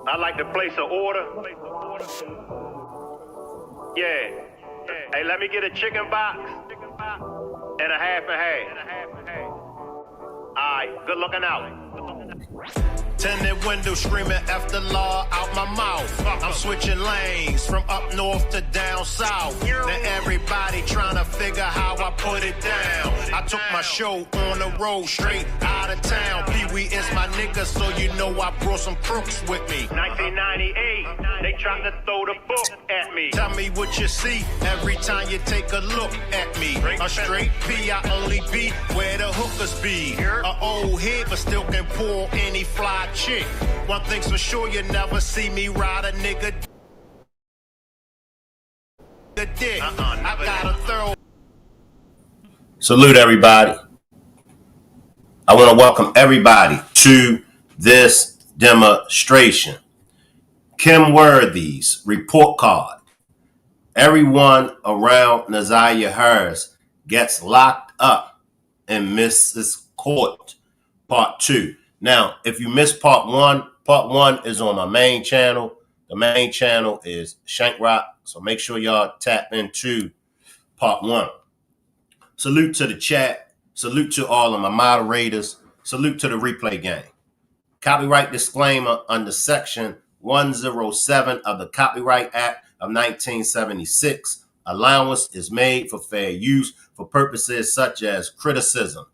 I'd like to place an order. Yeah. Hey, let me get a chicken box and a half and half. All right, good looking out. Tinted window screaming after law out my mouth. I'm switching lanes from up north to down south. Now everybody trying to figure how I put it down. I took my show on the road straight out of town. Pee-wee is my nigga, so you know I brought some crooks with me. 1998, they tried to throw the book at me. Tell me what you see every time you take a look at me. A straight P, I only be where the hookers be. A old head, but still can pull any fly chick. One thing's for sure, you never see me ride a nigga dick. I got a thorough. Salute everybody. I want to welcome everybody to this demonstration. Kim Worthy's report card. Everyone around NAZIYAH Harris gets locked up in Mrs. Court, part 2. Now, if you missed part 1 is on my main channel. The main channel is Shank Rock, so make sure y'all tap into part 1. Salute to the chat. Salute to all of my moderators. Salute to the replay gang. Copyright disclaimer under section 107 of the Copyright Act of 1976. Allowance is made for fair use for purposes such as criticism,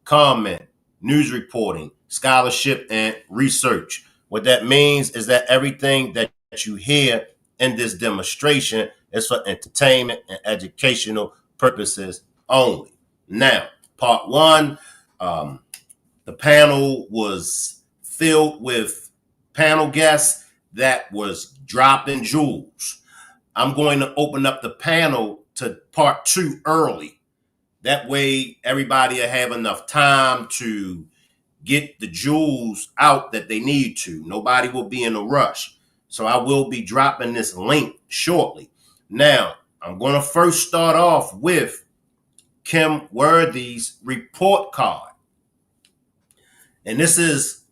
comment, news reporting, scholarship, and research. What that means is that everything that you hear in this demonstration is for entertainment and educational purposes only. Now, part 1, the panel was filled with panel guests that was dropping jewels. I'm going to open up the panel to part 2 early. That way, everybody will have enough time to get the jewels out that they need to. Nobody will be in a rush. So I will be dropping this link shortly. Now, I'm going to first start off with Kim Worthy's report card. And this is,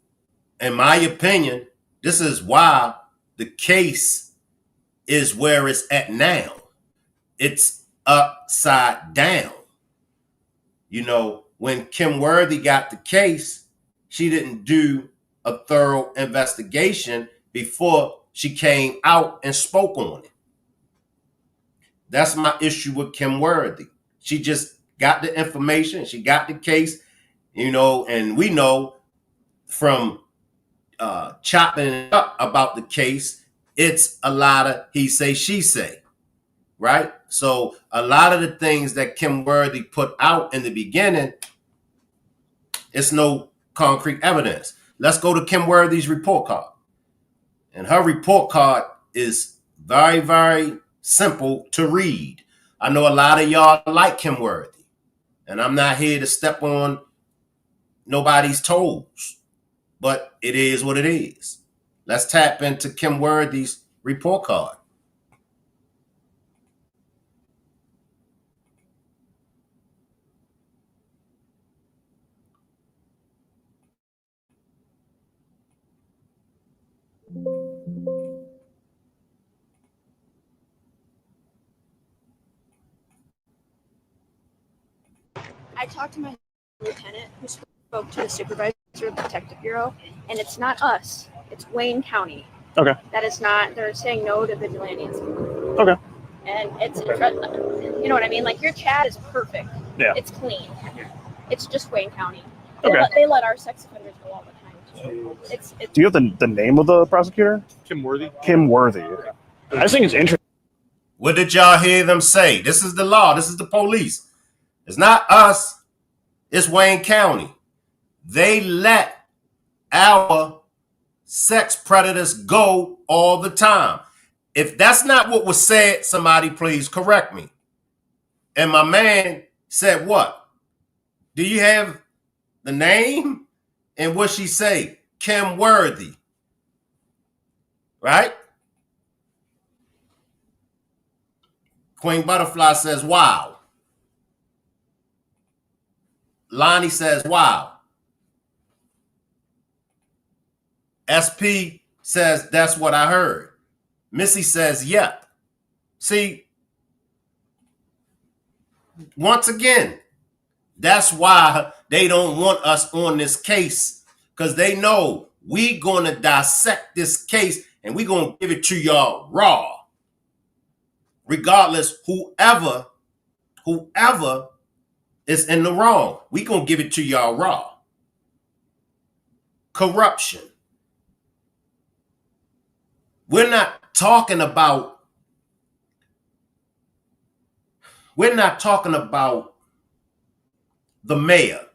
in my opinion, this is why the case is where it's at now. It's upside down. You know, when Kim Worthy got the case, she didn't do a thorough investigation before she came out and spoke on it. That's my issue with Kim Worthy. She just got the information. She got the case, you know, and we know from chopping it up about the case, it's a lot of he say, she say, right? So a lot of the things that Kim Worthy put out in the beginning, it's no concrete evidence. Let's go to Kim Worthy's report card. And her report card is very, very simple to read. I know a lot of y'all like Kim Worthy, and I'm not here to step on nobody's toes, but it is what it is. Let's tap into Kim Worthy's report card. I talked to my lieutenant who spoke to the supervisor of the Detective Bureau, and it's not us. It's Wayne County. Okay. That is not, they're saying no to vigilantes. Okay. And it's, you know what I mean? Like, your chat is perfect. Yeah. It's clean. It's just Wayne County. Okay. They let our sex offenders go all the time, too. It's Do you have the name of the prosecutor? Kim Worthy. Kim Worthy. I just think it's interesting. What did y'all hear them say? This is the law. This is the police. It's not us. It's Wayne County. They let our sex predators go all the time. If that's not what was said, somebody please correct me. And my man said what? Do you have the name? And what she say? Kim Worthy. Right? Queen Butterfly says, wow. Lonnie says, wow. SP says that's what I heard. Missy says, yep. See, once again, that's why they don't want us on this case, because they know we gonna dissect this case and we gonna give it to y'all raw. Regardless, whoever is in the wrong, we gonna give it to y'all raw. Corruption. We're not talking about the mayor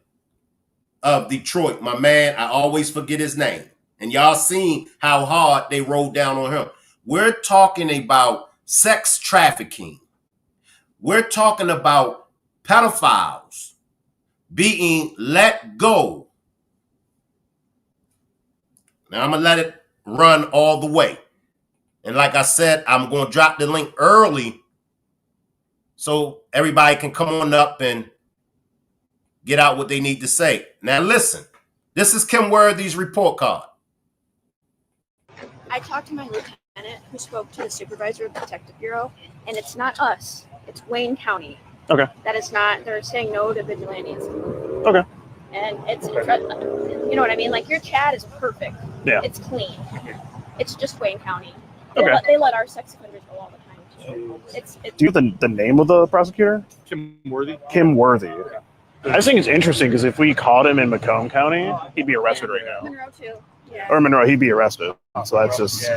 of Detroit, my man. I always forget his name. And y'all seen how hard they rolled down on him. We're talking about sex trafficking. We're talking about pedophiles being let go. Now I'm going to let it run all the way. And like I said, I'm going to drop the link early so everybody can come on up and get out what they need to say. Now listen, this is Kim Worthy's report card. I talked to my lieutenant who spoke to the supervisor of the Detective Bureau, and it's not us. It's Wayne County. Okay. That is not, they're saying no to vigilantes. Okay. And it's, you know what I mean? Like, your chat is perfect. Yeah. It's clean. It's just Wayne County. Okay. They let our sex offenders go all the time, too. It's Do you have the name of the prosecutor? Kim Worthy. Kim Worthy. I just think it's interesting because if we caught him in Macomb County, he'd be arrested right now. Monroe, too. Yeah. Or Monroe, he'd be arrested. So that's just,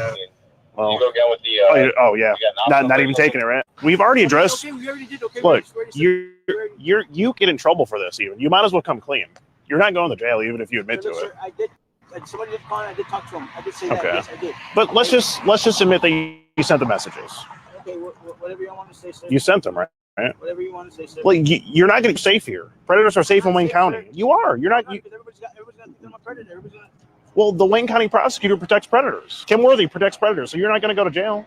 well, You go again with the. oh yeah, not even taking it, right? We've already addressed. Okay, we already did. Okay, Look, you you get in trouble for this. Even you might as well come clean. You're not going to jail even if you admit to it. I did. Somebody did call. I did talk to him. I did say that. Okay. Yes, I did. But let's just admit that you sent the messages. Okay, whatever you want to say, sir. You sent them, right? Whatever you want to say, sir. Well, you're not going to be safe here. Predators are safe in Wayne County. You are. You're not. Everybody's got I'm a predator. Everybody's got. Well, the Wayne County prosecutor protects predators. Kim Worthy protects predators, so you're not going to go to jail.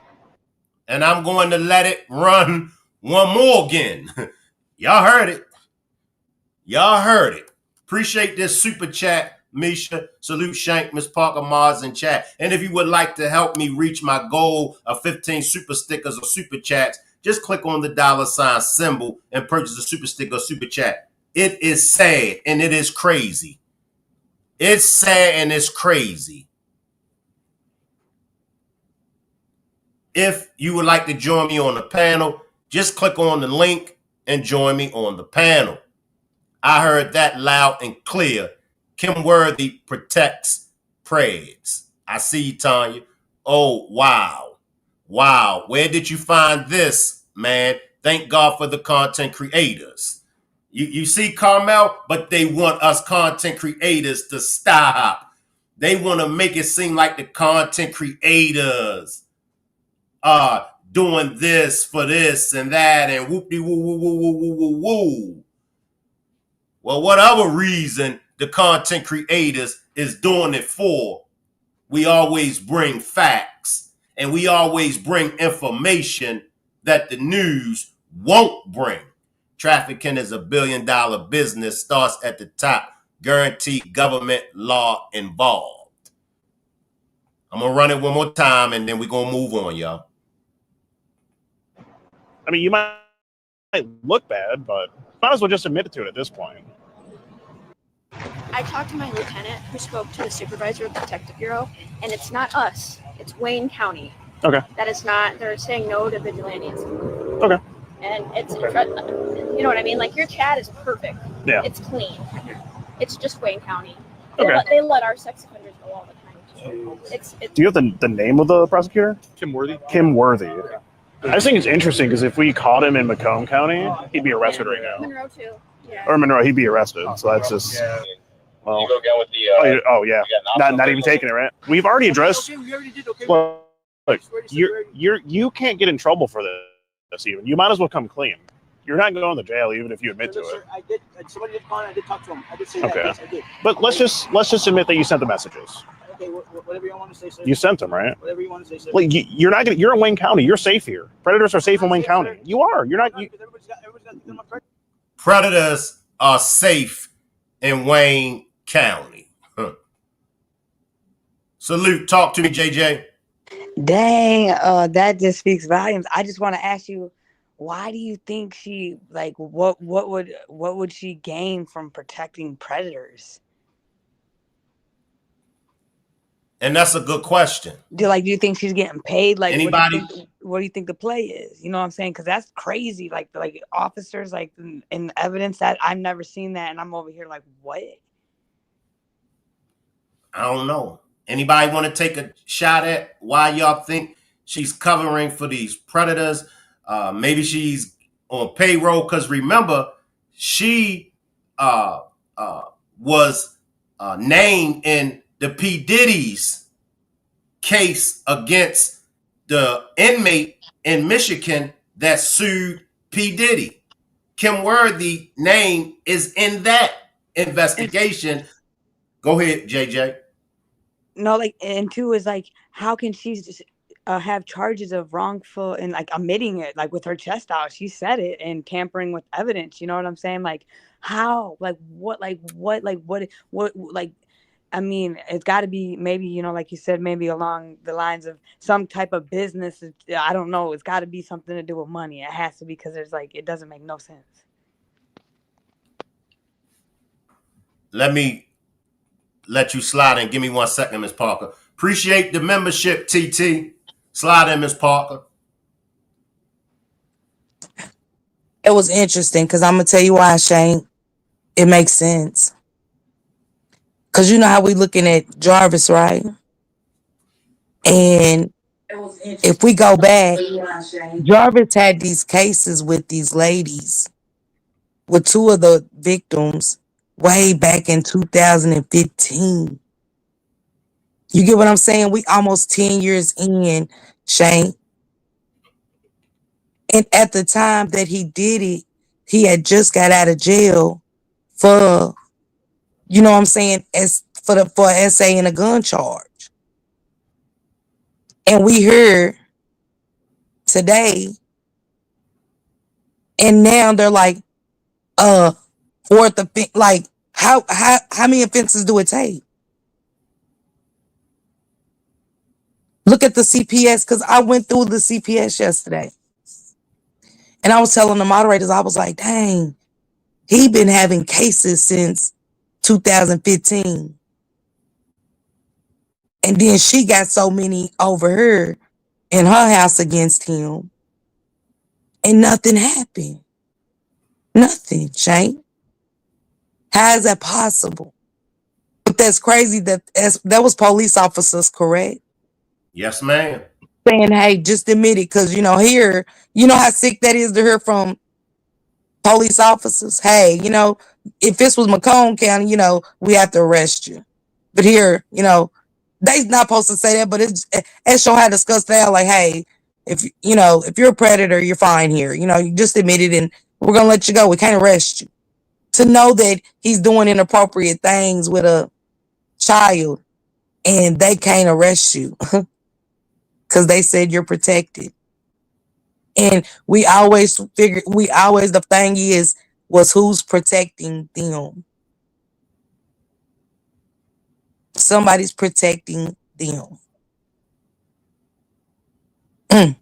And I'm going to let it run one more again. Y'all heard it. Y'all heard it. Appreciate this super chat, Misha. Salute Shank, Miss Parker, Mars in chat. And if you would like to help me reach my goal of 15 super stickers or super chats, just click on the $ symbol and purchase a super sticker or super chat. It is sad and it is crazy. It's sad and it's crazy. If you would like to join me on the panel, just click on the link and join me on the panel. I heard that loud and clear. Kim Worthy protects Preds. I see you, Tanya. Oh, wow. Wow. Where did you find this, man? Thank God for the content creators. You see, Carmel, but they want us content creators to stop. They want to make it seem like the content creators are doing this for this and that and whoop-de-woo-woo-woo-woo-woo-woo. Well, whatever reason the content creators is doing it for, we always bring facts and we always bring information that the news won't bring. Trafficking is $1 billion business, starts at the top, guaranteed government law involved. I'm going to run it one more time and then we're going to move on, y'all. I mean, you might look bad, but might as well just admit it to it at this point. I talked to my lieutenant who spoke to the supervisor of the Detective Bureau, and it's not us. It's Wayne County. Okay. That is not, they're saying no to vigilantes. Okay. And it's, you know what I mean? Like, your chat is perfect. Yeah. It's clean. It's just Wayne County. Okay. They let our sex offenders go all the time, too. It's Do you have the name of the prosecutor? Kim Worthy. Kim Worthy. I just think it's interesting because if we caught him in Macomb County, he'd be arrested right now. Monroe, too. Yeah. Or Monroe, he'd be arrested. So that's just, well, You go again with the. oh yeah, not even taking it, right? We've already addressed. Okay, we already did. Okay. Well, look, you can't get in trouble for this. Even you might as well come clean. You're not going to jail even if you admit to it. I did. Somebody did call. I did talk to him. I did say that. Okay. Yes, I did. But let's just admit that you sent the messages. Okay, whatever you want to say, sir. You sent them, right? Whatever you want to say, sir. Well, you're not you're in Wayne County. You're safe here. Predators are safe in Wayne County. You are. You're not. Everybody's got I'm a predator. Predators are safe in Wayne County. Salute. Talk to me, JJ. Dang, that just speaks volumes. I just want to ask you, why do you think she like what would she gain from protecting predators? And that's a good question. Do you think she's getting paid? Like, Anybody? What do you think the play is? You know what I'm saying? Because that's crazy. Like officers, like in evidence that I've never seen that, and I'm over here like, what? I don't know. Anybody want to take a shot at why y'all think she's covering for these predators? Maybe she's on payroll because remember, she was named in the P. Diddy's case against the inmate in Michigan that sued P. Diddy. Kim Worthy name is in that investigation. Go ahead, JJ. No, and two is how can she just have charges of wrongful and omitting it, with her chest out? She said it, and tampering with evidence. You know what I'm saying? How? What? I mean, it's got to be maybe, like you said, maybe along the lines of some type of business. I don't know. It's got to be something to do with money. It has to be, because there's it doesn't make no sense. Let me let you slide in. Give me 1 second, Ms. Parker. Appreciate the membership, TT. Slide in, Ms. Parker. It was interesting because I'm going to tell you why, Shane. It makes sense. Because you know how we looking at Jarvis, right? And if we go back, Jarvis had these cases with these ladies, with two of the victims, way back in 2015. You get what I'm saying? We almost 10 years in, Shane. And at the time that he did it, he had just got out of jail for, you know what I'm saying, for essay and a gun charge. And we heard today, and now they're fourth offense. How many offenses do it take? Look at the CPS, because I went through the CPS yesterday. And I was telling the moderators, I was like, dang, he been having cases since 2015. And then she got so many over her in her house against him. And nothing happened. Nothing, Shane. How is that possible? But that's crazy that was police officers, correct? Yes, ma'am. Saying, hey, just admit it, because, here, how sick that is to hear from police officers. Hey, if this was Macomb County, we have to arrest you. But here, they not supposed to say that, but it's show how discussed that. Hey, if you're a predator, you're fine here. You just admit it, and we're gonna let you go. We can't arrest you. To know that he's doing inappropriate things with a child, and they can't arrest you because they said you're protected. And the thing was who's protecting them. Somebody's protecting them. I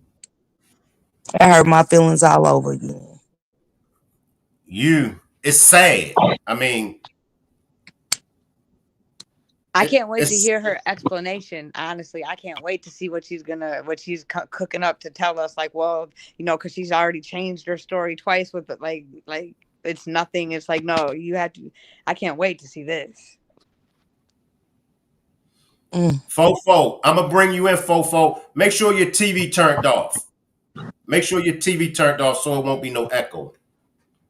hurt my feelings all over again. It's sad. I mean, I can't wait to hear her explanation. Honestly, I can't wait to see what she's cooking up to tell us. Because she's already changed her story twice with it. It's nothing. It's no, you have to. I can't wait to see this. Fofo, I'm gonna bring you in, Fofo. Make sure your TV turned off. Make sure your TV turned off so it won't be no echo.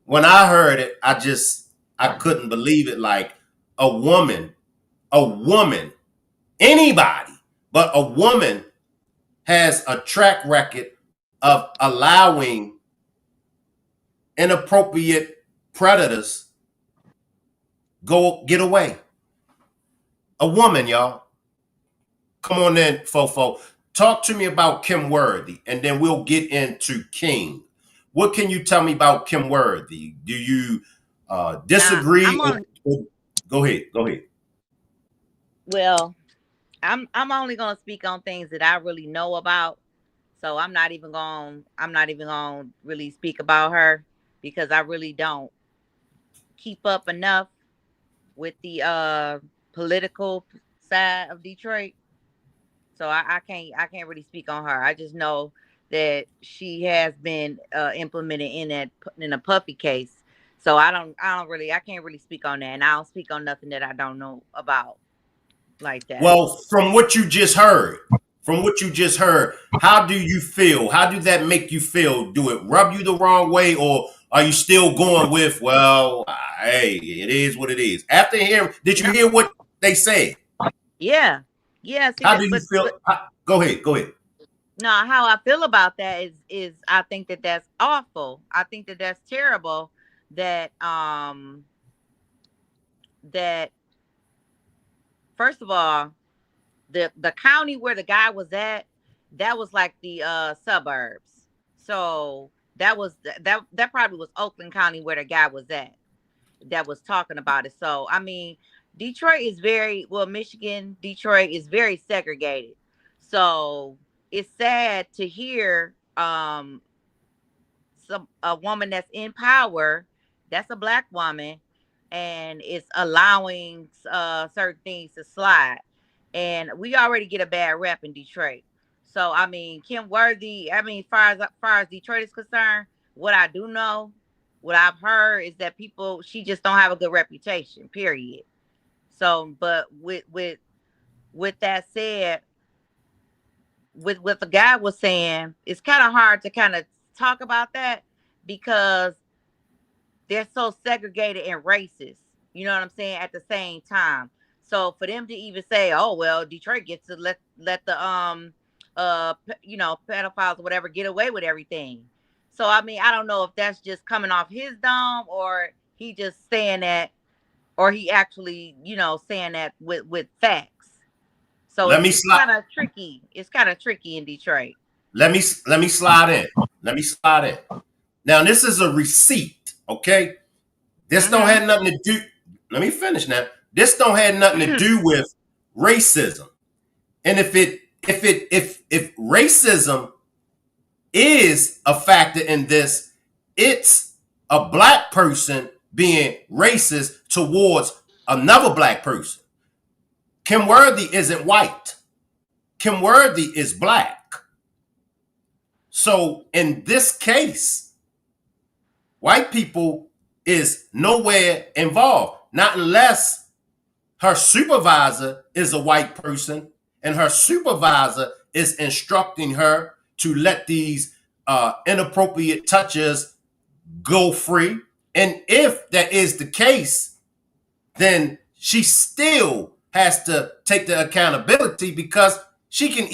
When I heard it, I couldn't believe it. A woman, anybody, but a woman has a track record of allowing inappropriate predators get away. A woman, y'all. Come on in, Fofo. Talk to me about Kim Worthy, and then we'll get into King. What can you tell me about Kim Worthy? Do you disagree? Go ahead. Well, I'm only gonna speak on things that I really know about. So I'm not even gonna really speak about her because I really don't keep up enough with the political side of Detroit. So I can't really speak on her. I just know that she has been implemented in a Puffy case. So I can't really speak on that, and I don't speak on nothing that I don't know about like that. Well, from what you just heard, how do you feel? How do that make you feel? Do it rub you the wrong way, or are you still going with, well, hey, it is what it is? After hearing, did you No, hear what they said? yeah, yeah. See How that, do you feel? Go ahead, go ahead. no, how I feel about that is I think that that's awful. I think that that's terrible. That that first of all, the county where the guy was at, that was like the suburbs. So that probably was Oakland County where the guy was at that was talking about it. So I mean, Detroit is very well, Michigan, Detroit is very segregated. So it's sad to hear a woman that's in power, that's a black woman, and it's allowing certain things to slide. And we already get a bad rep in Detroit. So I mean, Kim Worthy. I mean, far as Detroit is concerned, what I do know, what I've heard is that she just don't have a good reputation. Period. So, but with that said, with what the guy was saying, it's kind of hard to kind of talk about that because they're so segregated and racist. You know what I'm saying? At the same time. So for them to even say, "Oh well, Detroit gets to let the pedophiles or whatever get away with everything." So I mean, I don't know if that's just coming off his dome or he just saying that, or he actually saying that with facts. So Let me it's slide. kind of tricky. It's kind of tricky in Detroit. Let me slide in. Let me slide in. Now this is a receipt, okay? This don't Mm-hmm. have nothing to do. Let me finish now. This don't have nothing to do with racism. And if racism is a factor in this, it's a black person being racist towards another black person. Kim Worthy isn't white. Kim Worthy is black. So in this case, white people is nowhere involved, not unless her supervisor is a white person and her supervisor is instructing her to let these inappropriate touches go free. And if that is the case, then she still has to take the accountability because she could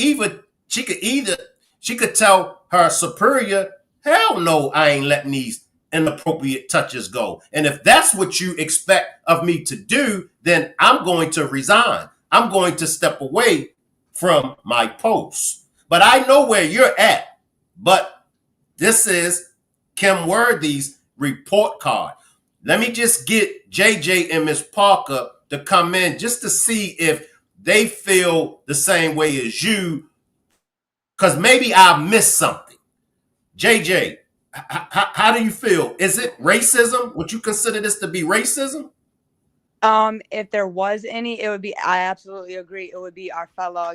tell her superior, hell no, I ain't letting these inappropriate touches go. And if that's what you expect of me to do, then I'm going to resign. I'm going to step away from my post. But I know where you're at. But this is Kim Worthy's report card. Let me just get JJ and Miss Parker to come in just to see if they feel the same way as you, because maybe I missed something. JJ, how do you feel? Is it racism? Would you consider this to be racism? If there was any, it would be. I absolutely agree. It would be our fellow,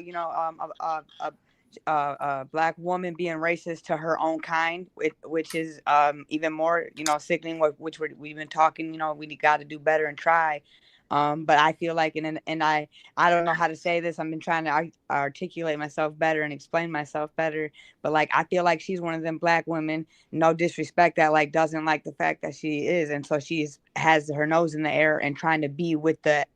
a black woman being racist to her own kind, which is even more, sickening. Which we've been talking. We got to do better and try. But I feel like, and I don't know how to say this. I've been trying to articulate myself better and explain myself better. But like, I feel like she's one of them black women, no disrespect, that like doesn't like the fact that she is, and so has her nose in the air and trying to be with that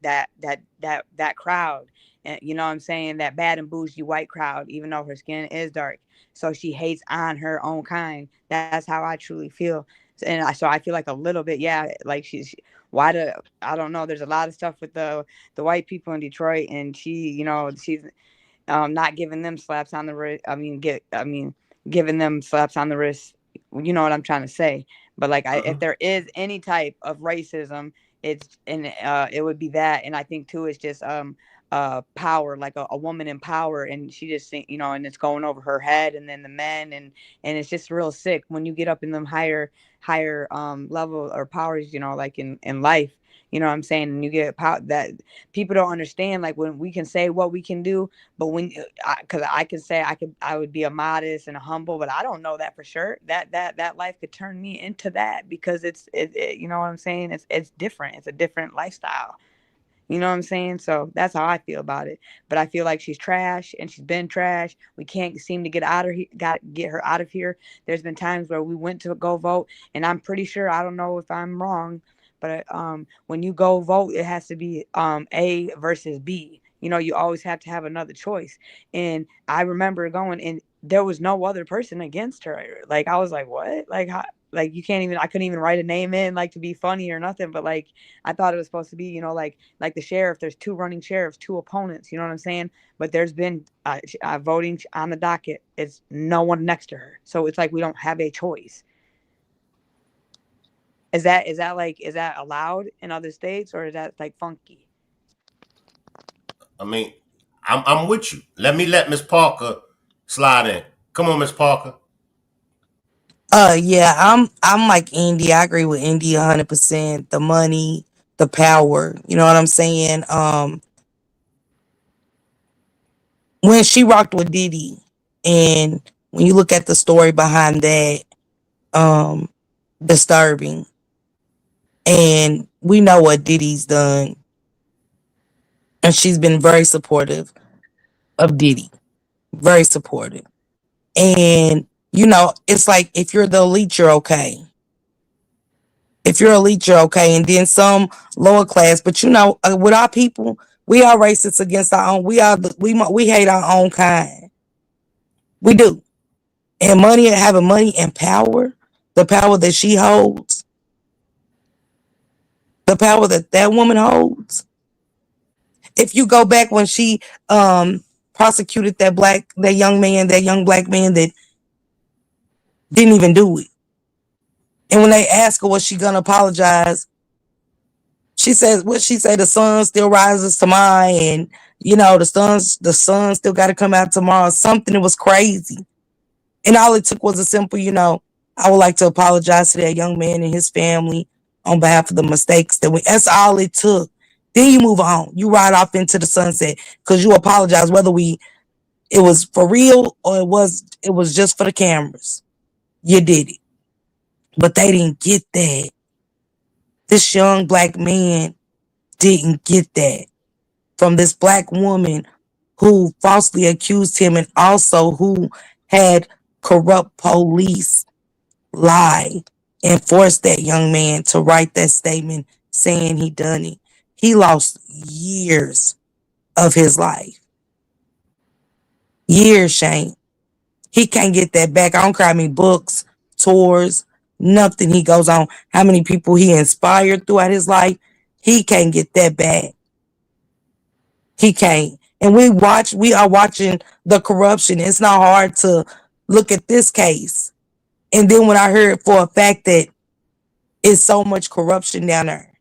crowd. And you know what I'm saying, that bad and bougie white crowd, even though her skin is dark. So she hates on her own kind. That's how I truly feel. And so I feel like a little bit, yeah, like I don't know. There's a lot of stuff with the white people in Detroit, and she's not giving them slaps on the wrist. Giving them slaps on the wrist. You know what I'm trying to say. But like, if there is any type of racism, it would be that. And I think too it's just power, like a woman in power, and she just think, and it's going over her head, and then the men, and it's just real sick when you get up in them higher level or powers, like in life. You know what I'm saying? And you get that people don't understand, like when we can say what we can do, but because I can say I would be a modest and a humble, but I don't know that for sure. That life could turn me into that, because you know what I'm saying? It's different. It's a different lifestyle. You know what I'm saying? So that's how I feel about it. But I feel like she's trash, and she's been trash. We can't seem to get her out of here. There's been times where we went to go vote, and I'm pretty sure, I don't know if I'm wrong, but when you go vote, it has to be A versus B. You always have to have another choice. And I remember going, and there was no other person against her. Like, I was like, what? Like, how? Like, I couldn't even write a name in, like, to be funny or nothing. But like, I thought it was supposed to be, like the sheriff. There's two running sheriffs, two opponents. You know what I'm saying? But there's been voting on the docket. It's no one next to her. So it's like we don't have a choice. Is that allowed in other states, or is that like funky? I mean, I'm with you. Let Miss Parker slide in. Come on, Miss Parker. Yeah, I'm like Indy. I agree with Indy 100%. The money, the power. You know what I'm saying? When she rocked with Diddy, and when you look at the story behind that, um, disturbing. And we know what Diddy's done, and she's been very supportive of Diddy. Very supportive. And it's like, if you're the elite, you're okay. If you're elite, you're okay. And then some lower class, but with our people, we are racist against our own. We hate our own kind. We do. And having money and power, the power that she holds, the power that woman holds. If you go back when she prosecuted that young black man that didn't even do it. And when they ask her, was she gonna apologize? She says, what she say, the sun still rises tomorrow, and the sun still gotta come out tomorrow. Something that was crazy. And all it took was a simple, I would like to apologize to that young man and his family on behalf of the mistakes that's all it took. Then you move on. You ride off into the sunset because you apologize, whether it was for real or it was just for the cameras. You did it. But they didn't get that. This young black man didn't get that from this black woman who falsely accused him, and also who had corrupt police lie and forced that young man to write that statement saying he done it. He lost years of his life. Years, Shane. He can't get that back. I don't care how many books, tours, nothing he goes on, how many people he inspired throughout his life. He can't get that back. He can't. And we are watching the corruption. It's not hard to look at this case. And then when I heard for a fact that it's so much corruption down there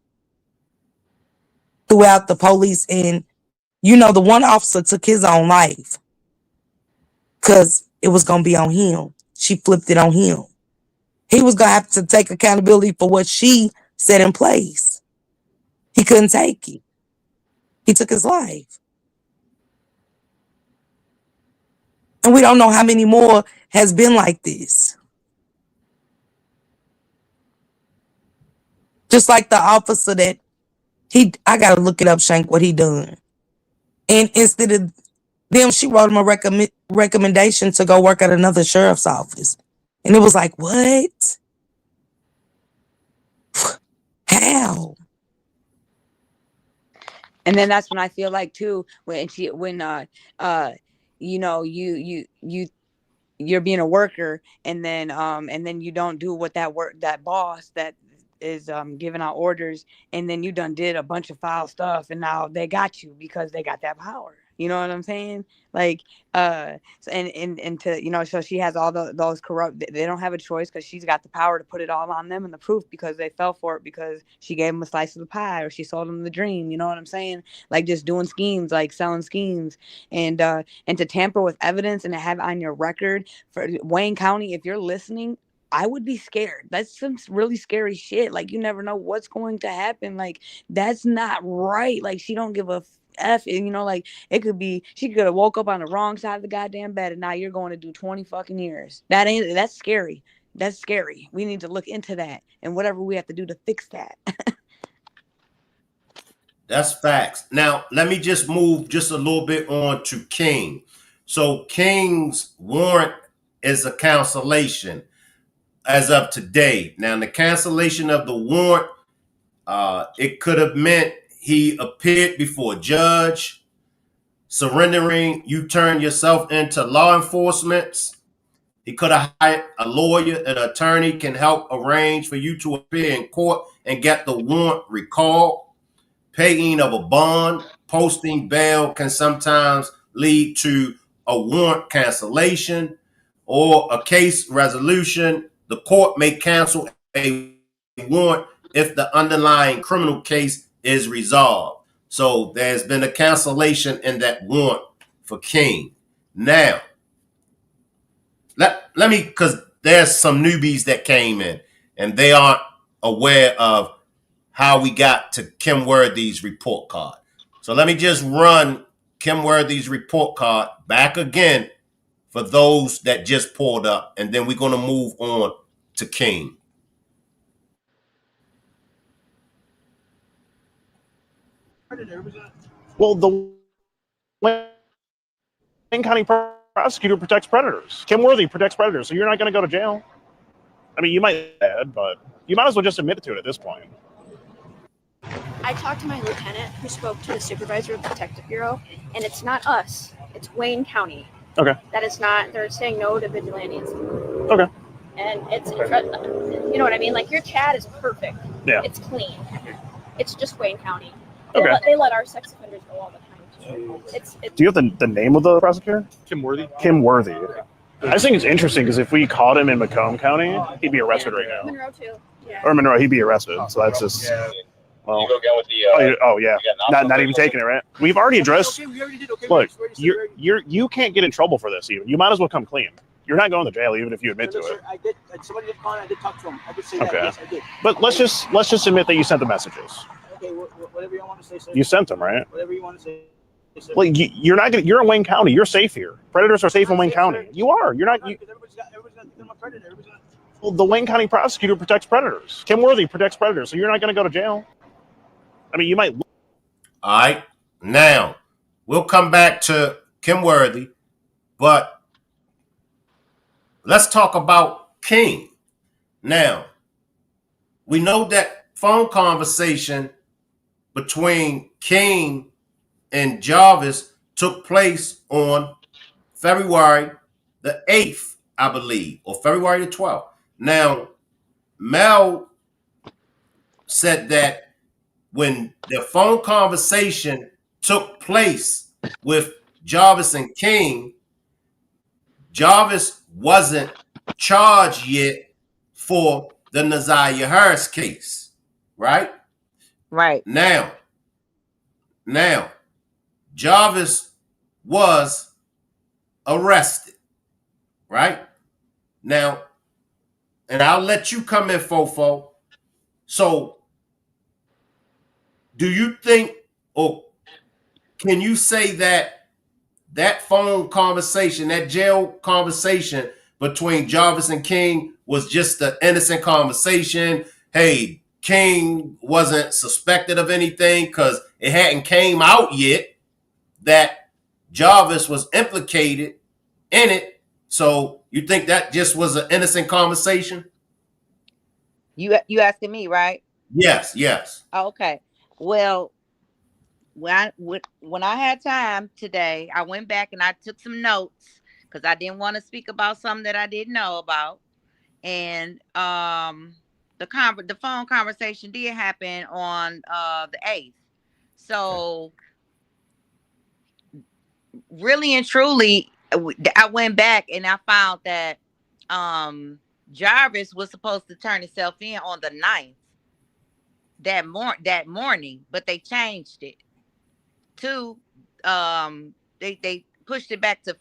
throughout the police, and the one officer took his own life because it was going to be on him. She flipped it on him. He was going to have to take accountability for what she set in place. He couldn't take it. He took his life. And we don't know how many more has been like this. Just like the officer that I got to look it up, Shank, what he done. And instead of them, she wrote him a recommendation to go work at another sheriff's office. And it was like, what? How? And then that's when I feel like too, you're being a worker, and then you don't do what that boss that is giving out orders, and then you done did a bunch of foul stuff, and now they got you because they got that power. You know what I'm saying? Like, and to, you know, so she has all those corrupt. They don't have a choice because she's got the power to put it all on them and the proof because they fell for it because she gave them a slice of the pie or she sold them the dream. You know what I'm saying? Like just doing schemes, like selling schemes, and to tamper with evidence and to have on your record for Wayne County. If you're listening, I would be scared. That's some really scary shit. Like you never know what's going to happen. Like that's not right. Like she don't give a F, and you know, like it could be she could have woke up on the wrong side of the goddamn bed and now you're going to do 20 fucking years. That's scary. That's scary. We need to look into that and whatever we have to do to fix that. That's facts. Now, let me just move just a little bit on to King. So King's warrant is a cancellation as of today. Now, the cancellation of the warrant, it could have meant he appeared before a judge, surrendering, you turn yourself into law enforcement. He could have hired a lawyer, an attorney can help arrange for you to appear in court and get the warrant recalled. Paying of a bond, posting bail can sometimes lead to a warrant cancellation or a case resolution. The court may cancel a warrant if the underlying criminal case is resolved. So there's been a cancellation in that warrant for King. Now, let me, because there's some newbies that came in and they aren't aware of how we got to Kim Worthy's report card. So let me just run Kim Worthy's report card back again for those that just pulled up, and then we're going to move on to King. Well, the Wayne County prosecutor protects predators. Kim Worthy protects predators, so you're not going to go to jail. I mean, you might add, but you might as well just admit to it at this point. I talked to my lieutenant who spoke to the supervisor of the detective bureau, and it's not us. It's Wayne County. Okay. That is not, they're saying no to vigilantes. Okay. And it's, you know what I mean? Like your chat is perfect. Yeah. It's clean. It's just Wayne County. Okay. They let our sex offenders go all the time too. It's Do you have the name of the prosecutor? Kim Worthy. Kim Worthy. I just think it's interesting because if we caught him in Macomb County, he'd be arrested right now. Monroe too. Yeah. Or Monroe, he'd be arrested. So that's just. Well, You go again with the. oh yeah, not even taking it, right? We've already addressed. Okay, we already did. Okay, Look, you you can't get in trouble for this. Even you might as well come clean. You're not going to jail even if you admit to it. I did. Somebody did call. I did talk to him. I did say Okay. that. Yes, I did. But let's just admit that you sent the messages. Okay, whatever you want to say, sir. You sent them, right? Whatever you want to say. Sir. Well, you're not gonna. You're in Wayne County. You're safe here. Predators are safe in Wayne County. You are. You're not. Everybody's got to become a predator. Everybody's got. Well, the Wayne County prosecutor protects predators. Kim Worthy protects predators, so you're not going to go to jail. I mean, you might. All right. Now, we'll come back to Kim Worthy, but let's talk about King. Now, we know that phone conversation between King and Jarvis took place on February the 8th, I believe, or February the 12th. Now, Mel said that when the phone conversation took place with Jarvis and King, Jarvis wasn't charged yet for the NAZIYAH Harris case, right? Right. Now, Jarvis was arrested, right? Now, and I'll let you come in, Fofo. So, do you think, or can you say that that phone conversation, that jail conversation between Jarvis and King was just an innocent conversation? Hey, King wasn't suspected of anything because it hadn't came out yet that Jarvis was implicated in it. So you think that just was an innocent conversation? You asking me, right? Yes, yes. Okay. Well, when I had time today, I went back and I took some notes because I didn't want to speak about something that I didn't know about. And the phone conversation did happen on the 8th. So really and truly, I went back and I found that Jarvis was supposed to turn himself in on the 9th that morning, but they changed it to they pushed it back to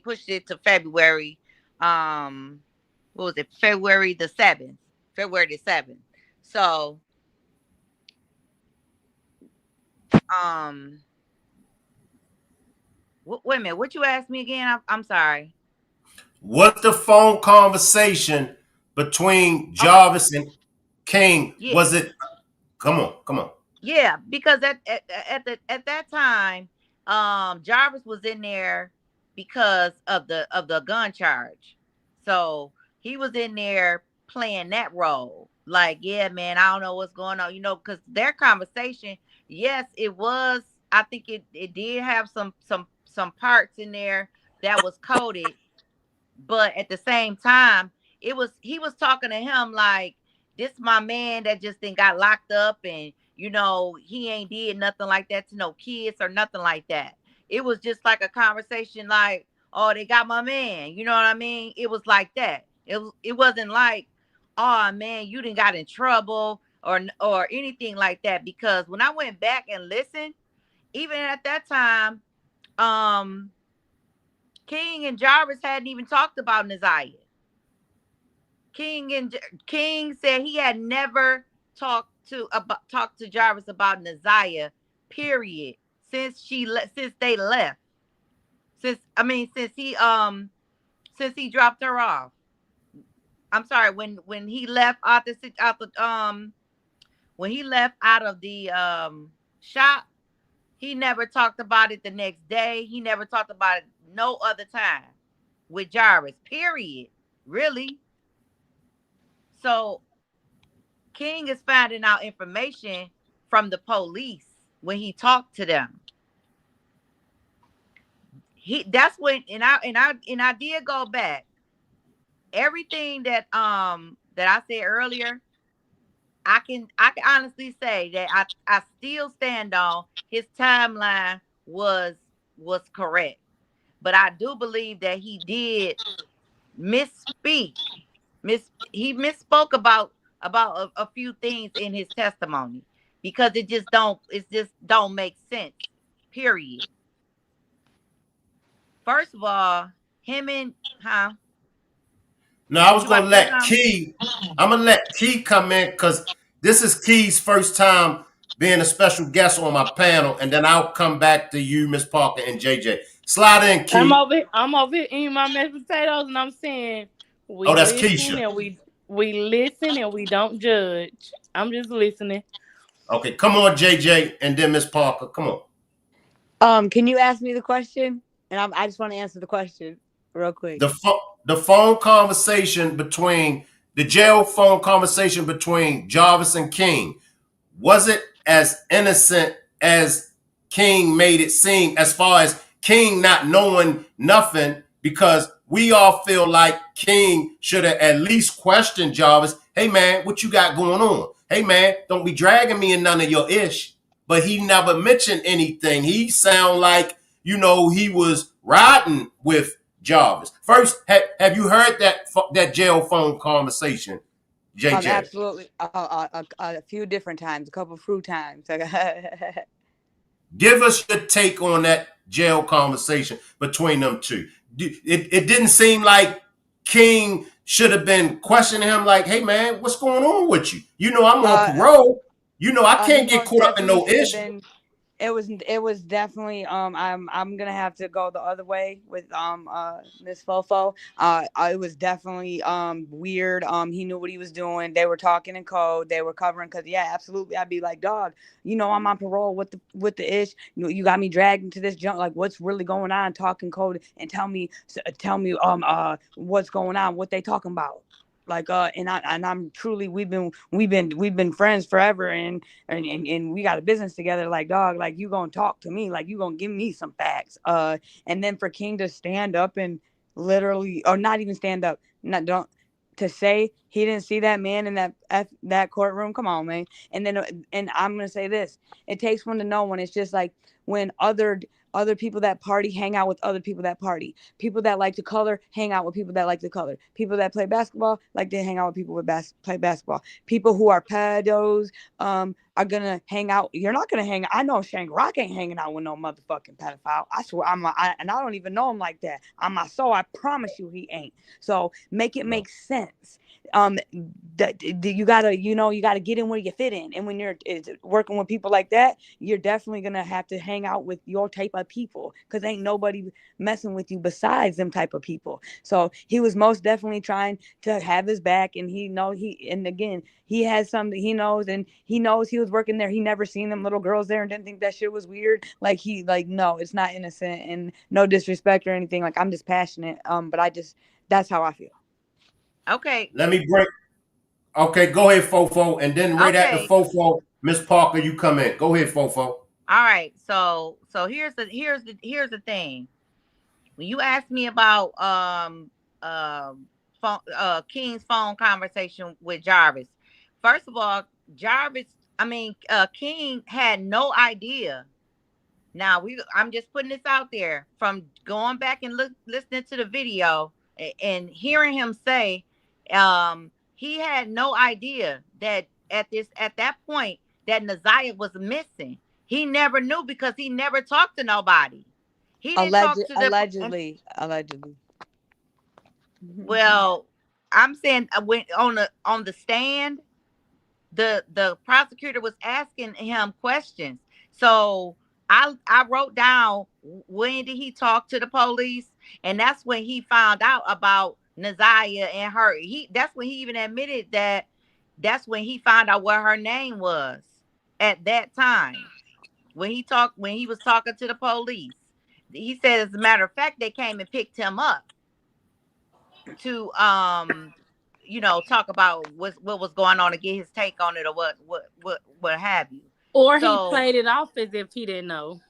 pushed it to February. What was it? February the 7th. February the 7th. So wait a minute. What you asked me again? I'm sorry. What's the phone conversation between Jarvis and King? Yeah. Was it? Come on. Yeah, because at that time, Jarvis was in there because of the gun charge. So he was in there playing that role. Like, yeah, man, I don't know what's going on, because their conversation, yes, it was. I think it did have some parts in there that was coded, but at the same time, he was talking to him like, this my man that just then got locked up, and he ain't did nothing like that to no kids or nothing like that. It was just like a conversation like, oh, they got my man, you know what I mean? It was like that. It wasn't like, oh man, you didn't got in trouble or anything like that. Because when I went back and listened, even at that time, King and Jarvis hadn't even talked about NAZIYAH. King said he had never talked to Jarvis about NAZIYAH, period, since they left. Since he dropped her off. I'm sorry, when he left when he left out of the shop, he never talked about it the next day. He never talked about it no other time with Jarvis, period. Really. So King is finding out information from the police when he talked to them. That's when and I did go back. Everything that I said earlier, I can honestly say that I still stand on his timeline was correct. But I do believe that he did misspeak. He misspoke about a few things in his testimony because it just don't make sense. Period. First of all, him and No, I was gonna let Key. I'm gonna let Key come in because this is Key's first time being a special guest on my panel, and then I'll come back to you, Miss Parker and JJ. Slide in, Key. I'm over here eating my mashed potatoes, and I'm saying that's Keisha. And we listen and we don't judge. I'm just listening. Okay, come on, JJ, and then Miss Parker. Come on. Can you ask me the question? And I just want to answer the question real quick. The phone conversation between the jail phone conversation between Jarvis and King, was it as innocent as King made it seem, as far as King not knowing nothing? Because we all feel like King should have at least questioned Jarvis. Hey man, what you got going on? Hey man, don't be dragging me in none of your ish. But he never mentioned anything. He sound like, he was riding with Jarvis. First, have you heard that jail phone conversation, JJ? Absolutely. A few different times, a couple few times. Give us your take on that jail conversation between them two. It didn't seem like King should have been questioning him like, hey, man, what's going on with you? I'm on parole. I can't get caught up in no issue. It was definitely I'm gonna have to go the other way with Miss Fofo. It was definitely weird. He knew what he was doing. They were talking in code. They were covering because absolutely. I'd be like, dog, I'm on parole with the ish. You got me dragged into this junk. Like, what's really going on? Talking code and tell me what's going on. What they talking about? Like and I'm truly we've been friends forever and we got a business together. Like, dog, like you gonna talk to me, like you gonna give me some facts. And then for King to stand up and literally, or not even stand up, to say he didn't see that man in that courtroom. Come on, man. And then and I'm gonna say this: it takes one to know when. It's just like when other people that party hang out with other people that party. People that like to color hang out with people that like to color. People that play basketball like to hang out with people with play basketball. People who are pedos are gonna hang out. You're not gonna hang. I know Shane Rock ain't hanging out with no motherfucking pedophile. I swear, and I don't even know him like that. On my soul, I promise you, he ain't. So make it make sense. You gotta get in where you fit in, and when you're working with people like that, you're definitely gonna have to hang out with your type of people, because ain't nobody messing with you besides them type of people. So he was most definitely trying to have his back, and again, he has something he knows, and he knows he was working there. He never seen them little girls there and didn't think that shit was weird. No, it's not innocent, and no disrespect or anything. Like, I'm just passionate, but that's how I feel. Okay. Let me break. Okay, go ahead, Fofo, and then right after Fofo, Miss Parker, you come in. Go ahead, Fofo. All right. So here's the thing. When you asked me about King's phone conversation with Jarvis, first of all, King had no idea. Now I'm just putting this out there from going back and listening to the video and hearing him say, he had no idea that at that point that NAZIYAH was missing. He never knew because he never talked to nobody. He didn't talk to allegedly. Well, I'm saying when on the stand, the prosecutor was asking him questions. So I wrote down, when did he talk to the police, and that's when he found out about NAZIYAH and her. That's when he even admitted that. That's when he found out what her name was at that time. When he was talking to the police, he said, as a matter of fact, they came and picked him up to talk about what was going on and get his take on it, or what have you. Or he played it off as if he didn't know.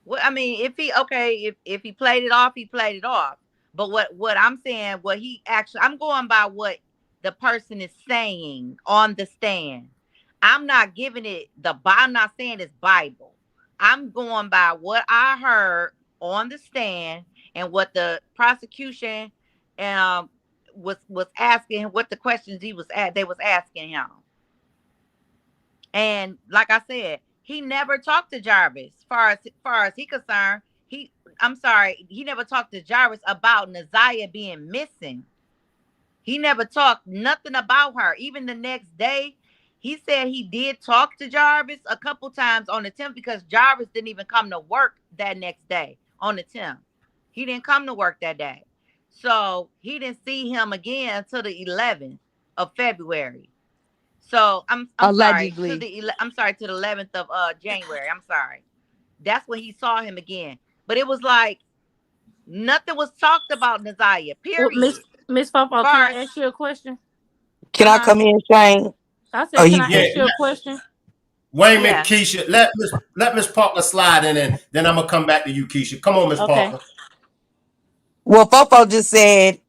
Well, I mean, if he played it off, he played it off. But what I'm saying, I'm going by what the person is saying on the stand. I'm not giving it I'm not saying it's Bible. I'm going by what I heard on the stand and what the prosecution was asking him, what the questions they was asking him. And like I said, he never talked to Jarvis. Far as he concerned, he never talked to Jarvis about NAZIYAH being missing. He never talked nothing about her. Even the next day, he said he did talk to Jarvis a couple times on the 10th, because Jarvis didn't even come to work that next day on the 10th. He didn't come to work that day. So he didn't see him again until the 11th of February. So I'm allegedly sorry, to the 11th of January. I'm sorry. That's when he saw him again. But it was like nothing was talked about NAZIYAH, period. Miss Fofo, can I ask you a question? Can I come in, Shane? I said, can I ask you a question? Wait a minute, Keisha. Let Miss Parker slide in, and then I'm gonna come back to you, Keisha. Come on, Miss Parker. Well, Fofo just said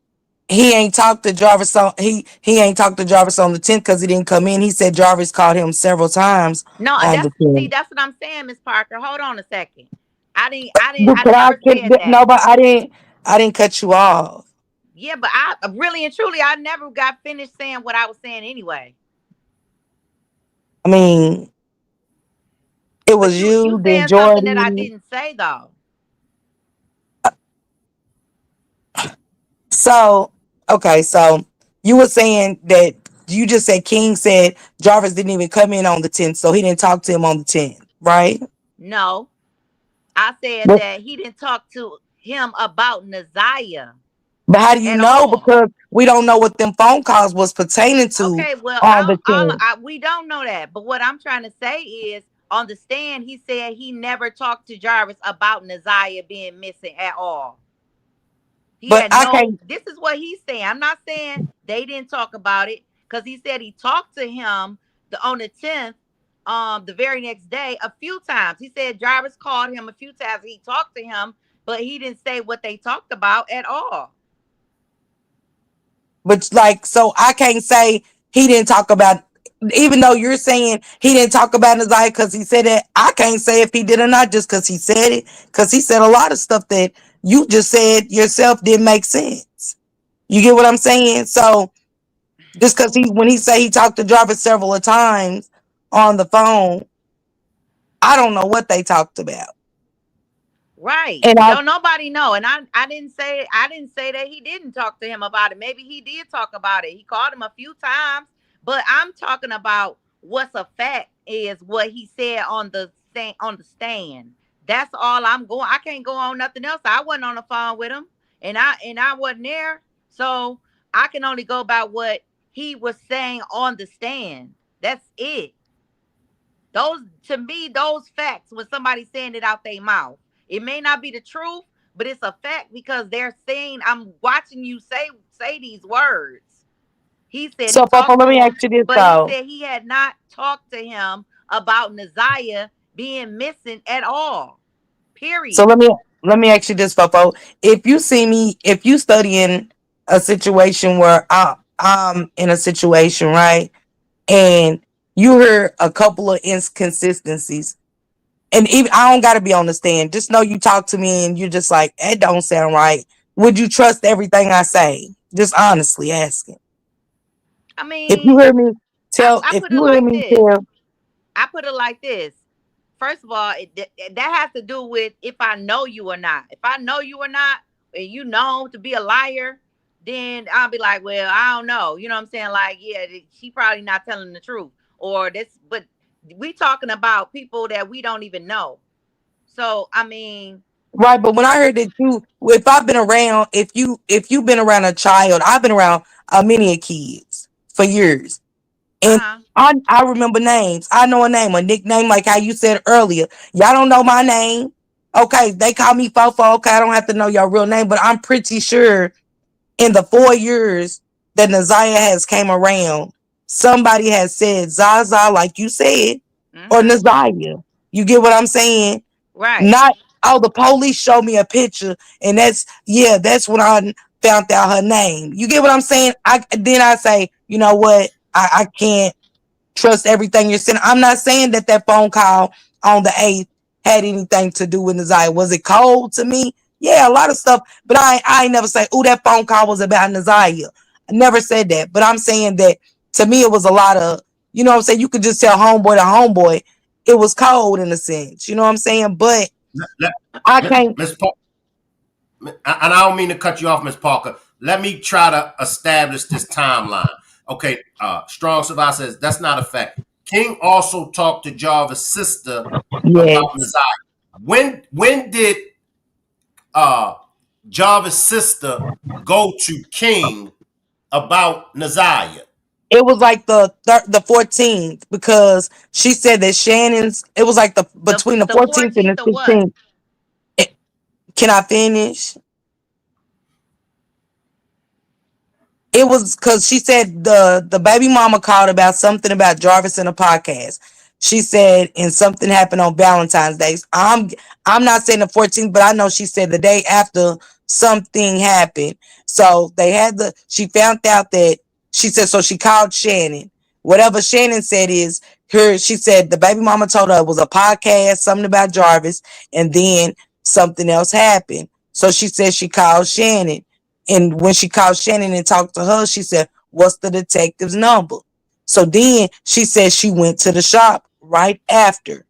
he ain't talked to Jarvis on he ain't talked to Jarvis on the 10th because he didn't come in. He said Jarvis called him several times. No, that's what I'm saying, Miss Parker. Hold on a second. I never said that. No, but I didn't cut you off. Yeah, but I really and truly, I never got finished saying what I was saying anyway. I mean, it was you saying something that I didn't say though. So, okay, so you were saying that you just said King said Jarvis didn't even come in on the 10th, so he didn't talk to him on the 10th, right? No, I said that he didn't talk to him about NAZIYAH. But how do you know? Because we don't know what them phone calls was pertaining to. Okay, well, on the 10th. We don't know that. But what I'm trying to say is, on the stand, he said he never talked to Jarvis about NAZIYAH being missing at all. This is what he's saying. I'm not saying they didn't talk about it, because he said he talked to him on the 10th, the very next day, a few times. He said Jarvis called him a few times. He talked to him, but he didn't say what they talked about at all. But so I can't say he didn't talk about even though you're saying he didn't talk about Naziah because he said it, I can't say if he did or not just because he said it, because he said a lot of stuff that you just said yourself didn't make sense. You get what I'm saying? So just because when he say he talked to Jarvis several of times on the phone, I don't know what they talked about. Right. And Don't nobody know. And I didn't say that he didn't talk to him about it. Maybe he did talk about it. He called him a few times, but I'm talking about what's a fact is what he said on the stand. That's all I'm going. I can't go on nothing else. I wasn't on the phone with him and I wasn't there. So I can only go by what he was saying on the stand. That's it. Those, to me, those facts, when somebody's saying it out their mouth, it may not be the truth, but it's a fact because they're saying, I'm watching you say these words. He said so, he Papa, talked let to me him, ask you this but he though. said he had not talked to him about Naziah being missing at all. Period. So let me ask you this, Papa. If you studying a situation where I'm in a situation, right, and you heard a couple of inconsistencies, and even I don't gotta be on the stand. Just know you talk to me and you're just like, it don't sound right. Would you trust everything I say? Just honestly asking. I If you mean, hear me I if put it you hear like me this. tell, I put it like this. First of all, that has to do with if I know you or not. If I know you or not, and you know to be a liar, then I'll be like, well, I don't know. You know what I'm saying? Like, yeah, she probably not telling the truth. Or this, but we talking about people that we don't even know. So, I mean, right? But when I heard that if I've been around, if you've been around a child, I've been around many kids for years. And uh-huh. I remember names. I know a name, a nickname, like how you said earlier. Y'all don't know my name. Okay, they call me Fofo. Okay, I don't have to know your real name, but I'm pretty sure in the 4 years that Naziah has came around, somebody has said Zaza, like you said, or Mm-hmm. Naziah. You get what I'm saying? Right. Not, oh, the police showed me a picture, and that's when I found out her name. You get what I'm saying? I say, you know what? I can't trust everything you're saying. I'm not saying that phone call on the 8th had anything to do with Naziah. Was it cold to me? Yeah, a lot of stuff. But I ain't never say, oh, that phone call was about Naziah. I never said that. But I'm saying that to me it was a lot of, you know what I'm saying? You could just tell homeboy to homeboy. It was cold in a sense. You know what I'm saying? But I can't. Miss Parker, and I don't mean to cut you off, Miss Parker. Let me try to establish this timeline. Okay, Strong Survive says that's not a fact. King also talked to Jarvis' sister Yeah. about Naziah. When did Jarvis' sister go to King about Naziah? It was like the 14th because she said that Shannon's. It was like the between the The 14th and the 14th of what? 16th. Can I finish? It was because she said the baby mama called about something about Jarvis in a podcast. She said, and something happened on Valentine's Day. I'm not saying the 14th, but I know she said the day after something happened. So she found out that she said, so she called Shannon. Whatever Shannon said is she said the baby mama told her it was a podcast, something about Jarvis, and then something else happened. So she said she called Shannon. And when she called Shannon and talked to her, she said, what's the detective's number? So then she said she went to the shop right after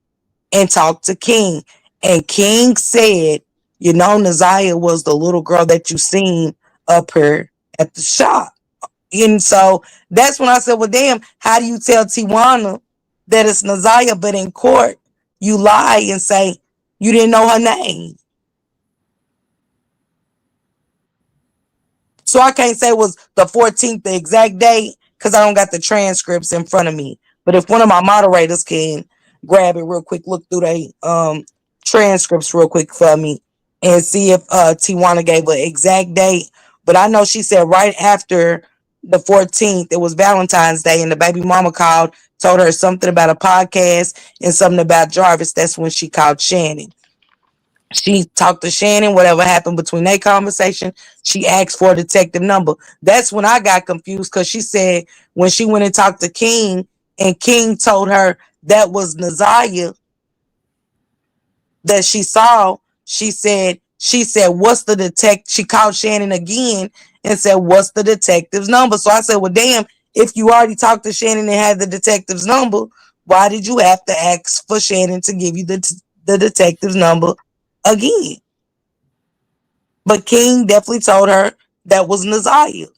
and talked to King. And King said, you know, Naziah was the little girl that you seen up here at the shop. And so that's when I said, well, damn, how do you tell Tiwana that it's Naziah, but in court you lie and say you didn't know her name? So I can't say it was the 14th, the exact date, because I don't got the transcripts in front of me. But if one of my moderators can grab it real quick, look through the transcripts real quick for me and see if Tiwana gave an exact date. But I know she said right after the 14th, it was Valentine's Day, and the baby mama called, told her something about a podcast and something about Jarvis. That's when she called Shannon. She talked to Shannon, whatever happened between their conversation. She asked for a detective number. That's when I got confused because she said when she went and talked to King and King told her that was NAZIYAH that she saw. She said, what's the detect? She called Shannon again and said, what's the detective's number? So I said, well, damn, if you already talked to Shannon and had the detective's number, why did you have to ask for Shannon to give you the detective's number again? But King definitely told her that was NAZIYAH.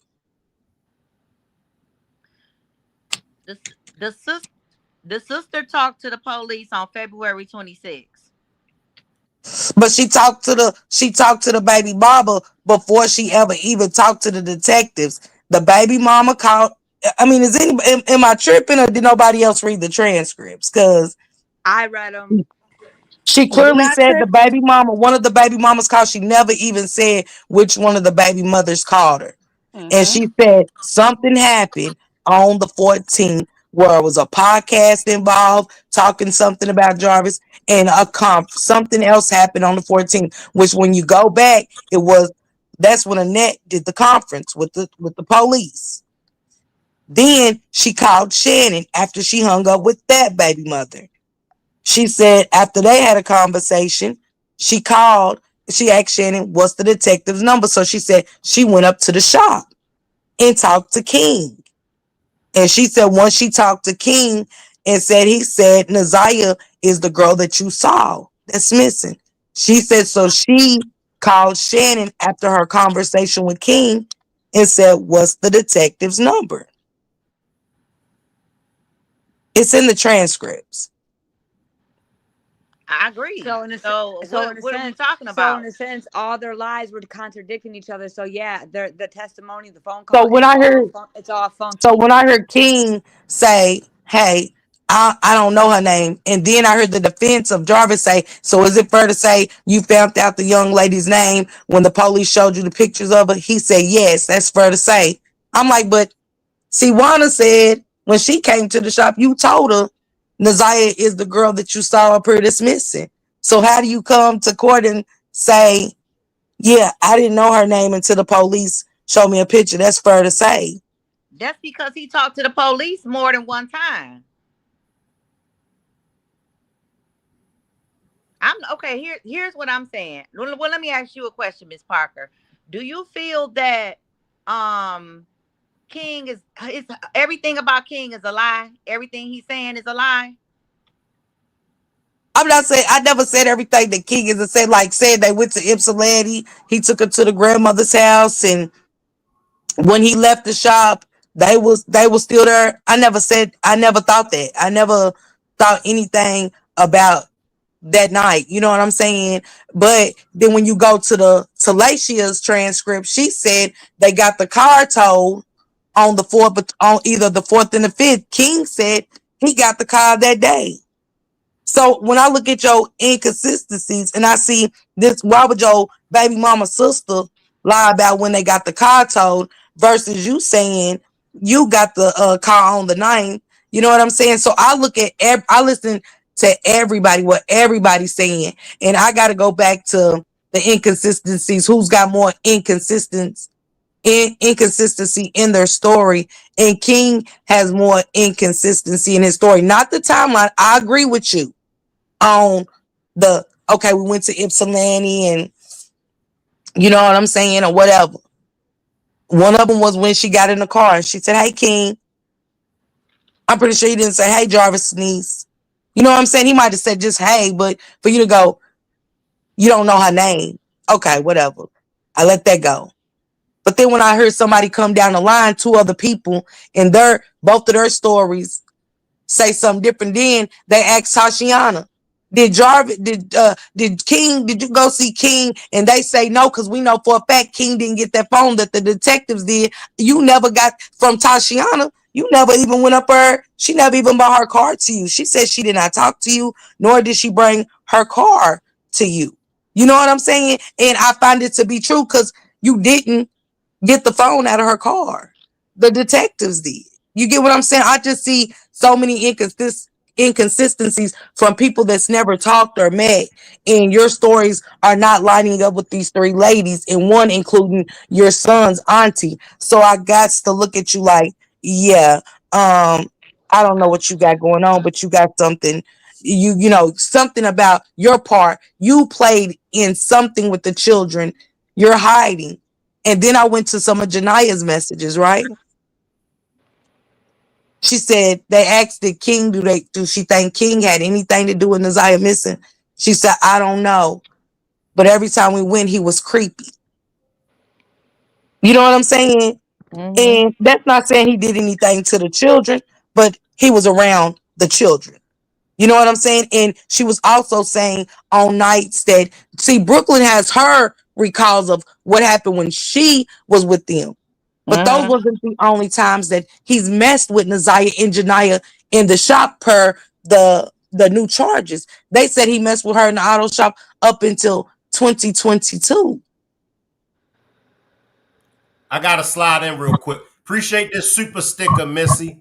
The sister talked to the police on February 26th. But she talked to the baby mama before she ever even talked to the detectives. The baby mama called. I mean, am I tripping, or did nobody else read the transcripts? Because I read them. she You're clearly not said the tripping. baby mama, one of the baby mamas called. She never even said which one of the baby mothers called her. And she said something happened on the 14th where it was a podcast involved, talking something about Jarvis, and something else happened on the 14th, which when you go back, that's when Annette did the conference with the police. Then she called Shannon after she hung up with that baby mother. She said after they had a conversation, she asked Shannon, what's the detective's number? So she said she went up to the shop and talked to King. And she said once she talked to King and he said NAZIYAH is the girl that you saw that's missing. She said so she called Shannon after her conversation with King and said, what's the detective's number? It's in the transcripts. I agree. So in a what are we talking about? So in a sense, all their lies were contradicting each other. So yeah, the testimony, the phone call, So when it's all funky. So when I heard King say, hey, I don't know her name, and then I heard the defense of Jarvis say, so is it fair to say you found out the young lady's name when the police showed you the pictures of her? He said, yes, that's fair to say. I'm like, but see, Wanda said when she came to the shop, you told her NAZIYAH is the girl that you saw up here that's missing. So how do you come to court and say, yeah, I didn't know her name until the police showed me a picture? That's fair to say. That's because he talked to the police more than one time. Here's what I'm saying. Well, let me ask you a question, Miss Parker. Do you feel that King is everything about King is a lie? Everything he's saying is a lie? I'm not saying, I never said everything that King is. Said they went to Ypsilanti. He took her to the grandmother's house, and when he left the shop, they was still there. I never thought that. I never thought anything about that night. You know what I'm saying? But then when you go to Lacia's transcript, she said they got the car towed on the 4th, but on either the 4th and the 5th. King said he got the car that day. So when I look at your inconsistencies and I see this, why would your baby mama sister lie about when they got the car towed versus you saying you got the car on the 9th? You know what I'm saying? So I I listen to everybody, what everybody's saying, and I got to go back to the inconsistencies. Who's got more inconsistency in their story? And King has more inconsistency in his story, not the timeline. I agree with you on we went to Ypsilanti and you know what I'm saying, or whatever. One of them was when she got in the car and she said, hey, King. I'm pretty sure he didn't say, hey, Jarvis' niece. You know what I'm saying? He might have said just hey, but for you to go, you don't know her name. Okay, whatever. I let that go. But then when I heard somebody come down the line, 2 other people, and both of their stories say something different, then they asked Tashiana, did King, did you go see King? And they say no, because we know for a fact King didn't get that phone that the detectives did. You never got from Tashiana. You never even went up her. She never even bought her car to you. She said she did not talk to you, nor did she bring her car to you. You know what I'm saying? And I find it to be true because you didn't get the phone out of her car. The detectives did. You get what I'm saying? I just see so many inconsistencies from people that's never talked or met, and your stories are not lining up with these 3 ladies, and one including your son's auntie. So I got to look at you like, yeah, I I don't know what you got going on, but you got something. You know something about your part. You played in something with the children. You're hiding. And then I went to some of Jania's messages, right? She said they asked did King do she think King had anything to do with NAZIYAH missing? She said, I don't know. But every time we went, he was creepy. You know what I'm saying? Mhm. And that's not saying he did anything to the children, but he was around the children. You know what I'm saying? And she was also saying on nights that, see, Brooklyn has her recalls of what happened when she was with them. But those wasn't the only times that he's messed with NAZIYAH and Janiah in the shop per the new charges. They said he messed with her in the auto shop up until 2022. I gotta slide in real quick. Appreciate this super sticker, Missy.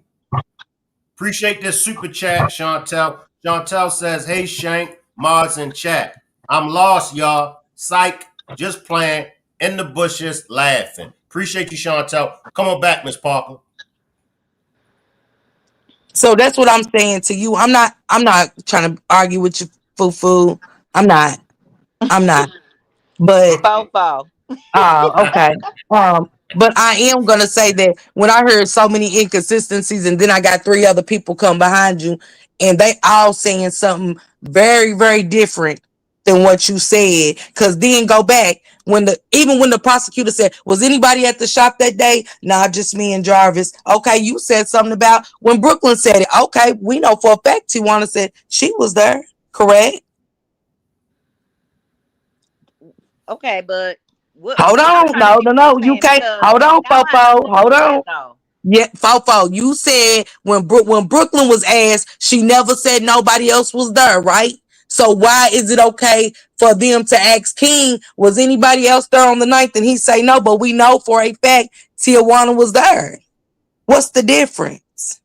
Appreciate this super chat, Chantel. Chantel says, hey, Shank, mods in chat. I'm lost, y'all. Psych, just playing, in the bushes, laughing. Appreciate you, Chantel. Come on back, Miss Parker. So that's what I'm saying to you. I'm not trying to argue with you, foo-foo. I'm not. But Fofo. okay. But I am gonna say that when I heard so many inconsistencies, and then I got 3 other people come behind you, and they all saying something very, very different than what you said. Cause then go back when the prosecutor said, was anybody at the shop that day? Nah, just me and Jarvis. Okay, you said something about when Brooklyn said it. Okay, we know for a fact Tijuana said she was there, correct? Okay, but Hold I'm on. trying to see what No. you're You saying can't. because Hold on, Carolina Fofo. went Hold through that on. though. Yeah, Fofo, you said when Brooklyn was asked, she never said nobody else was there, right? So why is it okay for them to ask King, was anybody else there on the 9th? And he say no, but we know for a fact Tijuana was there. What's the difference?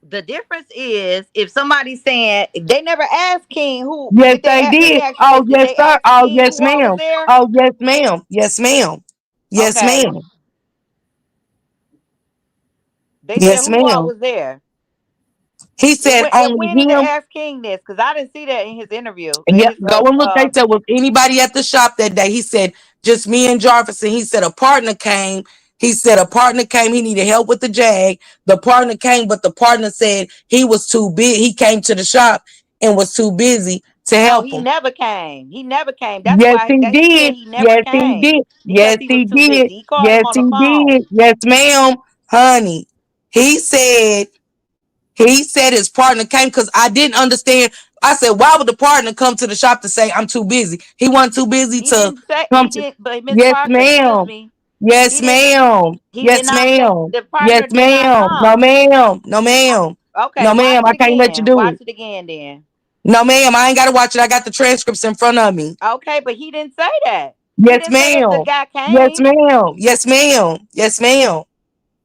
The difference is if somebody's saying they never asked King who Yes, did they they ask, let me did. ask you Oh, this. Did yes, they sir. ask Oh, King yes, who all was ma'am. there? Oh, yes, ma'am. Yes, ma'am. Yes, Okay. ma'am. They said Yes, who all ma'am. was there. He said And only when did they him. ask King this? Because I didn't see that in his interview. In Yep, his go and look. They said, was anybody at the shop that day? He said, just me and Jarvis. And he said, a partner came. He said, a partner came. He needed help with the Jag. The partner came, but the partner said he was too big. He came to the shop and was too busy to No, help he him. never came. He never came. That's Yes, why he that he said did. he never Yes, he came did. because Yes, he was he too did. busy. He called him Yes, on he the phone. did. Yes, ma'am. Honey. He said his partner came because I didn't understand. I said, why would the partner come to the shop to say I'm too busy? He wasn't too busy He to didn't say come he to. did, but Miss Yes, Parker, excuse ma'am. me. Yes, He didn't. ma'am. He did Yes, not say ma'am. the Yes, partner did not ma'am. No, come. ma'am. No, ma'am. Okay, No, watch ma'am. I it can't let you again. do Watch it. it again then. No, ma'am. I ain't got to watch it. I got the transcripts in front of me. Okay, but he didn't say that. He Yes, didn't say that the ma'am. guy Yes, came. ma'am. Yes, ma'am. Yes, ma'am.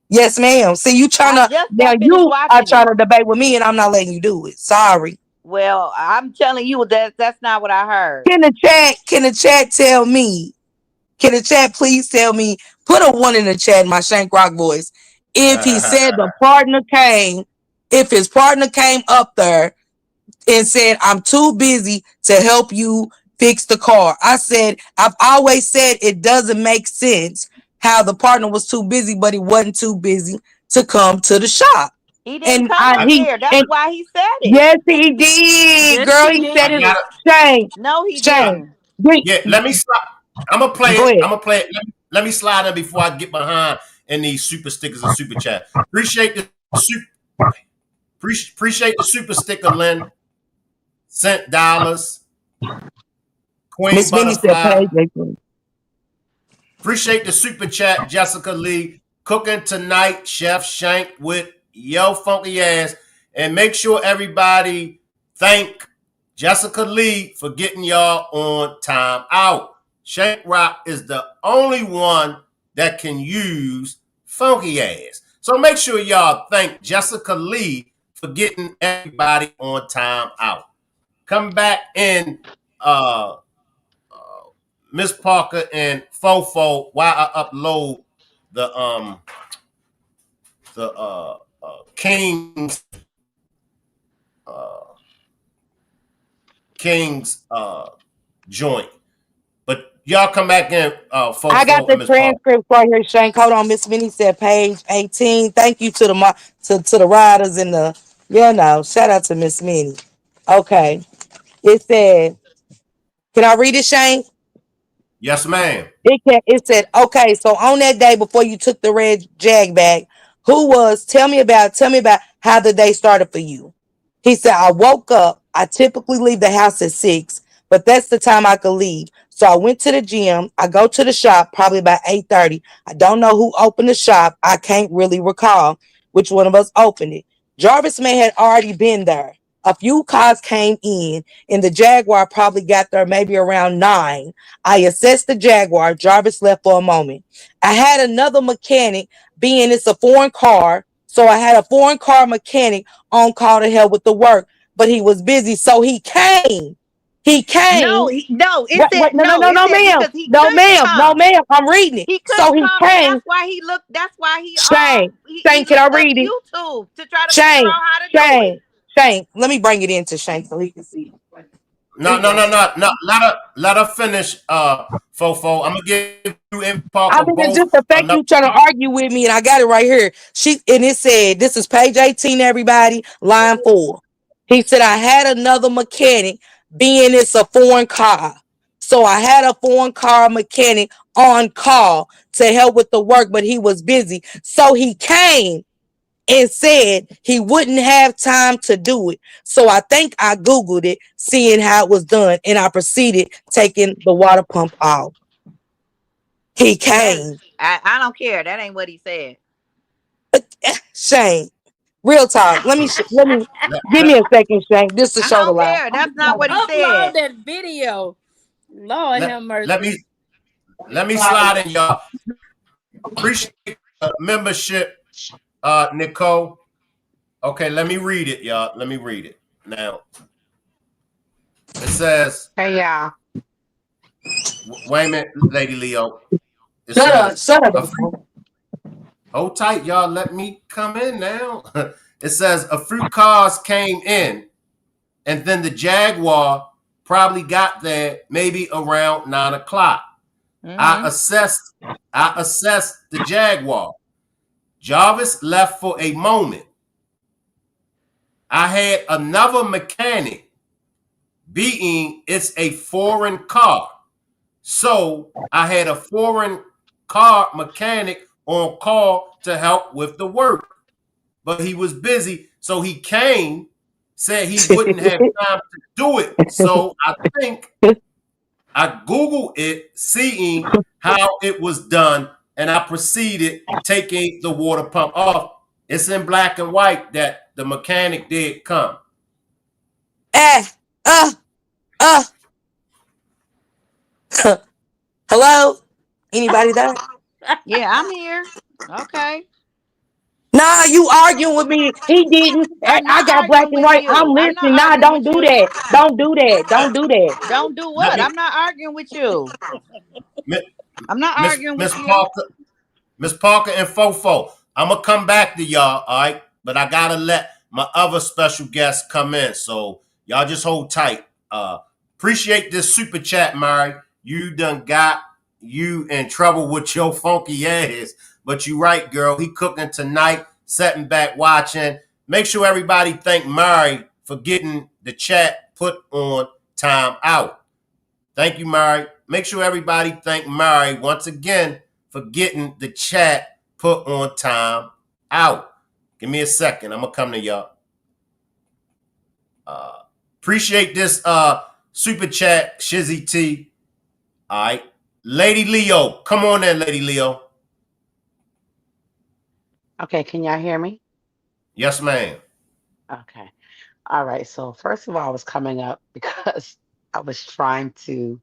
Yes, ma'am. See, you trying I to, just now got finished you are watching trying it. to debate with me and I'm not letting you do it. Sorry. Well, I'm telling you that that's not what I heard. Can the chat tell me? Can the chat please tell me? Put a 1 in the chat, my Shank Rock voice. If he said the partner came, if his partner came up there and said, I'm too busy to help you fix the car. I said, I've always said it doesn't make sense how the partner was too busy, but he wasn't too busy to come to the shop. He didn't And come I up he there. That's and why he said it. yes, he did, Yes, girl. he He said I it. did. got it. Shame, No, he shame. didn't. Yeah, let me slide. I'm gonna play Go it. ahead. I'm gonna play it. Let me slide in before I get behind in these super stickers and super chat. Appreciate the super sticker, Lynn. Cent dollars. Queen Miss Minnie said, Butterfly. pay. Appreciate the super chat, Jessica Lee. Cooking tonight, Chef Shank with yo funky ass. And make sure everybody thank Jessica Lee for getting y'all on time out. Shank Rock is the only one that can use funky ass. So make sure y'all thank Jessica Lee for getting everybody on time out. Come back in Miss Parker and Fofo while I upload the King's joint. But y'all come back in, I got Fofo the and Miss Paul. transcript right here, Shank. Hold on, Miss Minnie said page 18. Thank you to the riders and the shout out to Miss Minnie. Okay. It said, can I read it, Shane? Yes, ma'am. It said, okay, so on that day before you took the red Jag back, tell me about how the day started for you. He said, I woke up. I typically leave the house at 6, but that's the time I could leave. So I went to the gym. I go to the shop probably about 8:30. I don't know who opened the shop. I can't really recall which one of us opened it. Jarvis May had already been there. A few cars came in, and the Jaguar probably got there maybe around 9. I assessed the Jaguar. Jarvis left for a moment. I had another mechanic, being it's a foreign car. So I had a foreign car mechanic on call to help with the work, but he was busy. So he came. He came. No, it Wait, said no, no. It said ma'am. because he No, couldn't ma'am. No, come. ma'am. I'm reading it. He So couldn't he come, and came. that's why he looked. That's why Shane, he can I looked up read it? YouTube to try to figure Shane, out how to do it. Shane. Let me bring it into Shane so he can see. Here No. you go. Let her finish, Fofo. I'm gonna give you and I Parker mean, it's both just the fact another. you trying to argue with me, and I got it right here. It said, this is page 18, everybody, line 4. He said, I had another mechanic, being it's a foreign car. So I had a foreign car mechanic on call to help with the work, but he was busy. So he came and said he wouldn't have time to do it. So I think I Googled it, seeing how it was done, and I proceeded taking the water pump off. He came. I don't care. That ain't what he said. Shane, real talk. Let me Let, give let, me a second, Shane, just to I show the don't lie. care. That's not what he Upload said. that video. Lord let, have let mercy. me let me slide in, y'all. Appreciate the membership, Nicole. Okay, let me read it, y'all. Let me read it. Now, it says, Hey, y'all. wait a minute, Lady Leo. It Shut says, up. hold tight, y'all. Let me come in now. It says, a few cars came in, and then the Jaguar probably got there maybe around 9 o'clock. I Mm-hmm. assessed the Jaguar. Jarvis left for a moment. I had another mechanic, being it's a foreign car. So I had a foreign car mechanic on call to help with the work. But he was busy, so he came, said he wouldn't have time to do it. So I think I Googled it, seeing how it was done, and I proceeded taking the water pump off. It's in black and white that the mechanic did come. uh, uh. Hello? Anybody there? Yeah, I'm here. Okay. Nah, you arguing with me. He didn't. I'm I not got black arguing and with white. I'm you. I'm not listening. Nah, arguing don't with do you. that. Don't do that. Don't do that. Don't do Let what? me, I'm not arguing with you. I'm not Miss arguing with Miss you. Parker, Miss Parker and Fofo. I'm gonna come back to y'all, all right? But I gotta let my other special guests come in, so y'all just hold tight. Appreciate this super chat, Mary. You done got you in trouble with your funky ass, but you right, girl. He cooking tonight, sitting back watching. Make sure everybody thank Mary for getting the chat put on time out. Thank you, Mary. Make sure everybody thank Mary once again for getting the chat put on time out. Give me a second. I'm gonna come to y'all. Appreciate this super chat, Shizzy T. All right. Lady Leo. Come on in, Lady Leo. Okay, can y'all hear me? Yes, ma'am. Okay. All right. So first of all, I was coming up because I was trying to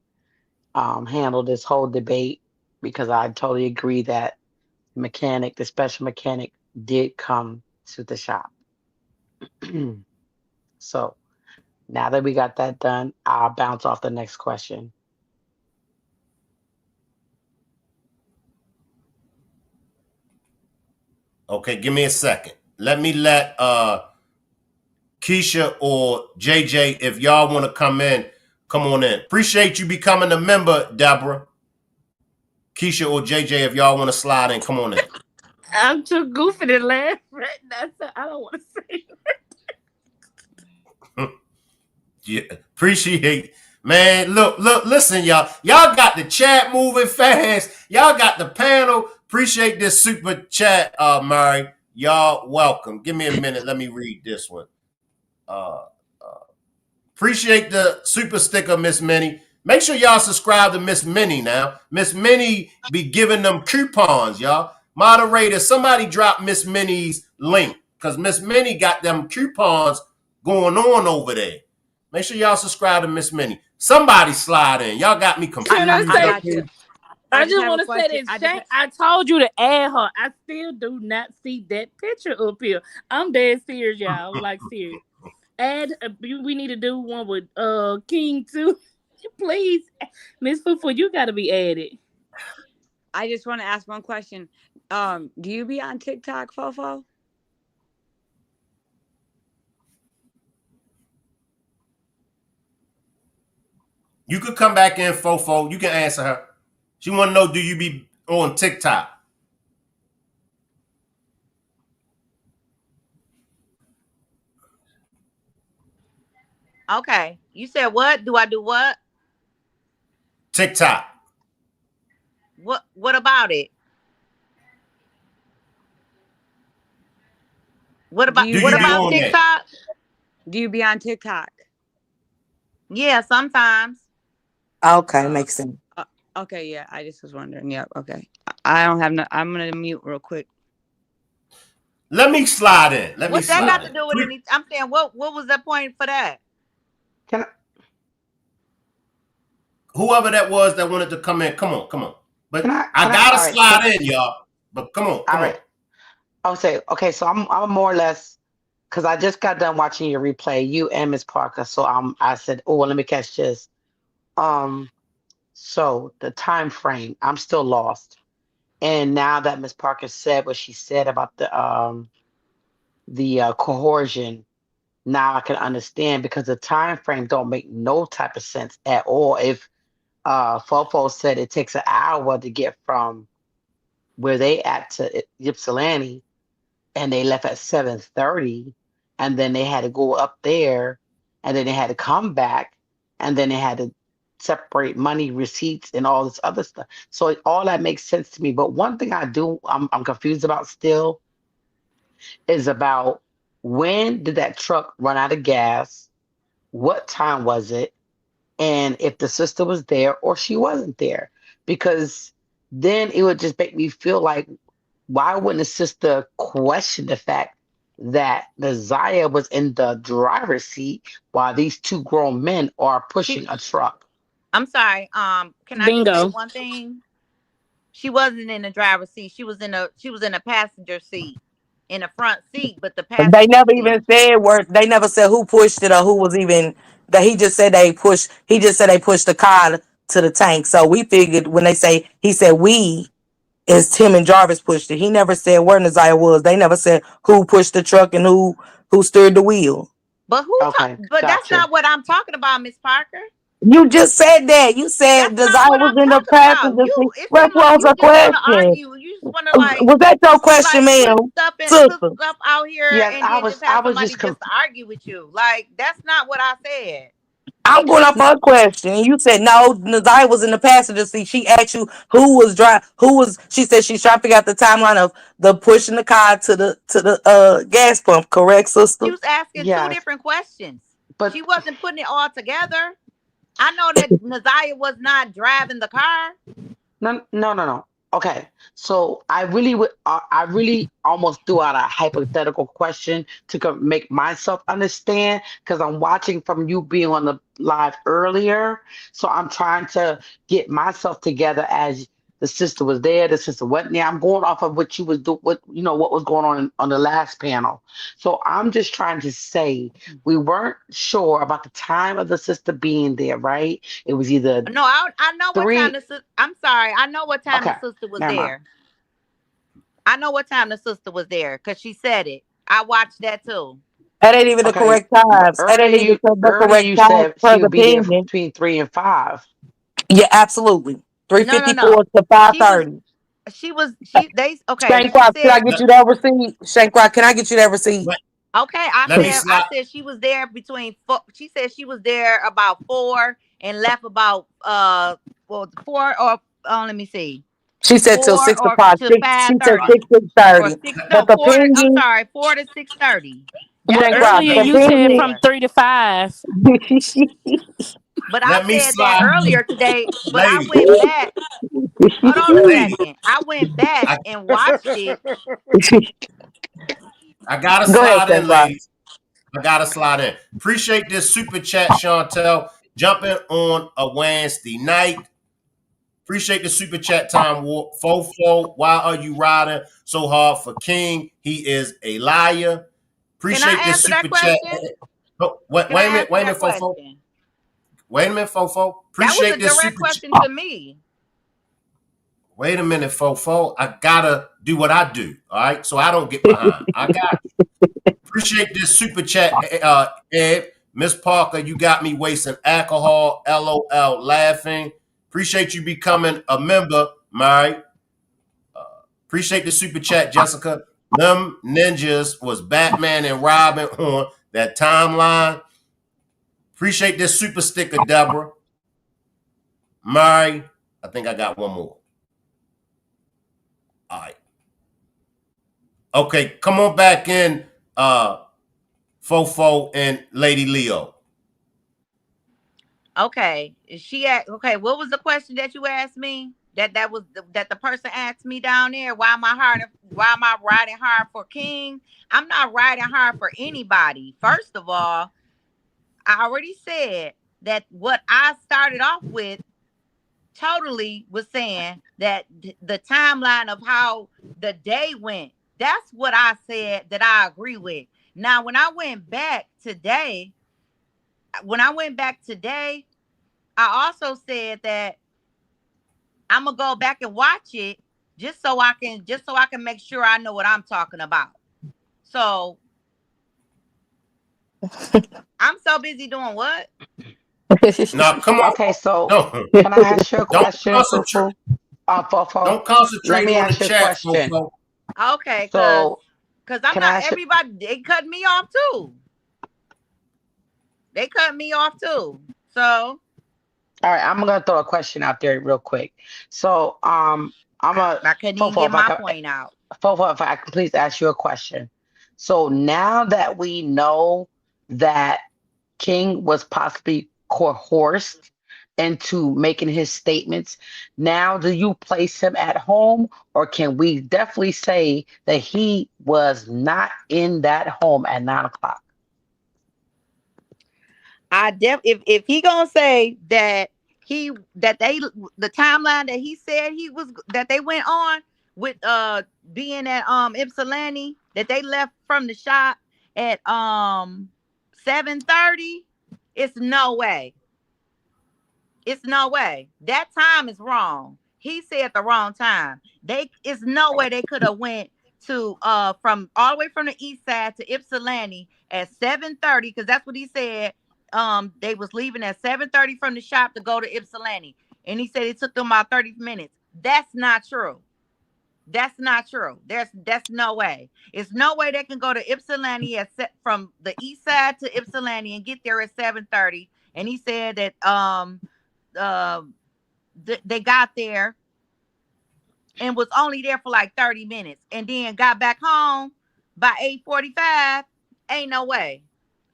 handle this whole debate because I totally agree that the special mechanic, did come to the shop. So now that we got that done, I'll bounce off the next question. Okay, give me a second. let Keisha or JJ, if y'all want to come on in. Appreciate you becoming a member, Deborah. Keisha or JJ, if y'all want to slide in, come on in. I'm too goofy to laugh right now, so I don't want to say it. Yeah, appreciate, man. Look, listen, y'all. Y'all got the chat moving fast. Y'all got the panel. Appreciate this super chat, Mary. Y'all welcome. Give me a minute. Let me read this one. Appreciate the super sticker, Miss Minnie. Make sure y'all subscribe to Miss Minnie now. Miss Minnie be giving them coupons, y'all. Moderator, somebody drop Miss Minnie's link because Miss Minnie got them coupons going on over there. Make sure y'all subscribe to Miss Minnie. Somebody slide in. Y'all got me confused. Can I say? got you. I just want to say that Shank, I told you to add her. I still do not see that picture up here. I'm dead serious, y'all. Like serious. Add. We need to do one with King too. Please, Miss Fufu, you got to be added. I just want to ask one question. Do you be on TikTok, Fofo? You could come back in, Fofo. You can answer her. She want to know, do you be on TikTok? Okay. You said what? Do I do what? TikTok. What about it? What about TikTok? Do you be on TikTok? Yeah, sometimes. Okay, makes sense. Okay, yeah. I just was wondering. Yep. Okay. I don't have no. I'm gonna mute real quick. Let me slide in. What's that got to do with anything? I'm saying, what was the point for that? Whoever that was that wanted to come in, come on. But I gotta slide in, y'all. But come on. I'll say, okay, so I'm more or less, because I just got done watching your replay, you and Miss Parker. So I said, oh, well, let me catch this. So the time frame, I'm still lost. And now that Miss Parker said what she said about the coercion, now I can understand, because the time frame don't make no type of sense at all. If Fofo said it takes an hour to get from where they at to Ypsilanti, and they left at 7:30, and then they had to go up there, and then they had to come back, and then they had to separate money receipts and all this other stuff. So all that makes sense to me. But one thing I'm confused about still is about, when did that truck run out of gas? What time was it? And if the sister was there or she wasn't there, because then it would just make me feel like, why wouldn't the sister question the fact that NAZIYAH was in the driver's seat while these two grown men are pushing a truck? I'm sorry. Can I just say one thing? She wasn't in the driver's seat. She was in a passenger seat, in the front seat. But the passenger They never even said they never said who pushed it or who was even that. He just said they pushed. He just said they pushed the car to the tank. So we figured when they say he said we, is Tim and Jarvis pushed it. He never said where NAZIYAH was. They never said who pushed the truck and who steered the wheel. But that's not what I'm talking about, Miss Parker. You just said that. You said NAZIYAH was in the passenger seat. That's what was a question. You just want to was that your question, ma'am? Put stuff out here, and then just have somebody just argue with you. Like, that's not what I said. I'm going off her question. And you said no, NAZIYAH was in the passenger seat. She asked you who was driving. She said she's trying to figure out the timeline of the pushing the car to the gas pump. Correct, sister? She was asking two different questions, but she wasn't putting it all together. I know that NAZIYAH was not driving the car. No. Okay, so I really almost threw out a hypothetical question to make myself understand, because I'm watching from you being on the live earlier. So I'm trying to get myself together as the sister was there, the sister wasn't there. I'm going off of what you was doing, what was going on the last panel. So I'm just trying to say, we weren't sure about the time of the sister being there, right? It was either I know what time the sister. I'm sorry, I know what time the sister was there. I know what time the sister was there because she said it. I watched that too. That ain't even the Okay, correct but times. That ain't even the earlier correct you time said per she the would be there opinion. between 3 and 5. Yeah, absolutely. No, no, 3:54 no. to She was 5:30. okay, Shank she Rock, can I said get you that receipt? Shank Rock, can I get you that receipt? okay, Let me I slide. said she was there between four, she said she was there about 4 and left about well 4 or let me see. She said till 4 6 or o'clock. to She said 5:30 6, or 6:30. 6 But no the 4 to, I'm opinion, sorry, 4 to 6:30. That's Well, Shank when Rock, she earlier the said you she was said opinion. from there. 3 to 5. But I Let me said that slide, earlier today, but I lady. went back. Hold on a Lady, second. I went back I, and watched it. I gotta Go ahead, slide Shank in, Rock. ladies. I gotta slide in. Appreciate this super chat, Chantel. Jumping on a Wednesday night. Appreciate the super chat time, Fofo. Why are you riding so hard for King? He is a liar. Can I Appreciate this answer that super chat. question? Oh, Can I answer wait a that minute, Fofo. question? Wait a minute, Fofo. That was a Appreciate this direct super chat. question to me. Wait a minute, Fofo. I gotta do what I do. All right, so I don't get behind. I got you. Appreciate this super chat, Ed. Miss Parker, you got me wasting alcohol. LOL, laughing. Appreciate you becoming a member, Mary. Appreciate the super chat, Jessica. Them ninjas was Batman and Robin on that timeline. Appreciate this super sticker, Deborah. Mary, I think I got one more. All right. Okay, come on back in, Fofo and Lady Leo. Okay. Okay, what was the question that you asked me? That the person asked me down there. Why am I riding hard for King? I'm not riding hard for anybody. First of all, I already said that what I started off with totally was saying that the timeline of how the day went, that's what I said that I agree with. Now, when I went back today, I also said that I'm gonna go back and watch it just so I can make sure I know what I'm talking about. So I'm so busy doing what? Now, come on. Okay, so Don't, can I ask you a don't question, concentrate. Fufu? Fofo, Don't let concentrate me on the ask you a chat, question. Fofo. Okay, So cause I'm can I not ask you? everybody. They cut me off too. They cut me off too. So All right, I'm gonna throw a question out there real quick. So I'm a I couldn't even Fofo. get my point out. Fofo, if I can please ask you a question. So now that we know that King was possibly coerced into making his statements, now do you place him at home, or can we definitely say that he was not in that home at 9 o'clock? If he gonna say that the timeline that he said that they went on with being at Ypsilanti, that they left from the shop at 7:30, it's no way. It's no way. That time is wrong. He said the wrong time. It's no way they could have went to from all the way from the east side to Ypsilanti at 7:30, because that's what he said. They was leaving at 7:30 from the shop to go to Ypsilanti. And he said it took them about 30 minutes. That's not true. That's not true. That's no way. It's no way they can go to Ypsilanti from the east side to Ypsilanti and get there at 7:30. And he said that uh, they got there and was only there for like 30 minutes and then got back home by 8:45. Ain't no way.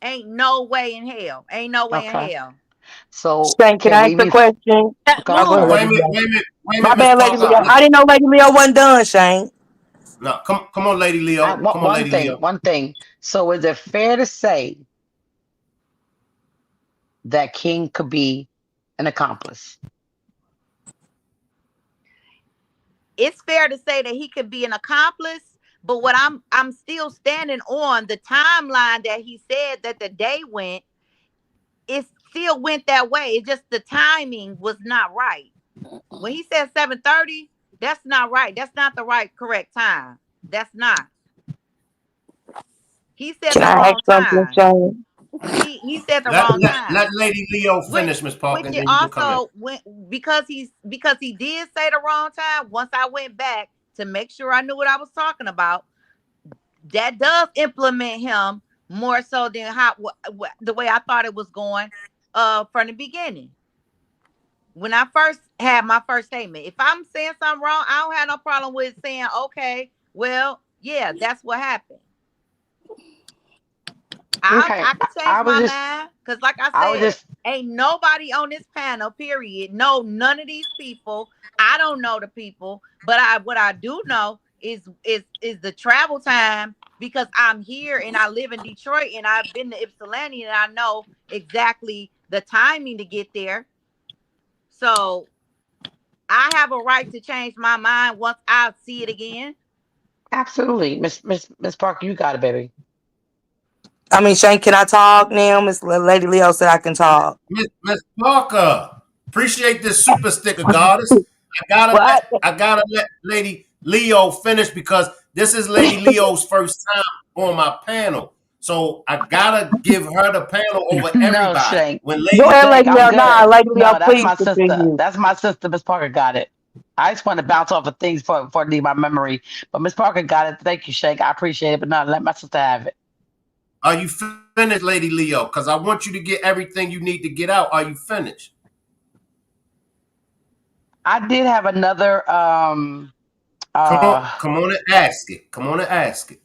Ain't no way in hell. Ain't no way in Okay. hell. So Shank, can can I we ask the be? question? Okay, I'm Oh, go ahead, sorry. Wait a Lady minute, Leo. wait a minute, My Miss bad, Lady Parker. Leo. I didn't know Lady Leo wasn't done, Shane. No, come on, Lady I Leo. want Come on, Lady Leo. one thing. So is it fair to say that King could be an accomplice? It's fair to say that he could be an accomplice, but what I'm still standing on the timeline that he said that the day went, it still went that way. It's just the timing was not right. When he said 7:30, that's not right. That's not the correct time. That's not. He said Can the I ask wrong something, time. Shane? He said the Let, wrong let, let time. Lady Leo Which finish, Miss Parker, which and it then you can come in. also went because he did say the wrong time. Once I went back to make sure I knew what I was talking about, that does implement him more so than how the way I thought it was going from the beginning. When I first had my first statement, if I'm saying something wrong, I don't have no problem with saying, okay, well, yeah, that's what happened. Okay. I could change I was my just mind because, like I I was said, just ain't nobody on this panel, period. No, none of these people. I don't know the people, but what I do know is the travel time because I'm here and I live in Detroit and I've been to Ypsilanti and I know exactly the timing to get there. So I have a right to change my mind once I see it again. absolutely, Miss Parker, you got it, baby. I mean, Shane, can I talk now? Miss Lady Leo said I can talk. Miss Parker, appreciate this super sticker, goddess. What? I gotta let Lady Leo finish because this is Lady Leo's first time on my panel. So I gotta give her the panel over No, everybody. Shank. When Go Lady ahead, Shank, Lady I'm Leo. Nah, good. Lady Leo, No, that's please my sister. continue. That's my sister. Miss Parker got it. I just want to bounce off of things for I need my memory. But Miss Parker got it. Thank you, Shank. I appreciate it. But no, let my sister have it. are you finished, Lady Leo? Because I want you to get everything you need to get out. Are you finished? I did have another uh Come on and ask it. Come on and ask it.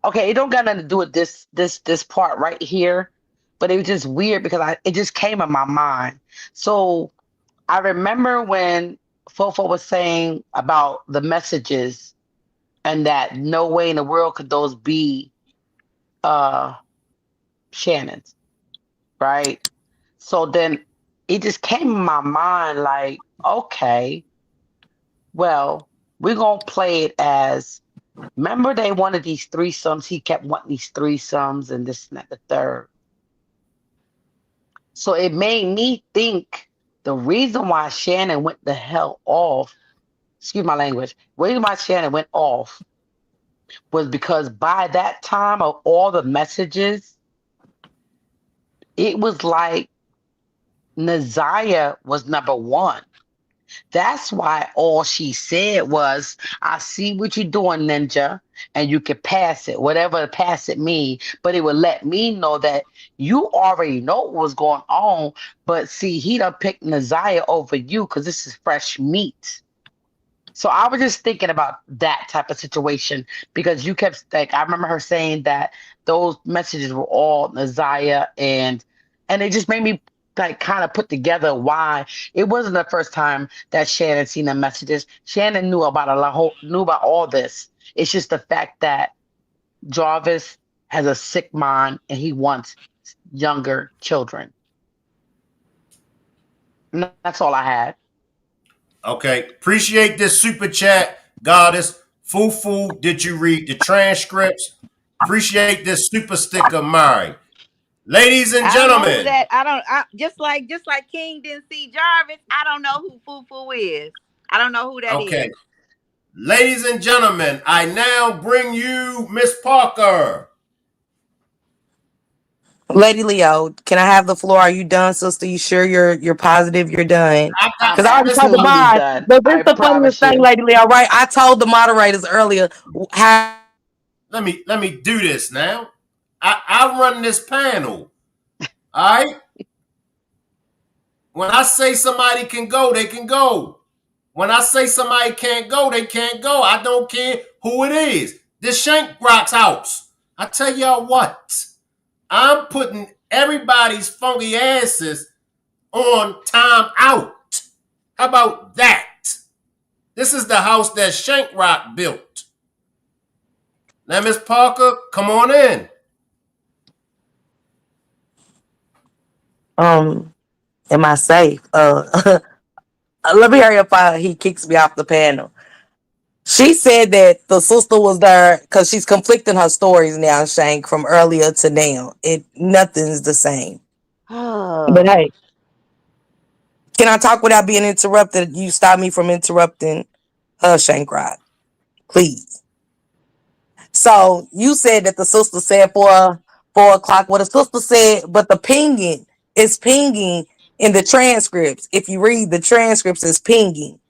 okay, it don't got nothing to do with this part right here, but it was just weird because it just came in my mind. So I remember when Fofo was saying about the messages and that no way in the world could those be uh Shannon's, right? So then it just came in my mind like, okay, well, we're gonna play it as remember they wanted these threesomes, he kept wanting these threesomes and this and that, the third. So it made me think the reason why Shannon went the hell off, excuse my language, the reason why Shannon went off was because by that time of all the messages, it was like NAZIYAH was number one. That's why all she said was, I see what you're doing, Ninja, and you can pass it, whatever pass it mean. But it would let me know that you already know what was going on. But see, he done picked NAZIYAH over you because this is fresh meat. So I was just thinking about that type of situation because you kept like I remember her saying that those messages were all NAZIYAH and it just made me like kind of put together why it wasn't the first time that Shannon seen the messages. Shannon knew about knew about all this. It's just the fact that Jarvis has a sick mind and he wants younger children. And that's all I had. Okay. Appreciate this super chat, goddess. Fufu, did you read the transcripts? Appreciate this super sticker, Mari. Ladies and I don't know who gentlemen. that. Just like King didn't see Jarvis. I don't know who Fufu is. I don't know who that Okay. is. Ladies and gentlemen, I now bring you Miss Parker. Lady Leo, can I have the floor? Are you done, sister? You sure you're positive you're done? I got I'm Because I already this. told the absolutely mod. done. But this I is the funniest promise thing, you. Lady Leo, right? I told the moderators earlier how Let me do this now. I run this panel. All right. When I say somebody can go, they can go. When I say somebody can't go, they can't go. I don't care who it is. This Shank Rock's house. I tell y'all what. I'm putting everybody's funky asses on time out. How about that? This is the house that Shank Rock built. Now, Miss Parker, come on in. am I safe? Let me hurry up. He kicks me off the panel. She said that the sister was there because she's conflicting her stories now, Shank, from earlier to now. Nothing's the same. But hey, can I talk without being interrupted? You stop me from interrupting her, Shank Rock, please. So you said that the sister said 4 o'clock. Well, the sister said, but the pinging is pinging in the transcripts. If you read the transcripts, it's pinging,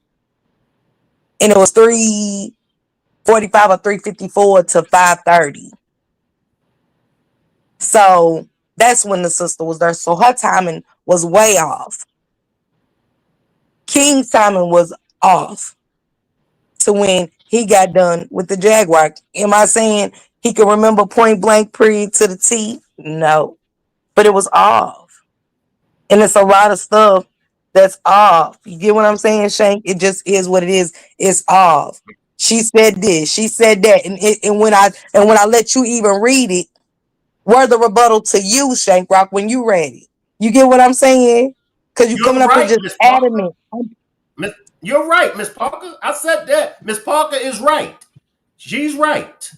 and it was 3:45 or 3:54 to 5:30. So that's when the sister was there. So her timing was way off. King's timing was off to when he got done with the Jaguar. Am I saying he could remember point blank period to the T? No, but it was off. And it's a lot of stuff that's off. You get what I'm saying, Shank? It just is what it is. It's off. She said this, she said that, and when I let you even read it, word the rebuttal to you, Shank Rock, when you read it. You get what I'm saying? Because you You're coming up here right, just Miss Parker. adamant. You're right, Miss Parker. I said that. Miss Parker is right. She's right.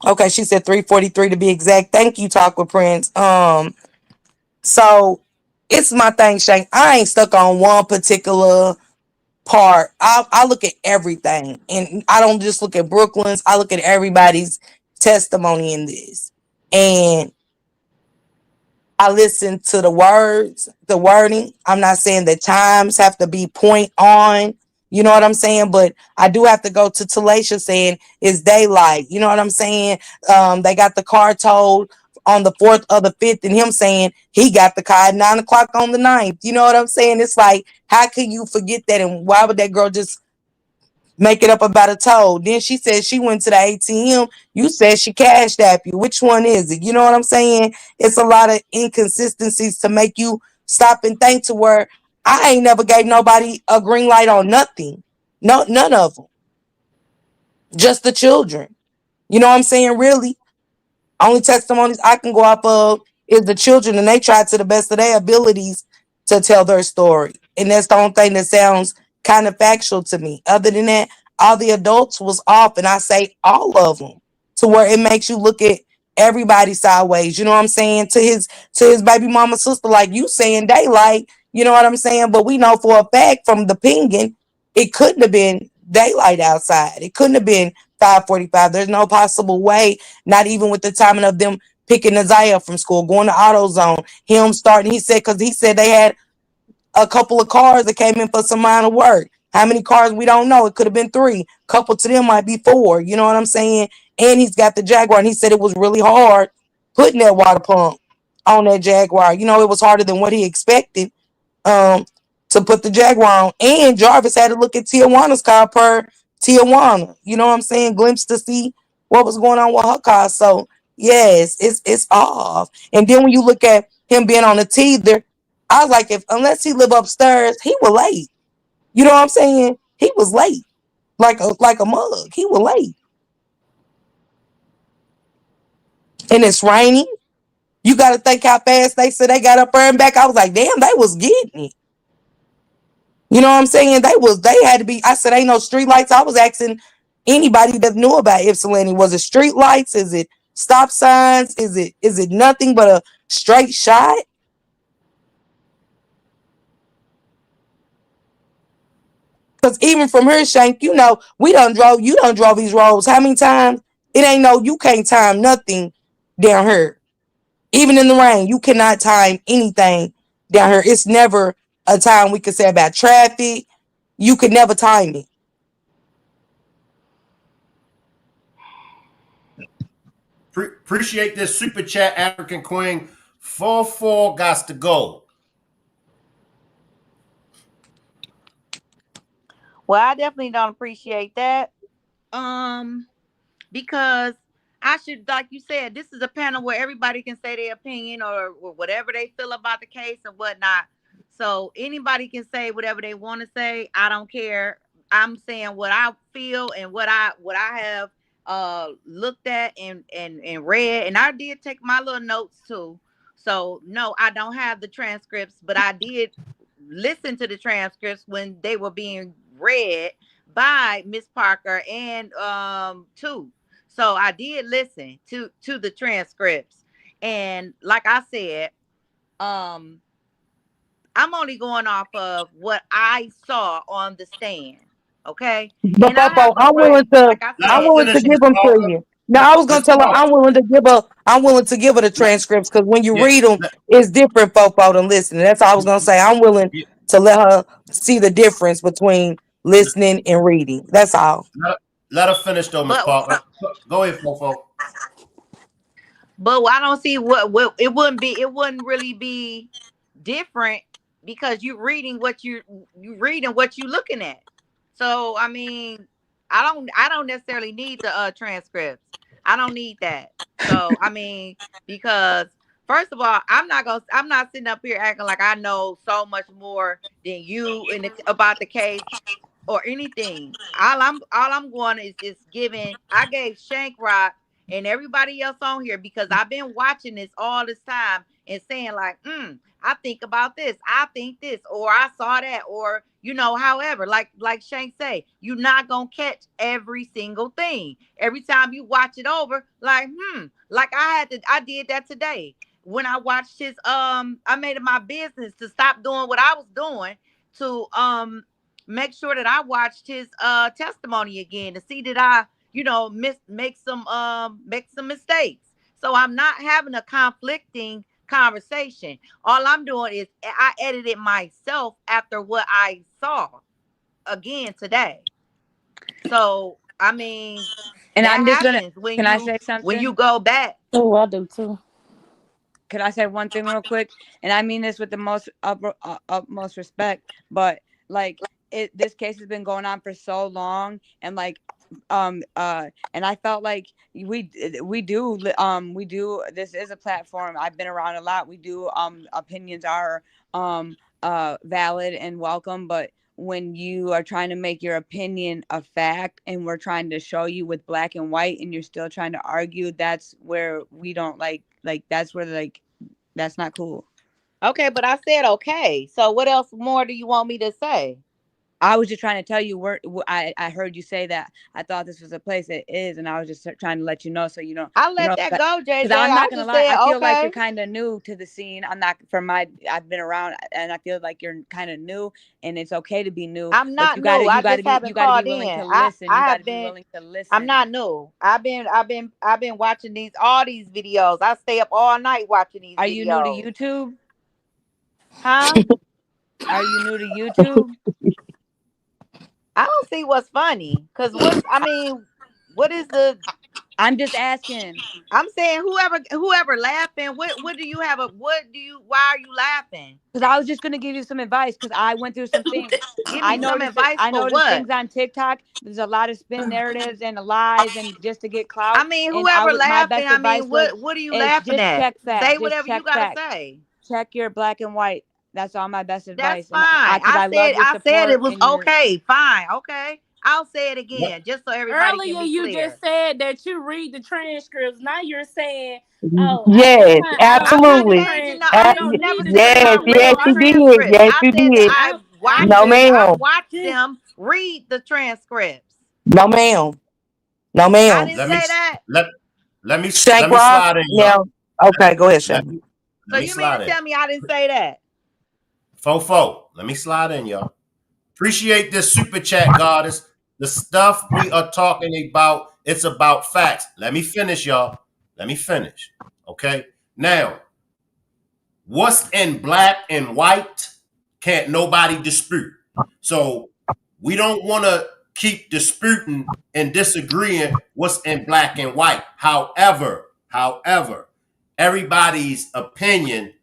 Okay, she said 3:43 to be exact. Thank you, Talk with Prince. So it's my thing, Shank. I ain't stuck on one particular part. I look at everything, and I don't just look at Brooklyn's. I look at everybody's testimony in this, and I listen to the words, the wording. I'm not saying that times have to be point on. You know what I'm saying? But I do have to go to Talacia saying it's daylight. You know what I'm saying? They got the car towed on the 4th or the 5th, and him saying he got the car at 9 o'clock on the 9th. You know what I'm saying? It's like, how can you forget that? And why would that girl just make it up about a toll? Then she said she went to the ATM. You said she cashed app you. Which one is it? You know what I'm saying? It's a lot of inconsistencies to make you stop and think, to where I ain't never gave nobody a green light on nothing. No, none of them. Just the children. You know what I'm saying? Really, only testimonies I can go off of is the children, and they tried to the best of their abilities to tell their story. And that's the only thing that sounds kind of factual to me. Other than that, all the adults was off, and I say all of them, to where it makes you look at everybody sideways. You know what I'm saying? To his baby mama sister, like you saying daylight. You know what I'm saying? But we know for a fact from the pinging, it couldn't have been daylight outside. It couldn't have been 5:45. There's no possible way, not even with the timing of them picking NAZIYAH from school, going to AutoZone, him starting. Because he said they had a couple of cars that came in for some minor work. How many cars, we don't know. It could have been 3. Couple to them might be 4. You know what I'm saying? And he's got the Jaguar, and he said it was really hard putting that water pump on that Jaguar. You know, it was harder than what he expected um to put the Jaguar on. And Jarvis had to look at Tijuana's car per Tijuana. You know what I'm saying? Glimpse to see what was going on with her car. So yes, it's off. And then when you look at him being on the teether, I was like, if unless he live upstairs, he was late. You know what I'm saying? He was late. Like a mug. He was late. And it's raining. You gotta think how fast they said they got up there and back. I was like, damn, they was getting it. You know what I'm saying? They had to be. I said, ain't no street lights. I was asking anybody that knew about Ypsilanti. Was it street lights? Is it stop signs? Is it nothing but a straight shot? Because even from here, Shank, you know, you done drove these roads. How many times? It ain't no, you can't time nothing down here. Even in the rain, you cannot time anything down here. It's never a time we could say about traffic. You could never time it. Appreciate this super chat, African Queen. 4-4 got to go. Well, I definitely don't appreciate that. Because I should, like you said, this is a panel where everybody can say their opinion or whatever they feel about the case and whatnot. So anybody can say whatever they want to say. I don't care. I'm saying what I feel and what I have looked at and read, and I did take my little notes too. So no, I don't have the transcripts, but I did listen to the transcripts when they were being read by Miss Parker and too. So I did listen to the transcripts, and like I said, I'm only going off of what I saw on the stand. Okay. But And I Popo, have no right, like I Let I'm her said, willing to finish, give Miss them to Carter. you. Now I was gonna Miss tell her Carter. I'm willing to give her the Let, transcripts because when you yeah, read them, let, it's different, Popo, than listening. That's all I was gonna say. I'm willing yeah, to let her see the difference between listening and reading. That's all. let, let her finish though, Miss but Parker. Go ahead, Fofo. I don't see what it wouldn't really be different because you reading what you looking at. So I mean, I don't necessarily need the transcripts. I don't need that. So I mean, because first of all, I'm not sitting up here acting like I know so much more than you about the case or anything. All I'm going is giving. I gave Shankrock and everybody else on here because I've been watching this all this time and saying like, I think about this, I think this, or I saw that, or however, like Shank say, you're not gonna catch every single thing. Every time you watch it over, like I did that today. When I watched his I made it my business to stop doing what I was doing to make sure that I watched his testimony again to see that I, make some mistakes. So I'm not having a conflicting conversation. All I'm doing is I edited myself after what I saw again today. So I mean And that I'm just gonna. happens Can I say when you something? go back. Oh, I do too. Can I say one thing real quick? And I mean this with the most utmost respect, but like this case has been going on for so long, and like and I felt like we do this is a platform. I've been around a lot. We do opinions are valid and welcome, but when you are trying to make your opinion a fact and we're trying to show you with black and white and you're still trying to argue, that's where we don't like that's where that's not cool. Okay, but I said okay. So what else more do you want me to say? I was just trying to tell you I heard you say that I thought this was a place it is, and I was just trying to let you know so I let that go, because JJ. I'm I not gonna just lie, said I feel like you're okay. kind of new to the scene. I'm not I've been around, and I feel like you're kind of new, and it's okay to be new, I'm but not new. I just you haven't gotta be called willing in. to listen. You I gotta have be been. willing to I'm listen. not new. I've been watching all these videos. I stay up all night watching these Are you new to videos. YouTube? Huh? Are you new to YouTube? I don't see what's funny. What is the I'm just asking. I'm saying whoever laughing, what do you have a what do you why are you laughing? Because I was just gonna give you some advice because I went through some things. Give me some advice I for noticed what? things on TikTok. There's a lot of spin narratives and lies and just to get clout. And Whoever my laughing, best advice was what are you is laughing just at? check facts. Say Just whatever you check gotta facts. say. Check your black and white. That's all my best That's advice. And fine. because I love your I said it support was and your. okay. Fine. Okay. I'll say it again just so everybody can Earlier, be you just clear. said that you read the transcripts. Now you're saying, "Oh, Yes, I'm not read the absolutely. changing. No, I I don't ain't never need the said that Yes, I transcript. yes, read So the you I'm did. transcripts. Yes, I you said that did. I'm No, I ma'am. watched just them read the transcripts. No, ma'am. No, I ma'am. didn't say that. let let Shank me Rock. slide in, y'all. Now, okay, go ahead, Let Shank. me So let me you mean to slide in. tell me I didn't say that? Fofo, let me slide in, y'all. Appreciate this super chat, goddess. The stuff we are talking about, it's about facts. Let me finish, y'all. Let me finish. Okay. Now, what's in black and white can't nobody dispute. So we don't want to keep disputing and disagreeing what's in black and white. However, everybody's opinion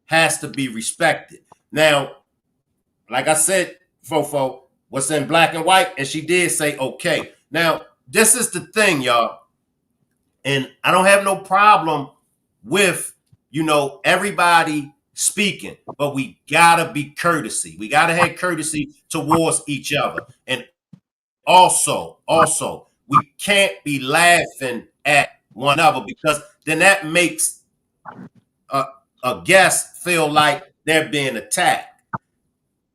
has to be respected. Now, like I said, Fofo, what's in black and white, and she did say okay. Now, this is the thing, y'all, and I don't have no problem with everybody speaking, but we gotta be courtesy. We gotta have courtesy towards each other, and also, we can't be laughing at one another because then that makes a, a guest feel like they're being attacked.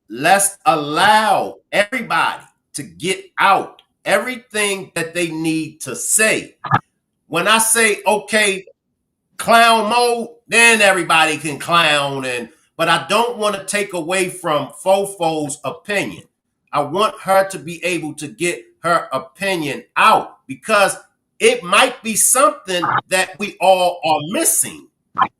Let's allow everybody to get out everything that they need to say. When I say okay, clown mode, then everybody can clown, but I don't want to take away from Fofo's opinion. I want her to be able to get her opinion out, because it might be something that we all are missing.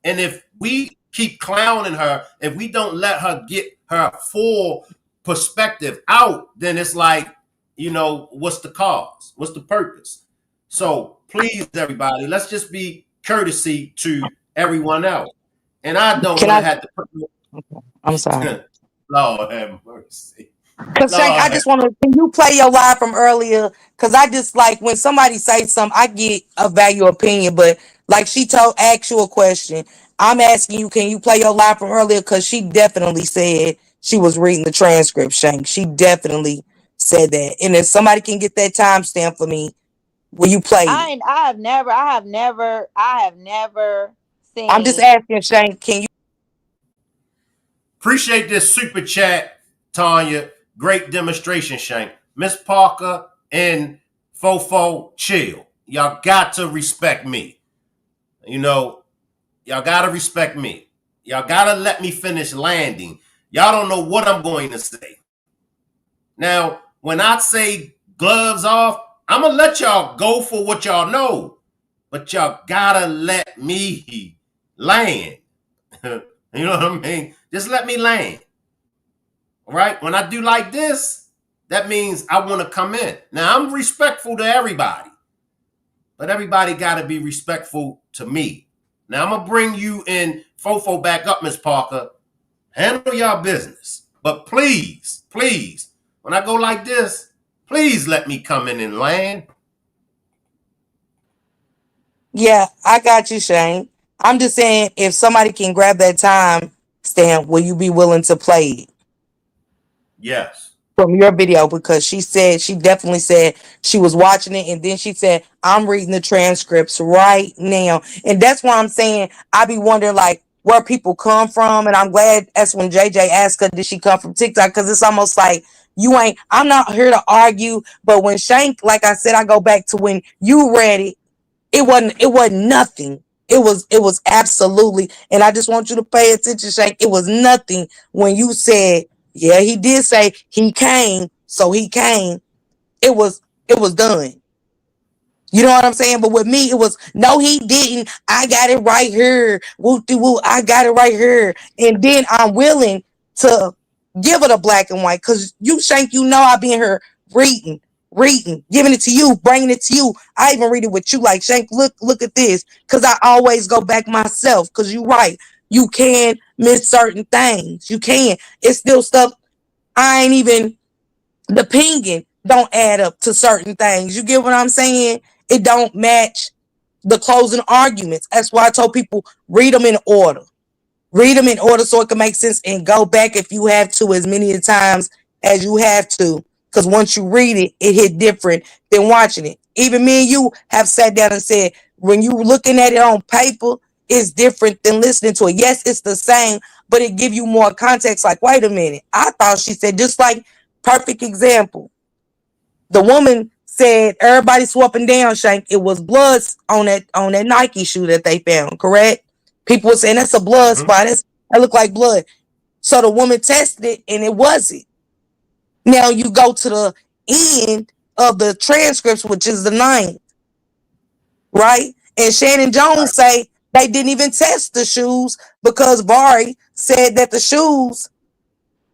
And if we keep clowning her, if we don't let her get her full perspective out, then it's like, what's the cause? What's the purpose? So please, everybody, let's just be courtesy to everyone else. And I don't want to have to put. I'm sorry. Lord have mercy. Cause Shank, I just want to. Can you play your live from earlier? Cause I just like when somebody says something, I get a value opinion. But like she asked you a question, I'm asking you, can you play your live from earlier? Cause she definitely said she was reading the transcript. Shank, she definitely said that. And if somebody can get that timestamp for me, will you play it? I have never seen. I'm just asking, Shank, can you? Appreciate this super chat, Tanya. Great demonstration, Shank. Miss Parker and Fofo, chill. Y'all got to respect me. Y'all got to respect me. Y'all got to let me finish landing. Y'all don't know what I'm going to say. Now, when I say gloves off, I'm going to let y'all go for what y'all know. But y'all got to let me land. You know what I mean? Just let me land. All right? When I do like this, that means I want to come in. Now, I'm respectful to everybody, but everybody got to be respectful to me. Now, I'm going to bring you in Fofo back up, Miss Parker. Handle y'all business. But please, please, when I go like this, please let me come in and land. Yeah, I got you, Shane. I'm just saying, if somebody can grab that time stamp, will you be willing to play it? Yes. From your video, because she definitely said she was watching it, and then she said, I'm reading the transcripts right now. And that's why I'm saying I be wondering like where people come from. And I'm glad that's when JJ asked her, did she come from TikTok? Because it's almost like I'm not here to argue, but when Shank, like I said, I go back to when you read it. It wasn't nothing. It was absolutely, and I just want you to pay attention, Shank. It was nothing when you said, yeah, he did say he came, so he came. It was done. You know what I'm saying? But with me, it was, no, he didn't. I got it right here. Woo-de-woo, I got it right here. And then I'm willing to give it a black and white, because you, Shank, I be in here reading, giving it to you, bringing it to you. I even read it with you like, Shank, look at this, because I always go back myself, because you're right. You can miss certain things. You can. It's still stuff I ain't even, the pinging don't add up to certain things. You get what I'm saying? It don't match the closing arguments. That's why I told people, read them in order. Read them in order so it can make sense, and go back if you have to as many times as you have to. Because once you read it, it hit different than watching it. Even me and you have sat down and said, when you looking at it on paper, it's different than listening to it. Yes, it's the same, but it give you more context. Like, wait a minute. I thought she said, just like, perfect example. The woman said everybody swapping down, Shank. It was blood on that Nike shoe that they found, correct? People were saying that's a blood spot. That looked like blood. So the woman tested it and it wasn't. Now you go to the end of the transcripts, which is the 9th, right? And Shannon Jones say they didn't even test the shoes because Vari said that the shoes,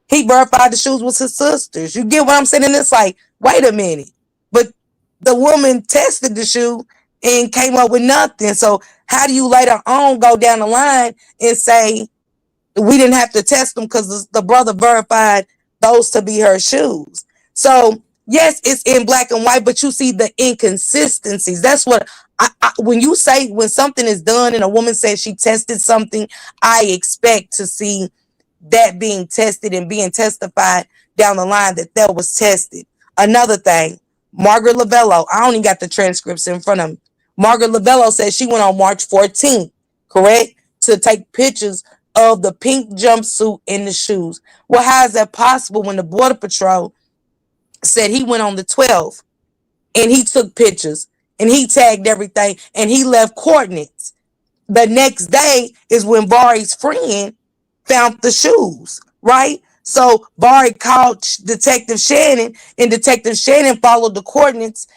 he verified the shoes was his sister's. You get what I'm saying? And it's like, wait a minute. But the woman tested the shoe and came up with nothing. So how do you later on go down the line and say we didn't have to test them because the brother verified those to be her shoes? So yes, it's in black and white, but you see the inconsistencies. That's what when you say, when something is done and a woman says she tested something, I expect to see that being tested and being testified down the line that was tested. Another thing, Margaret Lavello, I only got the transcripts in front of me. Margaret Lavello said she went on March 14th, correct, to take pictures of the pink jumpsuit and the shoes. Well, how is that possible when the Border Patrol said he went on the 12th and he took pictures and he tagged everything and he left coordinates? The next day is when Vari's friend found the shoes, right? So Barry called Detective Shannon, and Detective Shannon followed the coordinates.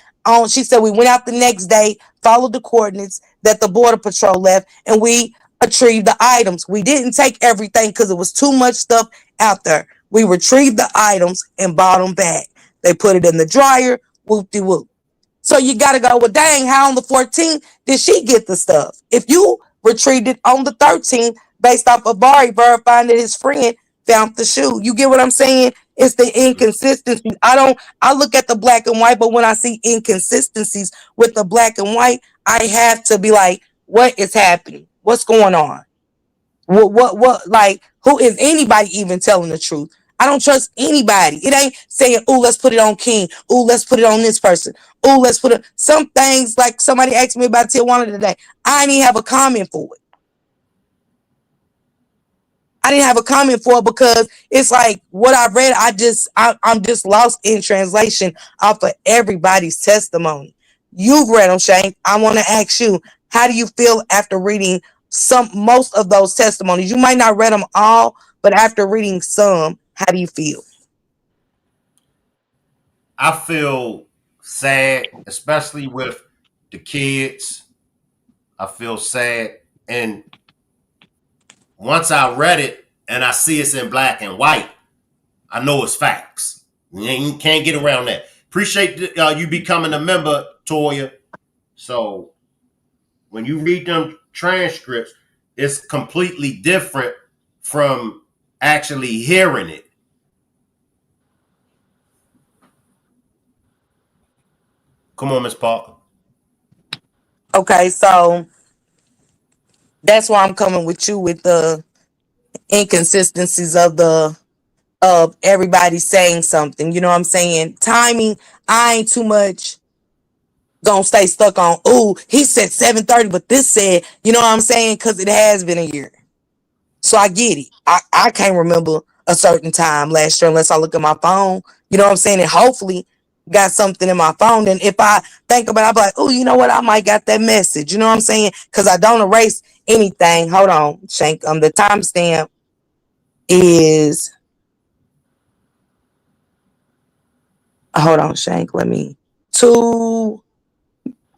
She said we went out the next day, followed the coordinates that the Border Patrol left, and we retrieved the items. We didn't take everything because it was too much stuff out there. We retrieved the items and brought them back. They put it in the dryer, whoop-de-whoop. So you got to go, well, dang, how on the 14th did she get the stuff? If you retrieved it on the 13th based off of Barry verifying that his friend found the shoe. You get what I'm saying? It's the inconsistency. I look at the black and white, but when I see inconsistencies with the black and white, I have to be like, what is happening? What's going on? Like, who is anybody even telling the truth? I don't trust anybody. It ain't saying, oh, let's put it on King. Oh, let's put it on this person. Oh, let's put it. Some things, like somebody asked me about Tijuana today. I didn't even have a comment for it. I didn't have a comment for it because it's like what I read, I'm just lost in translation off of everybody's testimony. You've read them, Shane. I want to ask you, how do you feel after reading most of those testimonies? You might not read them all, but after reading some, how do you feel? I feel sad, especially with the kids. I feel sad. And once I read it and I see it's in black and white, I know it's facts. You can't get around that. Appreciate you becoming a member, Toya. So when you read them transcripts, it's completely different from actually hearing it. Come on, Miss Parker. Okay, so that's why I'm coming with you with the inconsistencies of everybody saying something. You know what I'm saying? Timing, I ain't too much gonna stay stuck on, oh, he said 7:30, but this said, you know what I'm saying? Because it has been a year. So I get it. I can't remember a certain time last year unless I look at my phone. You know what I'm saying? And hopefully got something in my phone. And if I think about it, I'll be like, oh, you know what? I might got that message. You know what I'm saying? Because I don't erase anything. Hold on, Shank. The timestamp is, hold on, Shank. Let me,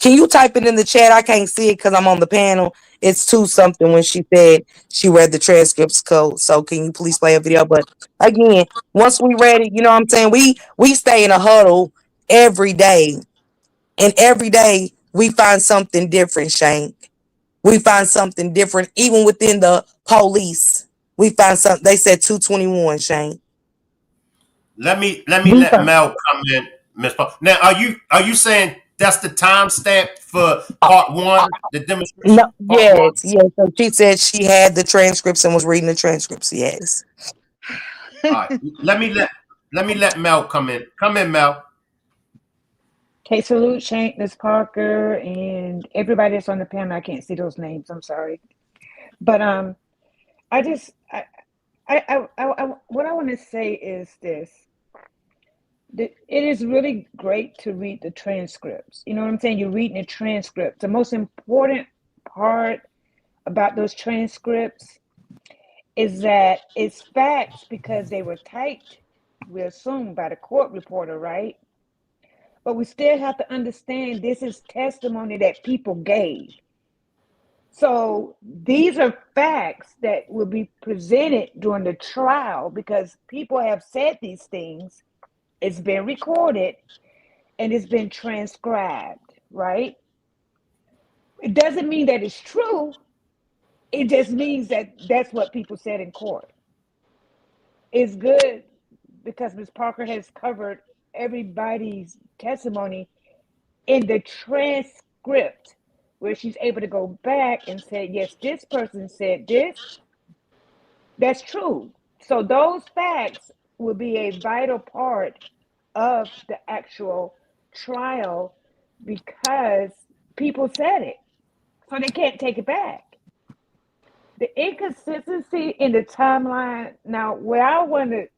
can you type it in the chat? I can't see it because I'm on the panel. It's 2 something when she said she read the transcripts code. So can you please play a video? But again, once we read it, you know what I'm saying? We stay in a huddle every day. And every day we find something different, Shane. We find something different. Even within the police, we find something. They said 221, Shane. Let me let Mel come in, Miss Parker. Now, are you saying that's the timestamp for part 1, the demonstration? No, yes. So she said she had the transcripts and was reading the transcripts. Yes. All right. Let me let Mel come in. Come in, Mel. Okay, salute Shank, Miss Parker, and everybody that's on the panel. I can't see those names. I'm sorry, but I just what I want to say is this: that it is really great to read the transcripts. You know what I'm saying? You're reading the transcripts. The most important part about those transcripts is that it's facts because they were typed, we assume, by the court reporter, right? But we still have to understand this is testimony that people gave. So these are facts that will be presented during the trial because people have said these things. It's been recorded and it's been transcribed, right? It doesn't mean that it's true. It just means that that's what people said in court. It's good because Ms. Parker has covered everybody's testimony in the transcript where she's able to go back and say, yes, this person said this. That's true. So those facts will be a vital part of the actual trial because people said it. So they can't take it back. The inconsistency in the timeline, now where I want to,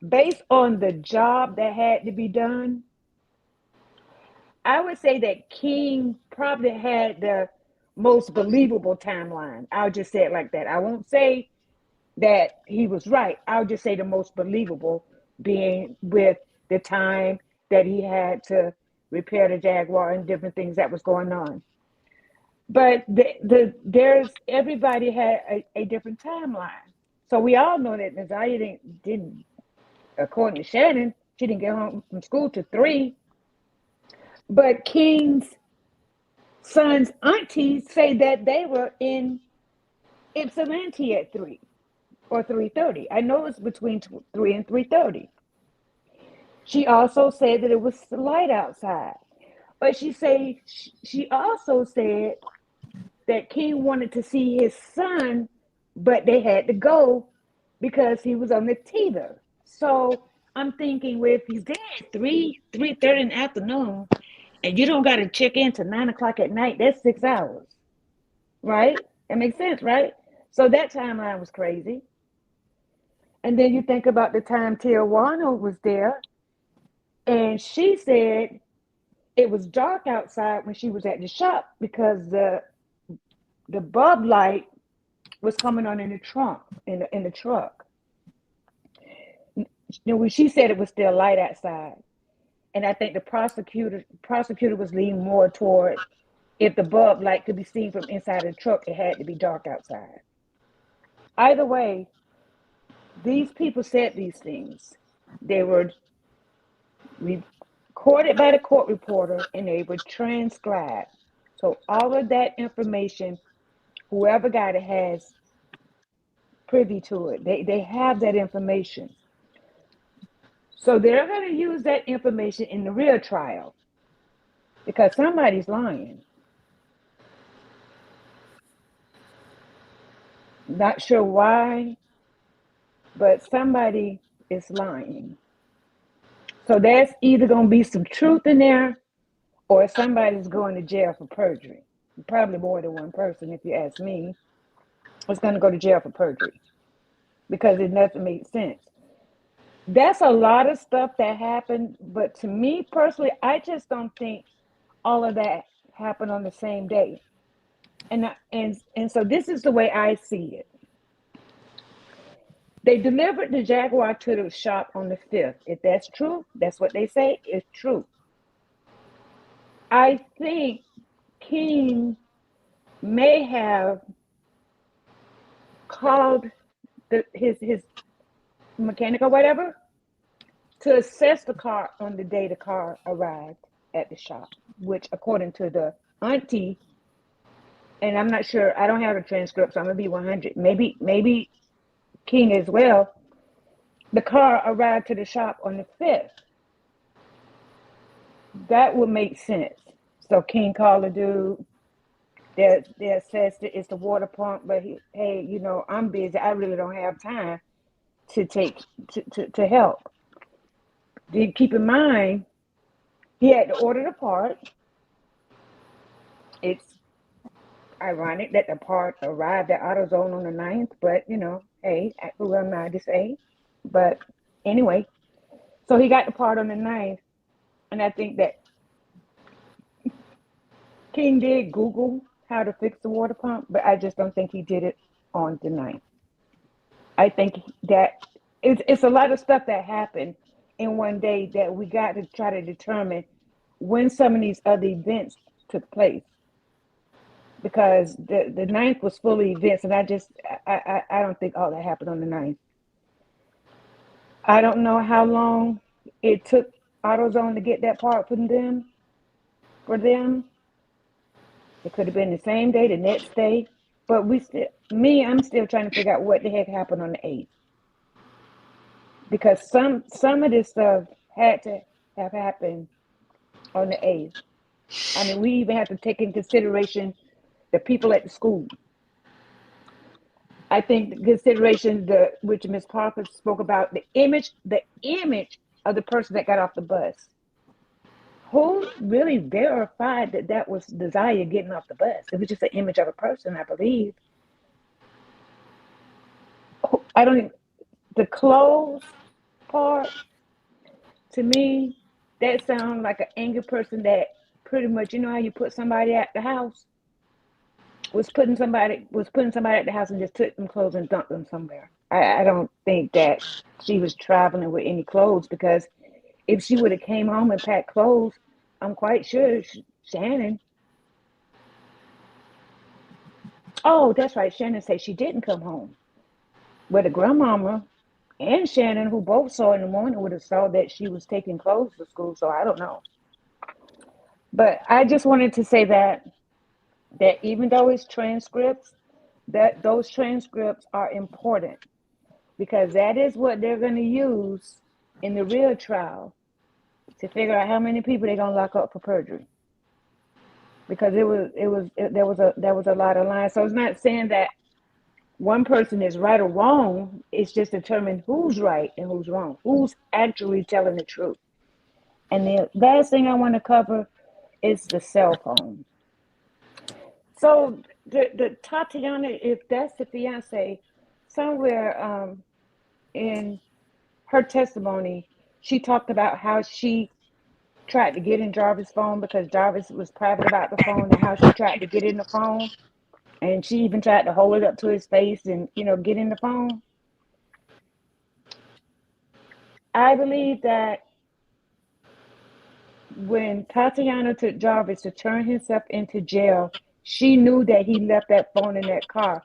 based on the job that had to be done, I would say that King probably had the most believable timeline. I'll just say it like that. I won't say that he was right. I'll just say the most believable being with the time that he had to repair the Jaguar and different things that was going on. But there's everybody had a different timeline. So we all know that NAZIYAH didn't, according to Shannon, she didn't get home from school till 3. But King's son's aunties say that they were in Ypsilanti at 3 or 3:30. I know it's between 3 and 3:30. She also said that it was light outside. But she also said that King wanted to see his son, but they had to go because he was on the teeter. So I'm thinking, well, if he's there at 3:30 in the afternoon, and you don't got to check in till 9 o'clock at night, that's 6 hours, right? That makes sense, right? So that timeline was crazy. And then you think about the time Tijuana was there, and she said it was dark outside when she was at the shop because the bulb light was coming on in the trunk, in the truck. You know, when she said it was still light outside. And I think the prosecutor was leaning more toward if the bulb light could be seen from inside the truck, it had to be dark outside. Either way, these people said these things. They were recorded by the court reporter and they were transcribed. So all of that information, whoever got it has privy to it. They have that information. So they're going to use that information in the real trial because somebody's lying. Not sure why, but somebody is lying. So there's either going to be some truth in there or somebody's going to jail for perjury. Probably more than one person, if you ask me, is going to go to jail for perjury because it doesn't make sense. That's a lot of stuff that happened, but to me personally, I just don't think all of that happened on the same day. And so this is the way I see it. They delivered the Jaguar to the shop on the 5th. If that's true, that's what they say, it's true. I think King may have called his mechanic or whatever to assess the car on the day the car arrived at the shop, which according to the auntie, and I'm not sure, I don't have a transcript, so I'm gonna be 100. Maybe King as well. The car arrived to the shop on the 5th. That would make sense. So King called the dude. They assessed it. It's the water pump, but hey, you know, I'm busy. I really don't have time to help. Then keep in mind, he had to order the part. It's ironic that the part arrived at AutoZone on the 9th, but you know, hey, who am I to say? But anyway, so he got the part on the 9th, and I think that King did Google how to fix the water pump, but I just don't think he did it on the 9th. I think that it's a lot of stuff that happened in one day that we got to try to determine when some of these other events took place. Because the 9th was full of events, and I don't think all that happened on the 9th. I don't know how long it took AutoZone to get that part for them. It could have been the same day, the next day, but I'm still trying to figure out what the heck happened on the 8th. Because some of this stuff had to have happened on the 8th. I mean, we even have to take in consideration the people at the school. I think the consideration which Ms. Parker spoke about, the image of the person that got off the bus. Who really verified that was NAZIYAH getting off the bus? It was just an image of a person, I believe. The clothes part, to me, that sounds like an angry person that pretty much, you know how you put somebody at the house? Was putting somebody at the house and just took them clothes and dumped them somewhere. I don't think that she was traveling with any clothes, because if she would have came home and packed clothes, I'm quite sure Shannon. Oh, that's right. Shannon said she didn't come home. But the grandmama and Shannon, who both saw in the morning, would have saw that she was taking clothes to school. So I don't know. But I just wanted to say that even though it's transcripts, that those transcripts are important, because that is what they're going to use in the real trial to figure out how many people they're going to lock up for perjury. Because there was a lot of lying. So it's not saying that one person is right or wrong. It's just determine who's right and who's wrong, who's actually telling the truth. And the last thing I want to cover is the cell phone. So the Tatiana, if that's the fiance, somewhere in her testimony, she talked about how she tried to get in Jarvis' phone because Jarvis was private about the phone, and how she tried to get in the phone, and she even tried to hold it up to his face and, get in the phone. I believe that when Tatiana took Jarvis to turn himself into jail, she knew that he left that phone in that car.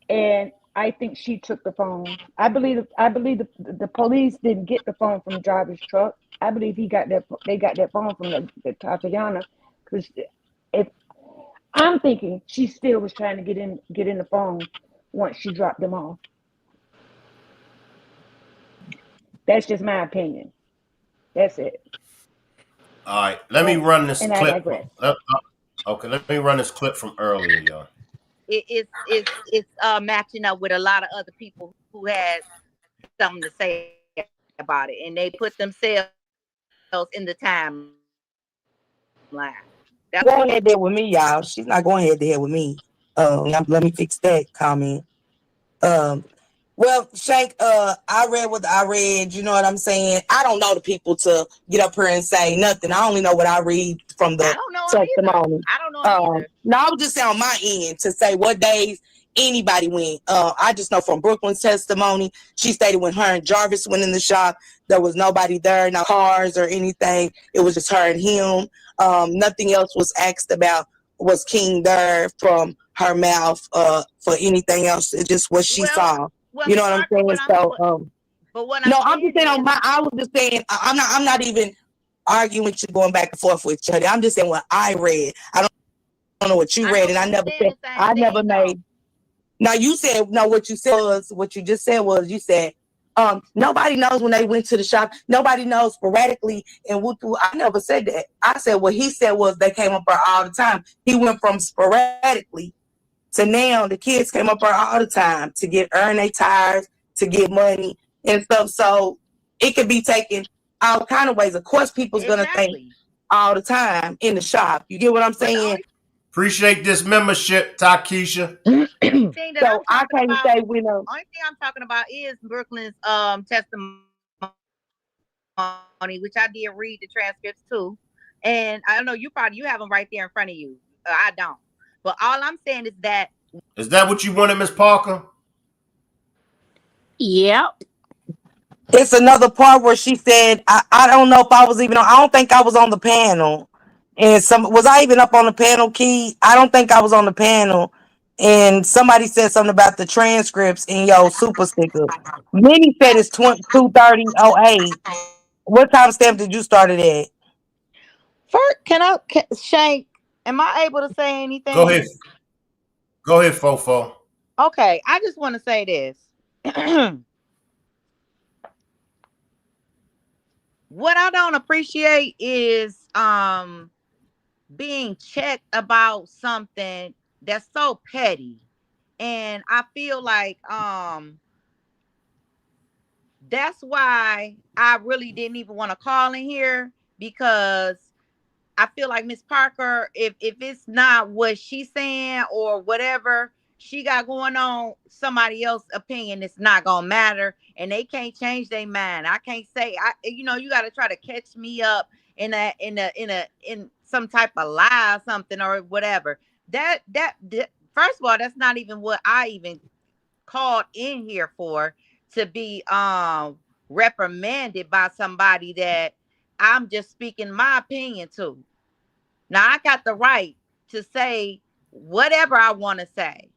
And I think she took the phone. I believe the police didn't get the phone from Jarvis' truck. I believe they got that phone from the Tatiana, because if I'm thinking she still was trying to get in the phone once she dropped them off. That's just my opinion. That's it. All right, let me run this And I clip. digress. Okay, let me run this clip from earlier, y'all. It's matching up with a lot of other people who had something to say about it, and they put themselves in the timeline. That's Going head there with me, y'all. She's not going head there with me. Let me fix that comment. Well, Shank, I read what I read. You know what I'm saying? I don't know the people to get up here and say nothing. I only know what I read from the testimony. I don't know either. No, I was just saying on my end to say what days anybody went. I just know from Brooklyn's testimony, she stated when her and Jarvis went in the shop, there was nobody there, no cars or anything. It was just her and him. Nothing else was asked about. Was King there from her mouth for anything else? It's just what she saw. You know what I'm saying? I'm just saying on my. I was just saying I'm not even arguing with you, going back and forth with you. I'm just saying what I read. I don't know what you read, and I never said. I never made. Now you said no. What you said was what you just said was you said. Nobody knows when they went to the shop. Nobody knows sporadically. And I never said that. I said what he said was they came up there all the time. He went from sporadically to now the kids came up there all the time to earn their tires, to get money and stuff. So it could be taken all kind of ways. Of course, people's gonna think all the time in the shop. You get what I'm saying? Appreciate this membership, Takesha. So I can't say we know. Only thing I'm talking about is Brooklyn's testimony, which I did read the transcripts too. And I don't know, you have them right there in front of you. I don't. But all I'm saying is that. Is that what you wanted, Miss Parker? Yep. It's another part where she said, I don't know if I was even on, I don't think I was on the panel. And was I even up on the panel, Key? I don't think I was on the panel. And somebody said something about the transcripts in your super sticker. Minnie said it's 2:30:08. What time stamp did you start it at? First, Shank, am I able to say anything? Go ahead, Fofo. Okay, I just want to say this. What I don't appreciate is being checked about something that's so petty. And I feel like that's why I really didn't even want to call in here, because I feel like Miss Parker, if it's not what she's saying or whatever she got going on, somebody else's opinion is not gonna matter, and they can't change their mind. I can't say you got to try to catch me up in some type of lie or something or whatever. That first of all, that's not even what I even called in here for, to be reprimanded by somebody that I'm just speaking my opinion to. Now I got the right to say whatever I want to say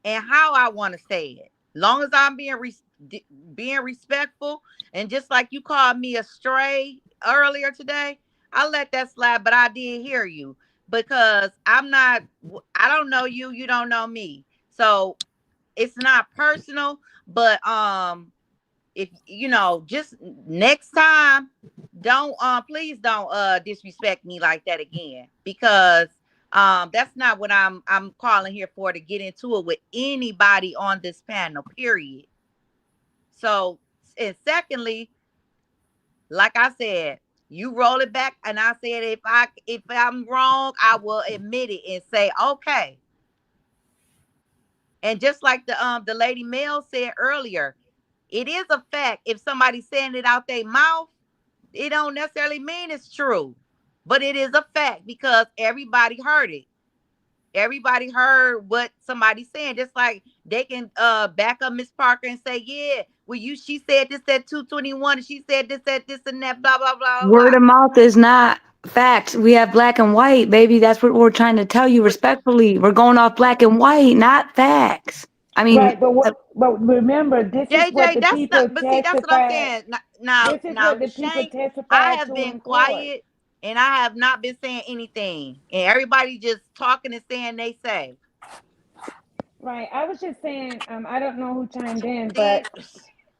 and how I want to say it, long as I'm being respectful. And just like you called me a stray earlier today, I let that slide, but I did hear you, because I don't know you, you don't know me, so it's not personal. But if just next time, don't please don't disrespect me like that again, because that's not what I'm calling here for, to get into it with anybody on this panel, period. So, and secondly, like I said, you roll it back, and I said if I'm wrong, I will admit it and say okay. And just like the lady Mel said earlier, it is a fact. If somebody's saying it out their mouth, it don't necessarily mean it's true, but it is a fact because everybody heard it. Everybody heard what somebody's saying. Just like they can back up Miss Parker and say, yeah, well, she said this at 221, and she said this at this and that, blah, blah, blah, Word blah. of mouth is not facts. We have black and white, baby. That's what we're trying to tell you respectfully. We're going off black and white, not facts. I mean, Right, but remember, this is what JJ, the that's people not, but see, that's what I'm testified. saying. Now, This is what the people Shank, I testified have to been in court. quiet and I have not been saying anything. And everybody just talking and saying they say. Right. I was just saying, I don't know who chimed in, See, but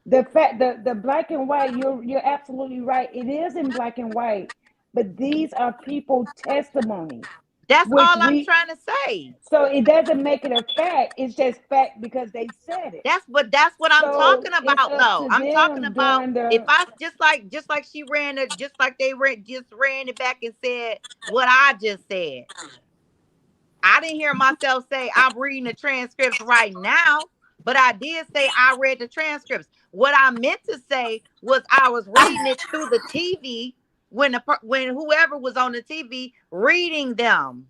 the fact the black and white, you're absolutely right. It is in black and white, but these are people testimonies, that's which all I'm trying to say. so it doesn't make it a fact. It's just fact because they said it. That's what I'm So talking it's about, up though. to I'm talking them about, during if the I just like she ran it, just like they just ran it back and said what I just said. I didn't hear myself say I'm reading the transcripts right now, but I did say I read the transcripts. What I meant to say was I was reading it through the TV when whoever was on the TV reading them.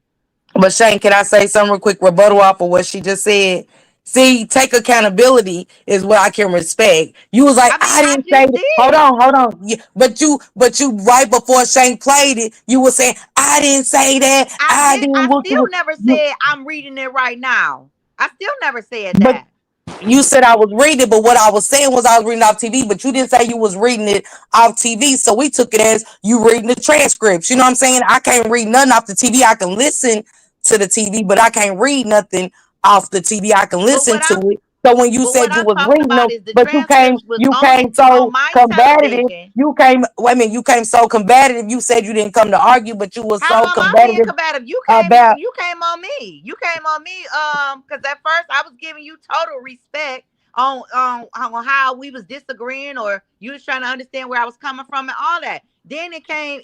But Shane, can I say something real quick? Rebuttal off of what she just said. See, take accountability is what I can respect. You was like, I mean, I I didn't say just that. Hold did. on, hold on. But you right before Shane played it, you were saying, I didn't say that. I didn't I look still you. never You said I'm reading it right now. I still never said but that. you said I was reading it, but what I was saying was I was reading off TV, but you didn't say you was reading it off TV. So we took it as you reading the transcripts. You know what I'm saying? I can't read nothing off the TV. I can listen to the TV, but I can't read nothing off the TV. I can But listen what to I'm it. So when you but what said you I'm was talking reading them, about is the but transcripts was you came on so my combative. television. You came so combative. You said you didn't come to argue, but you were How so am I being combative combative? about. You came on me. You came on me. Because at first I was giving you total respect on how we was disagreeing, or you was trying to understand where I was coming from and all that. Then it came,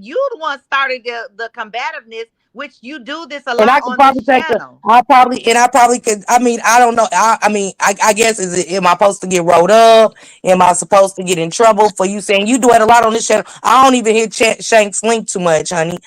you the one started the combativeness, which you do this a And lot I could on this probably take a, channel. I probably could, I mean, I don't know. I mean, I guess, am I supposed to get rolled up? Am I supposed to get in trouble for you saying you do it a lot on this channel? I don't even hear Shank's link too much, honey.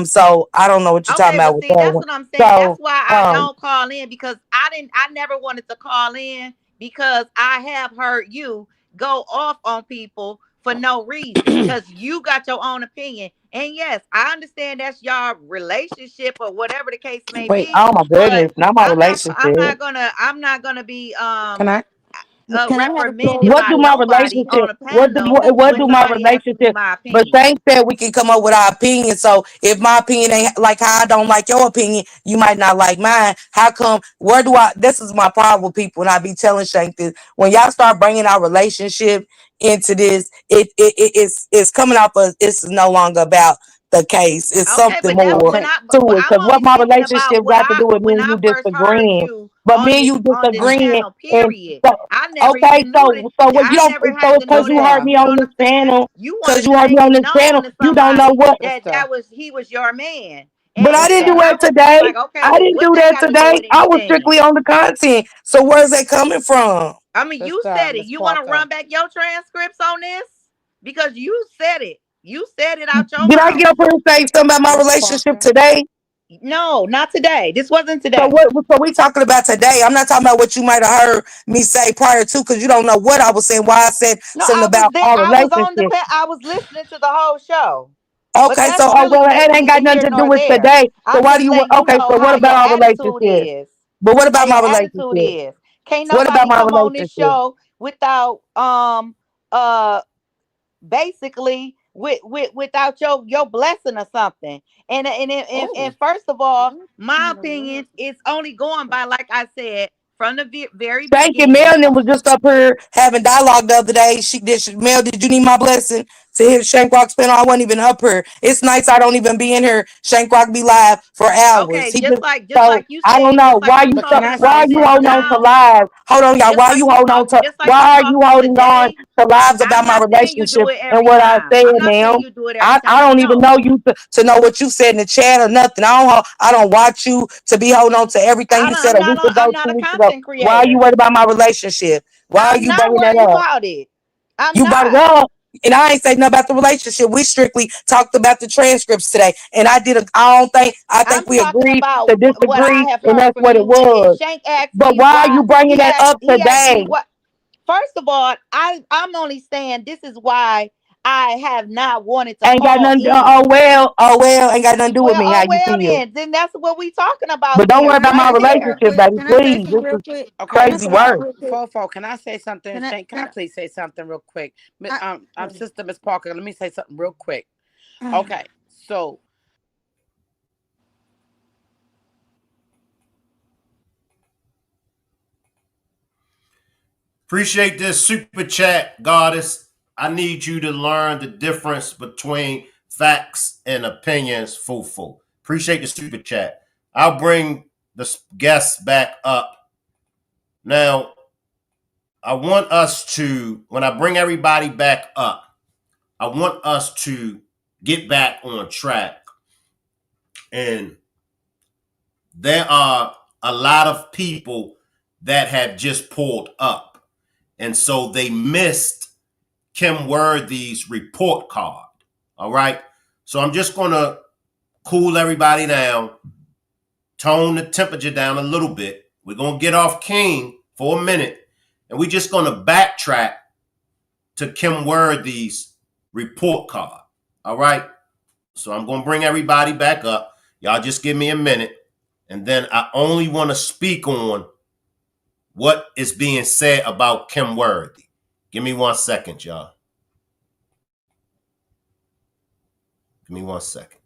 So I don't know what you're talking Okay, about but with see, that that's one. what I'm saying. That's So, why I don't call in, because I never wanted to call in, because I have heard you go off on people for no reason, because you got your own opinion. And yes, I understand that's your relationship or whatever the case may wait, be, oh my but goodness, not my relationship. I'm not gonna be Can I? Can I have a reprimanded floor? What by do my nobody on relationship? a panel What when do my somebody asking me relationship? my But opinion. Shane said we can come up with our opinion. So if my opinion ain't like how I don't like your opinion, you might not like mine. How come? Where do I? This is my problem with people, and I be telling Shane this. When y'all start bringing our relationship into this, it's coming off of. It's no longer about the case. It's Okay, something but that's more when Okay. to but it. I'm Because what only my speaking about relationship what got to do with me when and I you first heard disagreeing. you But me and you on this disagreeing, channel, and period. so I never okay, even knew that. so when you I don't, never so had to because know you that. heard Krista. me You know on what this I'm saying? channel, You because wanted you to heard me make on it this channel, known to you don't know somebody what. that Krista. he was your man. But I didn't do And Krista. I that was just today. like, okay, I well, didn't what do that that got to do today. with I was anything? strictly on the content. So where's that coming from? I mean, you Krista. said it. Miss You want to Parker. run back your transcripts on this? Because you said it. You said it out your Did I mouth. get up here and say something about my Miss relationship Parker. today? No, not today. This wasn't So today. what we talking about today? I'm not talking about what you might have heard me say prior to, because you don't know what I was saying. Why I said No, something I was about there. our I was on the. relationship. I was listening to the whole show. But Okay, that's so really well, it ain't neither got nothing here to do nor with there. today. So I'm why do just you? letting you Okay, know so what how about your our attitude relationship? is. But what How about your my attitude relationship? is. Can't What about nobody my come on this relationship? show without uh basically without your blessing or something. And first of all, my opinion is only going by, like I said from the very Thank you, beginning. Mel. Was just up here having dialogue the other day. Mel, did you need my blessing to hit Shankrock spin? I wasn't even up here. It's nice I don't even be in here. Shankrock be live for hours. Okay, He just just like so you I don't said, know just like why you you But can so told the I why say are you prosecutor holding something? on to now, lives? Hold on, y'all. just Why like you you holding on talk, to just like why you are you talking holding on today. to lives I'm about my not saying you do relationship it and every what I time. said, I'm not saying ma'am? you do it every I time. don't even No. know you to know what you said in the chat or nothing. I don't watch you to be holding on to everything you said a week I'm ago, not a 2 weeks ago. content Why are you creator. worried about my relationship? Why are I'm you not bringing that worried up? about it. I'm You brought it not. up, and I ain't say nothing about the relationship. We strictly talked about the transcripts today, and I did. I I'm think we talking agreed about to what I disagree, have and heard that's from what it you. And was. Shank asked But me why are why. you bringing that up He asked me today? what. First of all, I'm only saying this is why I have not wanted to Ain't got call nothing. in. Oh well, ain't got nothing to do with Well, me. How oh you well feel? then that's what we talking about But don't worry then, Can about I my right say something real there. relationship, quick? baby. Can I say Please, something this real is quick? Okay, Can I crazy say something work. real quick? Fofo, can I say something? Can I? Shane, can I Can please say something real quick? I? I'm Sister Miss Parker. Let me say something real quick. Okay, so Appreciate this super chat, Goddess. I need you to learn the difference between facts and opinions, Fufu. Appreciate the super chat. I'll bring the guests back up. Now, I want us to, when I bring everybody back up, I want us to get back on track. And there are a lot of people that have just pulled up. And so they missed Kim Worthy's report card. All right. So I'm just going to cool everybody down, tone the temperature down a little bit. We're going to get off King for a minute, and we're just going to backtrack to Kim Worthy's report card. All right. So I'm going to bring everybody back up. Y'all just give me a minute. And then I only want to speak on what is being said about Kim Worthy. Give me 1 second, y'all. Give me 1 second.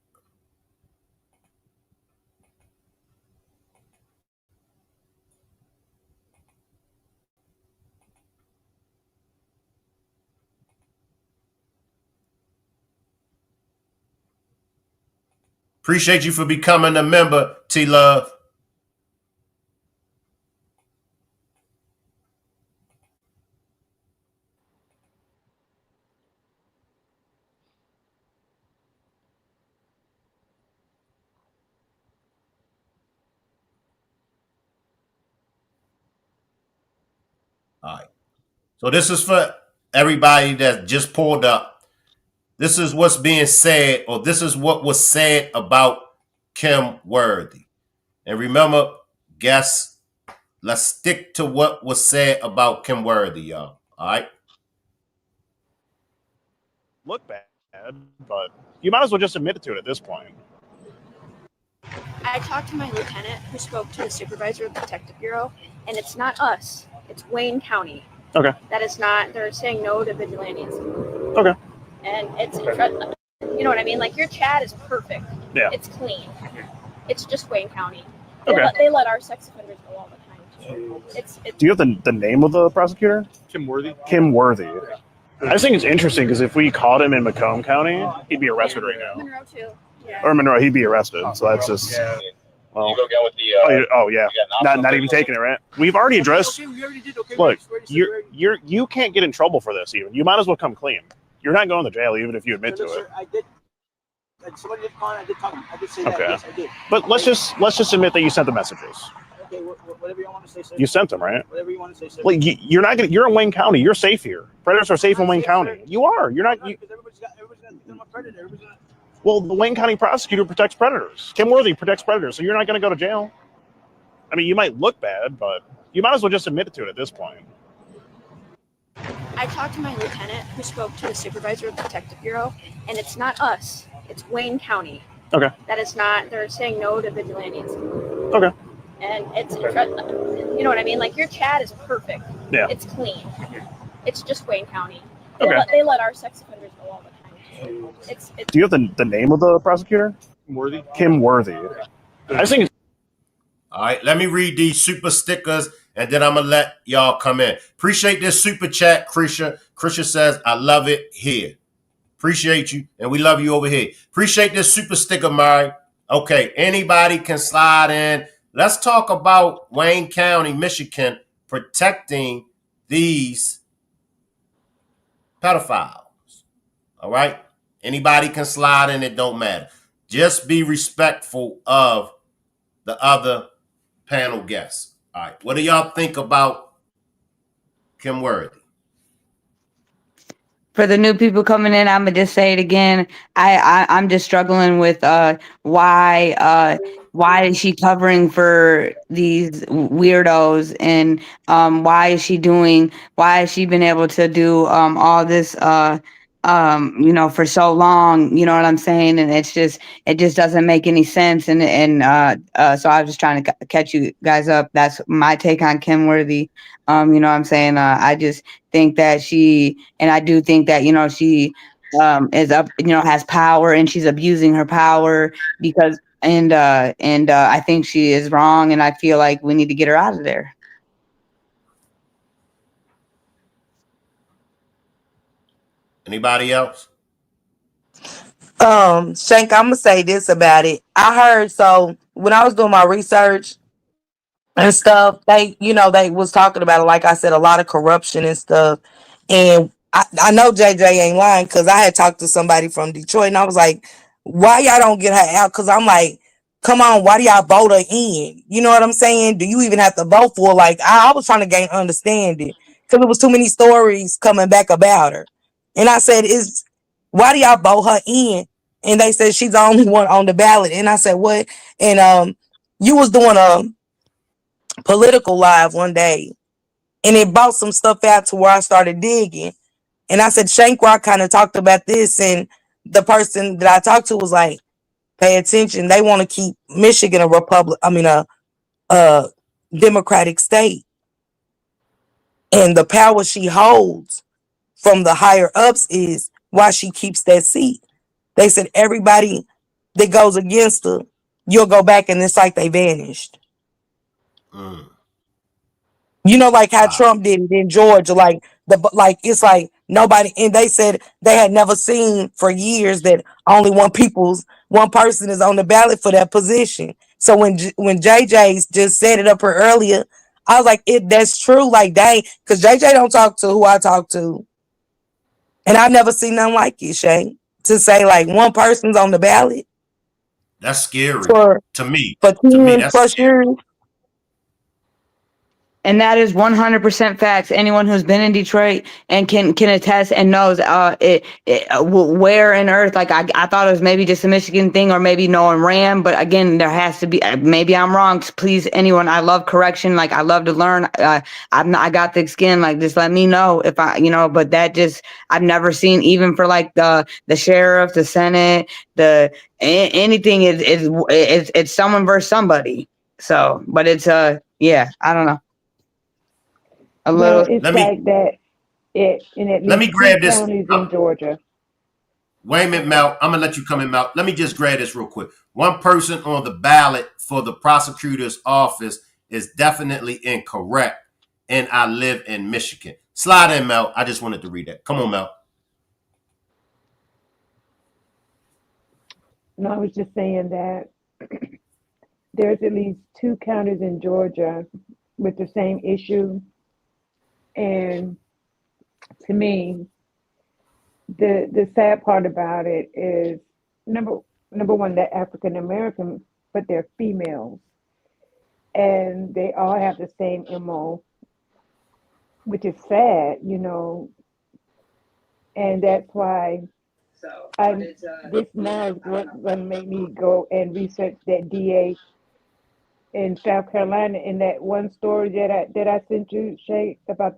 Appreciate you for becoming a member, T Love. All right. So this is for everybody that just pulled up. This is what's being said, or this is what was said about Kim Worthy. And remember, guests, let's stick to what was said about Kim Worthy, y'all. All right. Look bad, but you might as well just admit it to it at this point. I talked to my lieutenant who spoke to the supervisor of the detective bureau, and it's not us. It's Wayne County. Okay. That is not. They're saying no to vigilantes. Okay. And it's, you know what I mean? Like, your chat is perfect. Yeah. It's clean. It's just Wayne County. Okay. They let our sex offenders go all the time too. Do you have the name of the prosecutor? Kim Worthy. Kim Worthy. I just think it's interesting because if we caught him in Macomb County, he'd be arrested right now. Monroe too. Yeah. Or Monroe, he'd be arrested. So that's just. Yeah. Well, You go again with the. oh yeah. Not even taking it, right? We've already addressed. Okay, we already did. Okay, Look, we already you can't get in trouble for this. Even you might as well come clean. You're not going to jail even if you admit to it. I did. Somebody did call. I did talk. I did say Okay. that. Yes, I did. But let's just admit that you sent the messages. Okay, whatever you want to say, sir. You sent them, right? Whatever you want to say, sir. Like you're not gonna. You're in Wayne County. You're safe here. Predators are safe in Wayne County. You are. You're not. Because everybody's got. Everybody's gonna think I'm a predator. Everybody's gonna. Well, the Wayne County prosecutor protects predators. Kim Worthy protects predators, so you're not going to go to jail. I mean, you might look bad, but you might as well just admit to it at this point. I talked to my lieutenant who spoke to the supervisor of the Detective Bureau, and it's not us. It's Wayne County. Okay. That is not, they're saying no to vigilantes. Okay. And it's, you know what I mean? Like, your chat is perfect. Yeah. It's clean. It's just Wayne County. Okay. They let our sex offenders go all the time. It's Do you have the name of the prosecutor? Worthy? Kim Worthy. I think it's All right, let me read these super stickers, and then I'm going to let y'all come in. Appreciate this super chat, Krisha. Krisha says, I love it here. Appreciate you, and we love you over here. Appreciate this super sticker, Mari. Okay, anybody can slide in. Let's talk about Wayne County, Michigan, protecting these pedophiles. All right? Anybody can slide in, it don't matter. Just be respectful of the other panel guests. All right. What do y'all think about Kim Worthy? For the new people coming in, I'm gonna just say it again. I'm just struggling with why is she covering for these weirdos, and why is she been able to do all this for so long, you know what I'm saying? And it just doesn't make any sense. And so I was just trying to catch you guys up. That's my take on Kim Worthy. You know what I'm saying? I just think that I do think that, she is up, has power, and she's abusing her power because, I think she is wrong, and I feel like we need to get her out of there. Anybody else? Shank, I'm gonna say this about it. I heard, so when I was doing my research and stuff, they was talking about it, like I said, a lot of corruption and stuff. And I know JJ ain't lying, because I had talked to somebody from Detroit, and I was like, why y'all don't get her out? Because I'm like, come on, why do y'all vote her in? You know what I'm saying? Do you even have to vote for her? Like, I was trying to gain understanding, because it was too many stories coming back about her. And I said, why do y'all vote her in? And they said she's the only one on the ballot. And I said, what? And you was doing a political live one day, and it brought some stuff out to where I started digging. And I said, Shank Rock kind of talked about this, and the person that I talked to was like, pay attention. They want to keep Michigan a Democratic state. And the power she holds from the higher ups is why she keeps that seat. They said everybody that goes against her, you'll go back and it's like they vanished. You know, like how Trump did it in Georgia, it's like nobody, and they said they had never seen for years that only one person is on the ballot for that position. So when JJ just set it up here earlier, I was like, that's true. Like, dang, because JJ don't talk to who I talk to, and I've never seen nothing like it, Shane. To say like one person's on the ballot. That's scary to me. For 10 that's plus scary. years. And that is 100% facts. Anyone who's been in Detroit and can attest and knows where in earth. Like I thought it was maybe just a Michigan thing, or maybe no one ran. But again, there has to be. Maybe I'm wrong. Please, anyone. I love correction. Like I love to learn. I got thick skin. Like just let me know if I. But that just I've never seen, even for like the sheriff, the Senate, anything it's someone versus somebody. So, but it's yeah. I don't know. Well, it's like that. In at least 2 counties in Georgia. Wait a minute, Mel. I'm gonna let you come in, Mel. Let me just grab this real quick. One person on the ballot for the prosecutor's office is definitely incorrect, and I live in Michigan. Slide in, Mel. I just wanted to read that. Come on, Mel. No, I was just saying that there's at least 2 counties in Georgia with the same issue. And to me, the sad part about it is number one, they're African American, but they're females, and they all have the same MO, which is sad, and that's why This now is going to make me go and research that DA in South Carolina in that one story that I sent you, Shay, about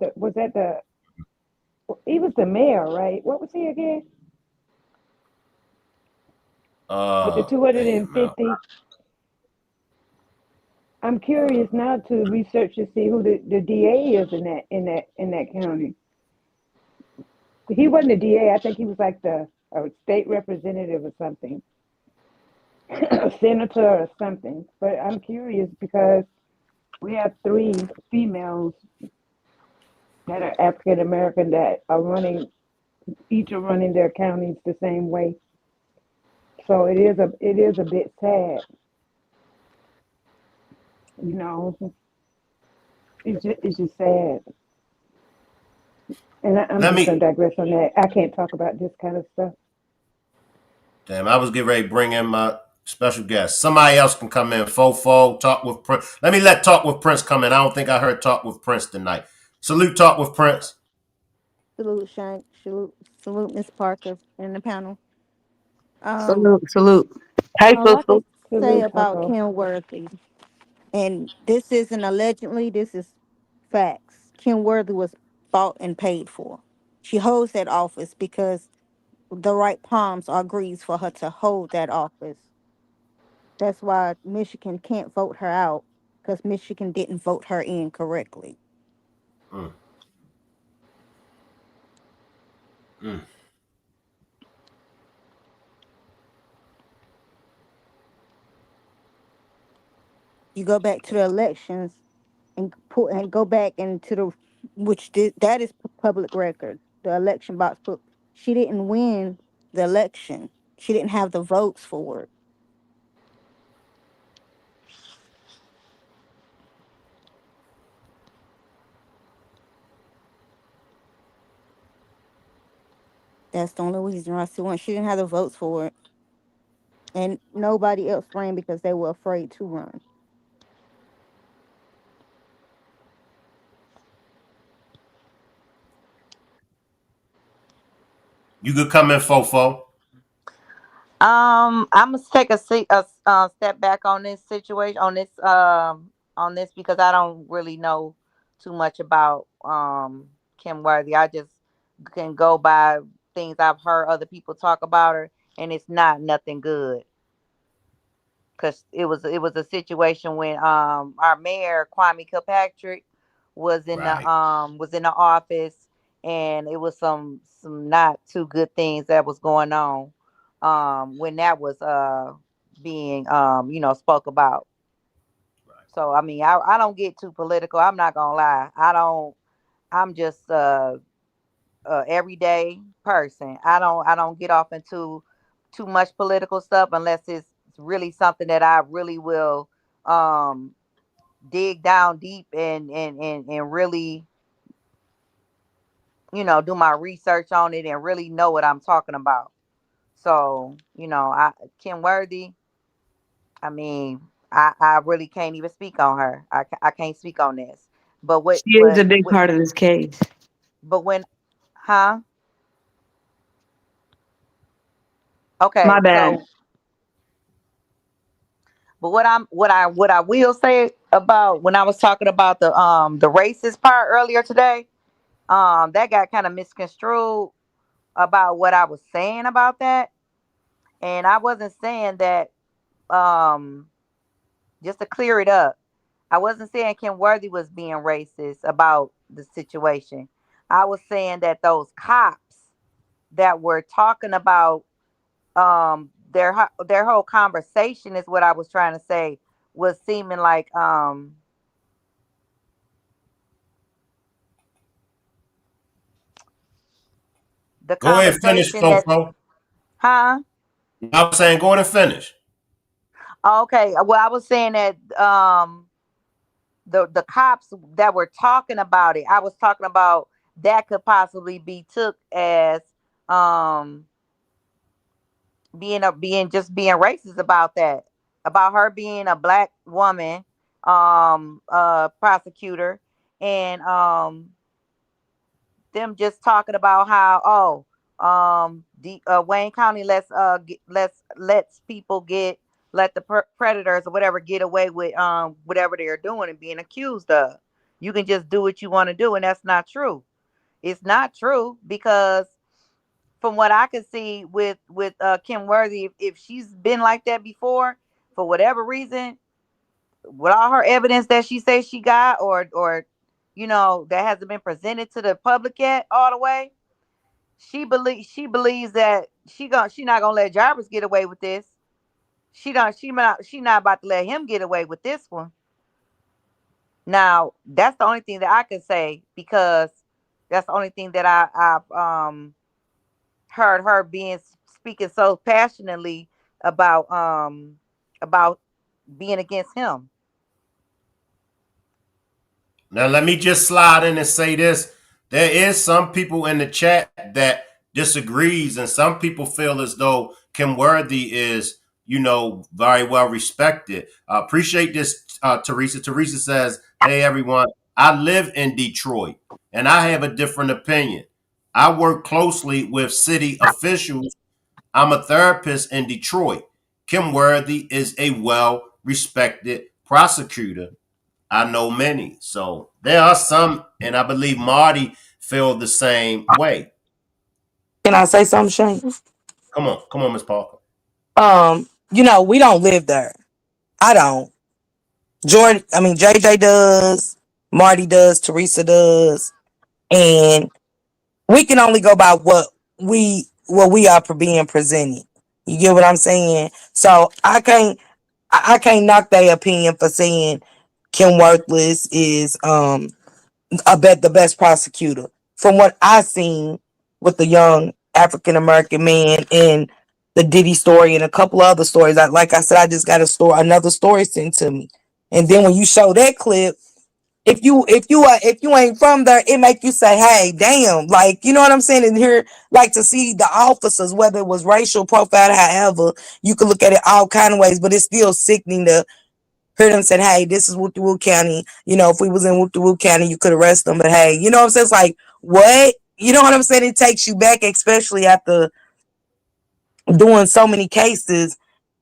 he was the mayor, right? What was he again? With the Damn, no. 250. I'm curious now to research to see who the DA is in that county. He wasn't the DA. I think he was like a state representative or something, a senator or something. But I'm curious because we have 3 females that are African American that are running, each are running their counties the same way. So it is a bit sad, you know. It's just sad. And I'm Let just me. gonna digress on that. I can't talk about this kind of stuff. Damn, I was getting ready to bring in my special guest. Somebody else can come in. Fofo, talk with Prince. Let Talk with Prince come in. I don't think I heard Talk with Prince tonight. Salute Talk with Prince. Salute, Shank. Salute, Miss Parker in the panel. Salute. Hey, All I sister. can say Salute, about Taco. Ken Worthy, and this isn't allegedly, this is facts. Ken Worthy was bought and paid for. She holds that office because the right palms are greased for her to hold that office. That's why Michigan can't vote her out because Michigan didn't vote her in correctly. Mm. Mm. You go back to the elections and go back into that is public record. The election box put she didn't win the election. She didn't have the votes for it. That's the only reason I see one. She didn't have the votes for it, and nobody else ran because they were afraid to run. You could come in, Fofo. I'm gonna take a step back on this situation, on this because I don't really know too much about Kim Worthy. I just can go by things I've heard other people talk about her, and it's not nothing good. Cause it was a situation when our mayor Kwame Kilpatrick Right. was in the office, and it was some not too good things that was going on when that was being spoke about. So I mean, I don't get too political. I'm not gonna lie. I'm just everyday person. I don't get off into too much political stuff unless it's really something that I really will um dig down deep and really, do my research on it and really know what I'm talking about. So, I Kim Worthy, I mean, I really can't even speak on her. I can't speak on this. But what She is a big part of this case. but when huh? My Okay, bad. so but what I will say about when I was talking about the racist part earlier today, that got kind of misconstrued about what I was saying about that. And I wasn't saying that um just to clear it up. I wasn't saying Kim Worthy was being racist about the situation. I was saying that those cops that were talking about their whole conversation is what I was trying to say was seeming like the Go ahead, finish, conversation that Fofo. huh. I was saying, go ahead and finish. Okay, well I was saying that the cops that were talking about it, I was talking about that could possibly be took as um being racist about that, about her being a black woman, prosecutor, and them just talking about how Wayne County let the predators or whatever get away with whatever they're doing and being accused of. You can just do what you want to do, and that's not true. It's not true because from what I could see with Kim Worthy, if she's been like that before, for whatever reason, with all her evidence that she says she got, or that hasn't been presented to the public yet all the way, she believes that she not gonna let Jarvis get away with this. She not about to let him get away with this one. Now that's the only thing that I can say, because that's the only thing that I've heard her speaking so passionately about being against him. Now, let me just slide in and say this. There is some people in the chat that disagrees, and some people feel as though Kim Worthy is, very well respected. Appreciate this, Teresa. Teresa says, hey, everyone, I live in Detroit, and I have a different opinion. I work closely with city officials. I'm a therapist in Detroit. Kim Worthy is a well-respected prosecutor. I know many. So there are some, and I believe Marty feel the same way. Can I say something, Shane? Come on, Miss Parker. We don't live there. I don't. JJ does, Marty does, Teresa does, and we can only go by what we are for being presented. You get what I'm saying? So I can't knock their opinion for saying Kim Worthless is the best prosecutor. From what I seen with the young African American man and the Diddy story and a couple other stories, like I said, I just got another story sent to me, and then when you show that clip, if you ain't from there, it make you say, hey, damn, like, you know what I'm saying? And here, like, to see the officers, whether it was racial profile, however, you can look at it all kind of ways, but it's still sickening to hear them saying, hey, this is Whoop-de-Whoop County. If we was in Whoop-de-Whoop County, you could arrest them, but hey, you know what I'm saying? It's like, what? You know what I'm saying? It takes you back, especially after doing so many cases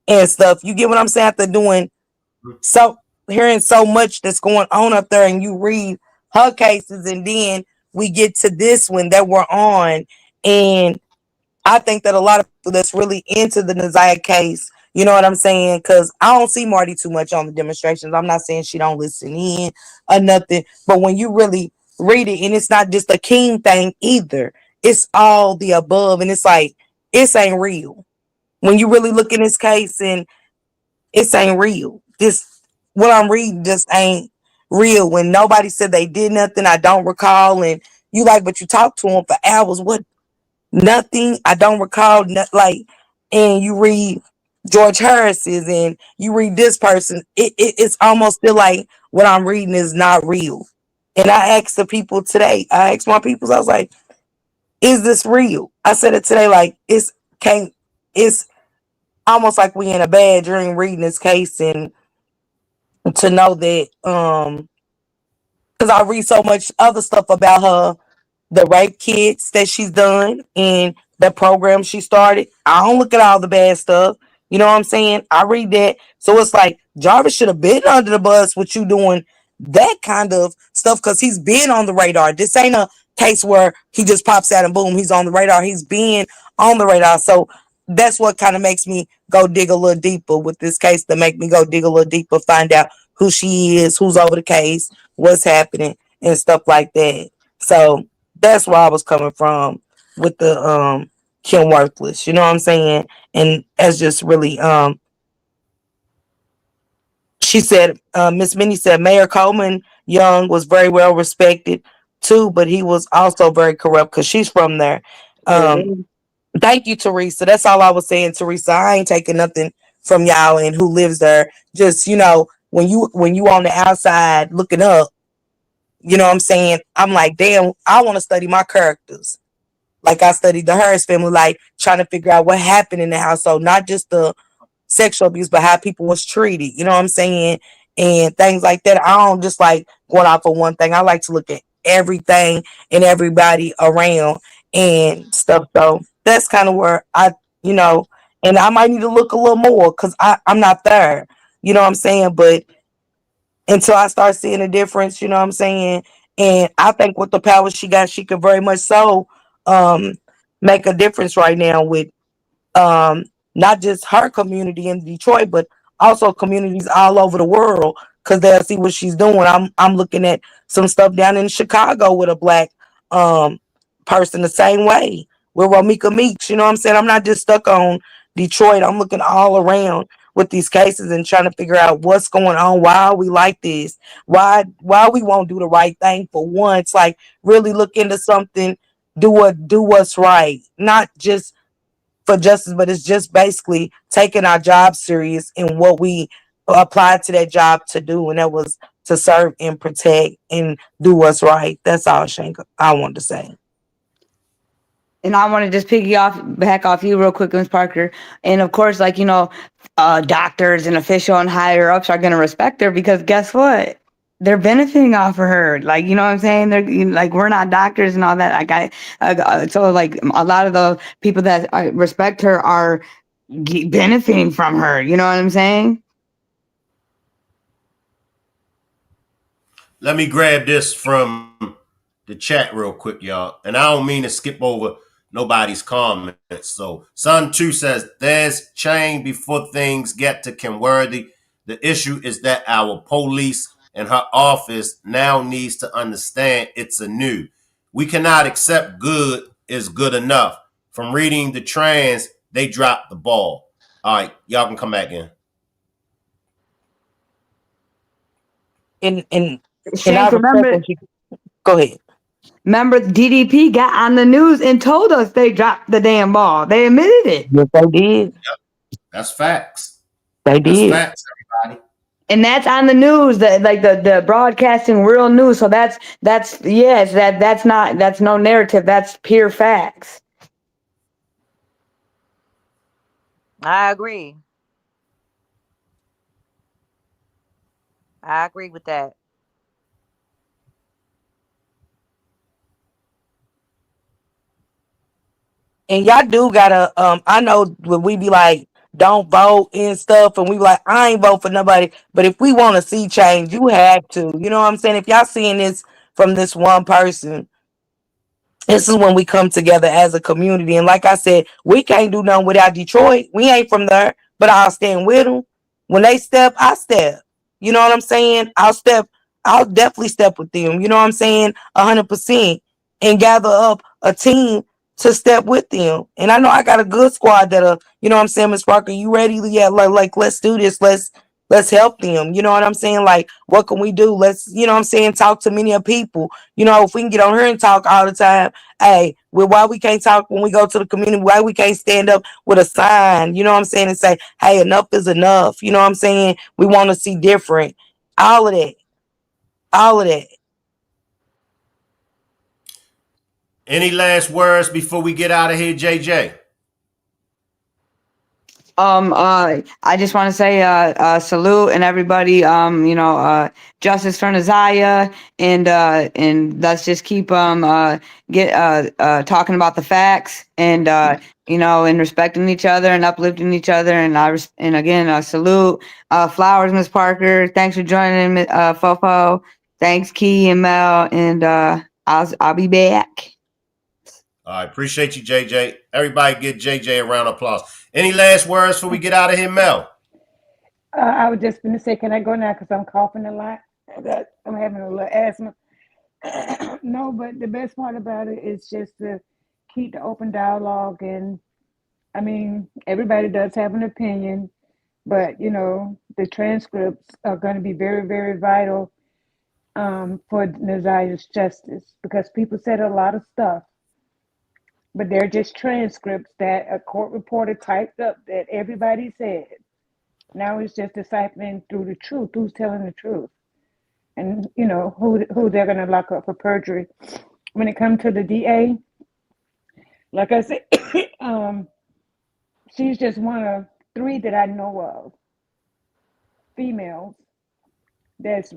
and stuff. You get what I'm saying? After doing hearing so much that's going on up there, and you read her cases, and then we get to this one that we're on, and I think that a lot of people that's really into the NAZIYAH case, you know what I'm saying? Because I don't see Marty too much on the demonstrations. I'm not saying she don't listen in or nothing, but when you really read it, and it's not just a King thing either, it's all the above, and it's like, it ain't real. When you really look in this case, and it ain't real. What I'm reading just ain't real. When nobody said they did nothing, I don't recall. And you but you talked to them for hours. What? Nothing. I don't recall. And you read George Harris's, and you read this person. It's almost still like what I'm reading is not real. And I asked the people today. I asked my people. I was like, "Is this real?" I said it today. Like, it's almost like we in a bad dream reading this case, and to know that because I read so much other stuff about her, the rape kits that she's done and the program she started. I don't look at all the bad stuff. You know what I'm saying? I read that. So it's like Jarvis should have been under the bus with you doing that kind of stuff, because he's been on the radar. This ain't a case where he just pops out and boom, he's on the radar. He's been on the radar. So that's what kind of makes me go dig a little deeper with this case, to make me go dig a little deeper, find out who she is, who's over the case, what's happening, and stuff like that. So that's where I was coming from with the Kim Worthless. You know what I'm saying? And that's just really she said, Miss Minnie said Mayor Coleman Young was very well respected too, but he was also very corrupt, because she's from there. Thank you, Teresa. That's all I was saying, Teresa. I ain't taking nothing from y'all and who lives there. Just, when you on the outside looking up, you know what I'm saying? I'm like, damn, I want to study my characters. Like I studied the Harris family, like trying to figure out what happened in the household, not just the sexual abuse, but how people was treated. You know what I'm saying? And things like that. I don't just like going off of one thing. I like to look at everything and everybody around. and stuff. So that's kind of where you know, and I might need to look a little more because I'm not there. You know what I'm saying? But until I start seeing a difference, you know what I'm saying? And I think with the power she got, she could very much so um make a difference right now with um, not just her community in Detroit, but also communities all over the world because they'll see what she's doing. I'm looking at some stuff down in Chicago with a black um person the same way with Romika Meeks. You know what I'm saying? I'm not just stuck on Detroit. I'm looking all around with these cases and trying to figure out what's going on. Why are we like this? Why we won't do the right thing for once? Like really look into something. Do what's right, not just for justice, but it's just basically taking our job serious and what we applied to that job to do, and that was to serve and protect and do what's right. That's all, Shanka, I wanted to say. And I want to just back off you real quick, Ms. Parker. And of course, like, doctors and official and higher ups are going to respect her because guess what? They're benefiting off of her. Like, you know what I'm saying? They're like, we're not doctors and all that. So like a lot of the people that respect her are benefiting from her. You know what I'm saying? Let me grab this from the chat real quick, y'all. And I don't mean to skip over nobody's comments. So Sun 2 says, there's change before things get to Kenworthy. The issue is that our police and her office now needs to understand it's a new. We cannot accept good is good enough. From reading the trans, they dropped the ball. All right, y'all can come back in. And I Shank, respect remember, what you go ahead. remember DDP got on the news and told us they dropped the damn ball. They admitted it. Yes, they did. Yep, that's facts. They That's did. facts, everybody. And that's on the news, that like the broadcasting real news. So that's yes, that's no narrative. That's pure facts. I agree. I agree with that. And y'all do gotta I know when we be like don't vote and stuff and we be like I ain't vote for nobody, but if we want to see change you have to, you know what I'm saying? If y'all seeing this from this one person, this is when we come together as a community. And like I said, we can't do nothing without Detroit. We ain't from there, but I'll stand with them. When they step, I step. You know what I'm saying? I'll definitely step with them. You know what I'm saying? 100%, and gather up a team to step with them. And I know I got a good squad that you know what I'm saying, Miss Parker, you ready? Yeah, like let's do this. Let's help them. You know what I'm saying? Like, what can we do? Let's, you know what I'm saying, talk to many people. You know, if we can get on here and talk all the time, hey, why we can't talk when we go to the community? Why we can't stand up with a sign, you know what I'm saying, and say, hey, enough is enough. You know what I'm saying? We want to see different. All of that. All of that. Any last words before we get out of here, JJ? I just want to say salute and everybody. Justice for NAZIYAH, and let's just keep get talking about the facts, and and respecting each other and uplifting each other. And again, salute, flowers, Miss Parker. Thanks for joining, Fofo. Thanks, Key and Mel, and I'll be back. I appreciate you, JJ. Everybody give JJ a round of applause. Any last words before we get out of here, Mel? I was just going to say, can I go now? Because I'm coughing a lot. I'm having a little asthma. No, but the best part about it is just to keep the open dialogue. And I mean, everybody does have an opinion, but the transcripts are going to be very, very vital for NAZIYAH's justice because people said a lot of stuff, but they're just transcripts that a court reporter typed up that everybody said. Now it's just deciphering through the truth, who's telling the truth, and who they're going to lock up for perjury. When it comes to the DA, like I said, she's just one of three that I know of, females that's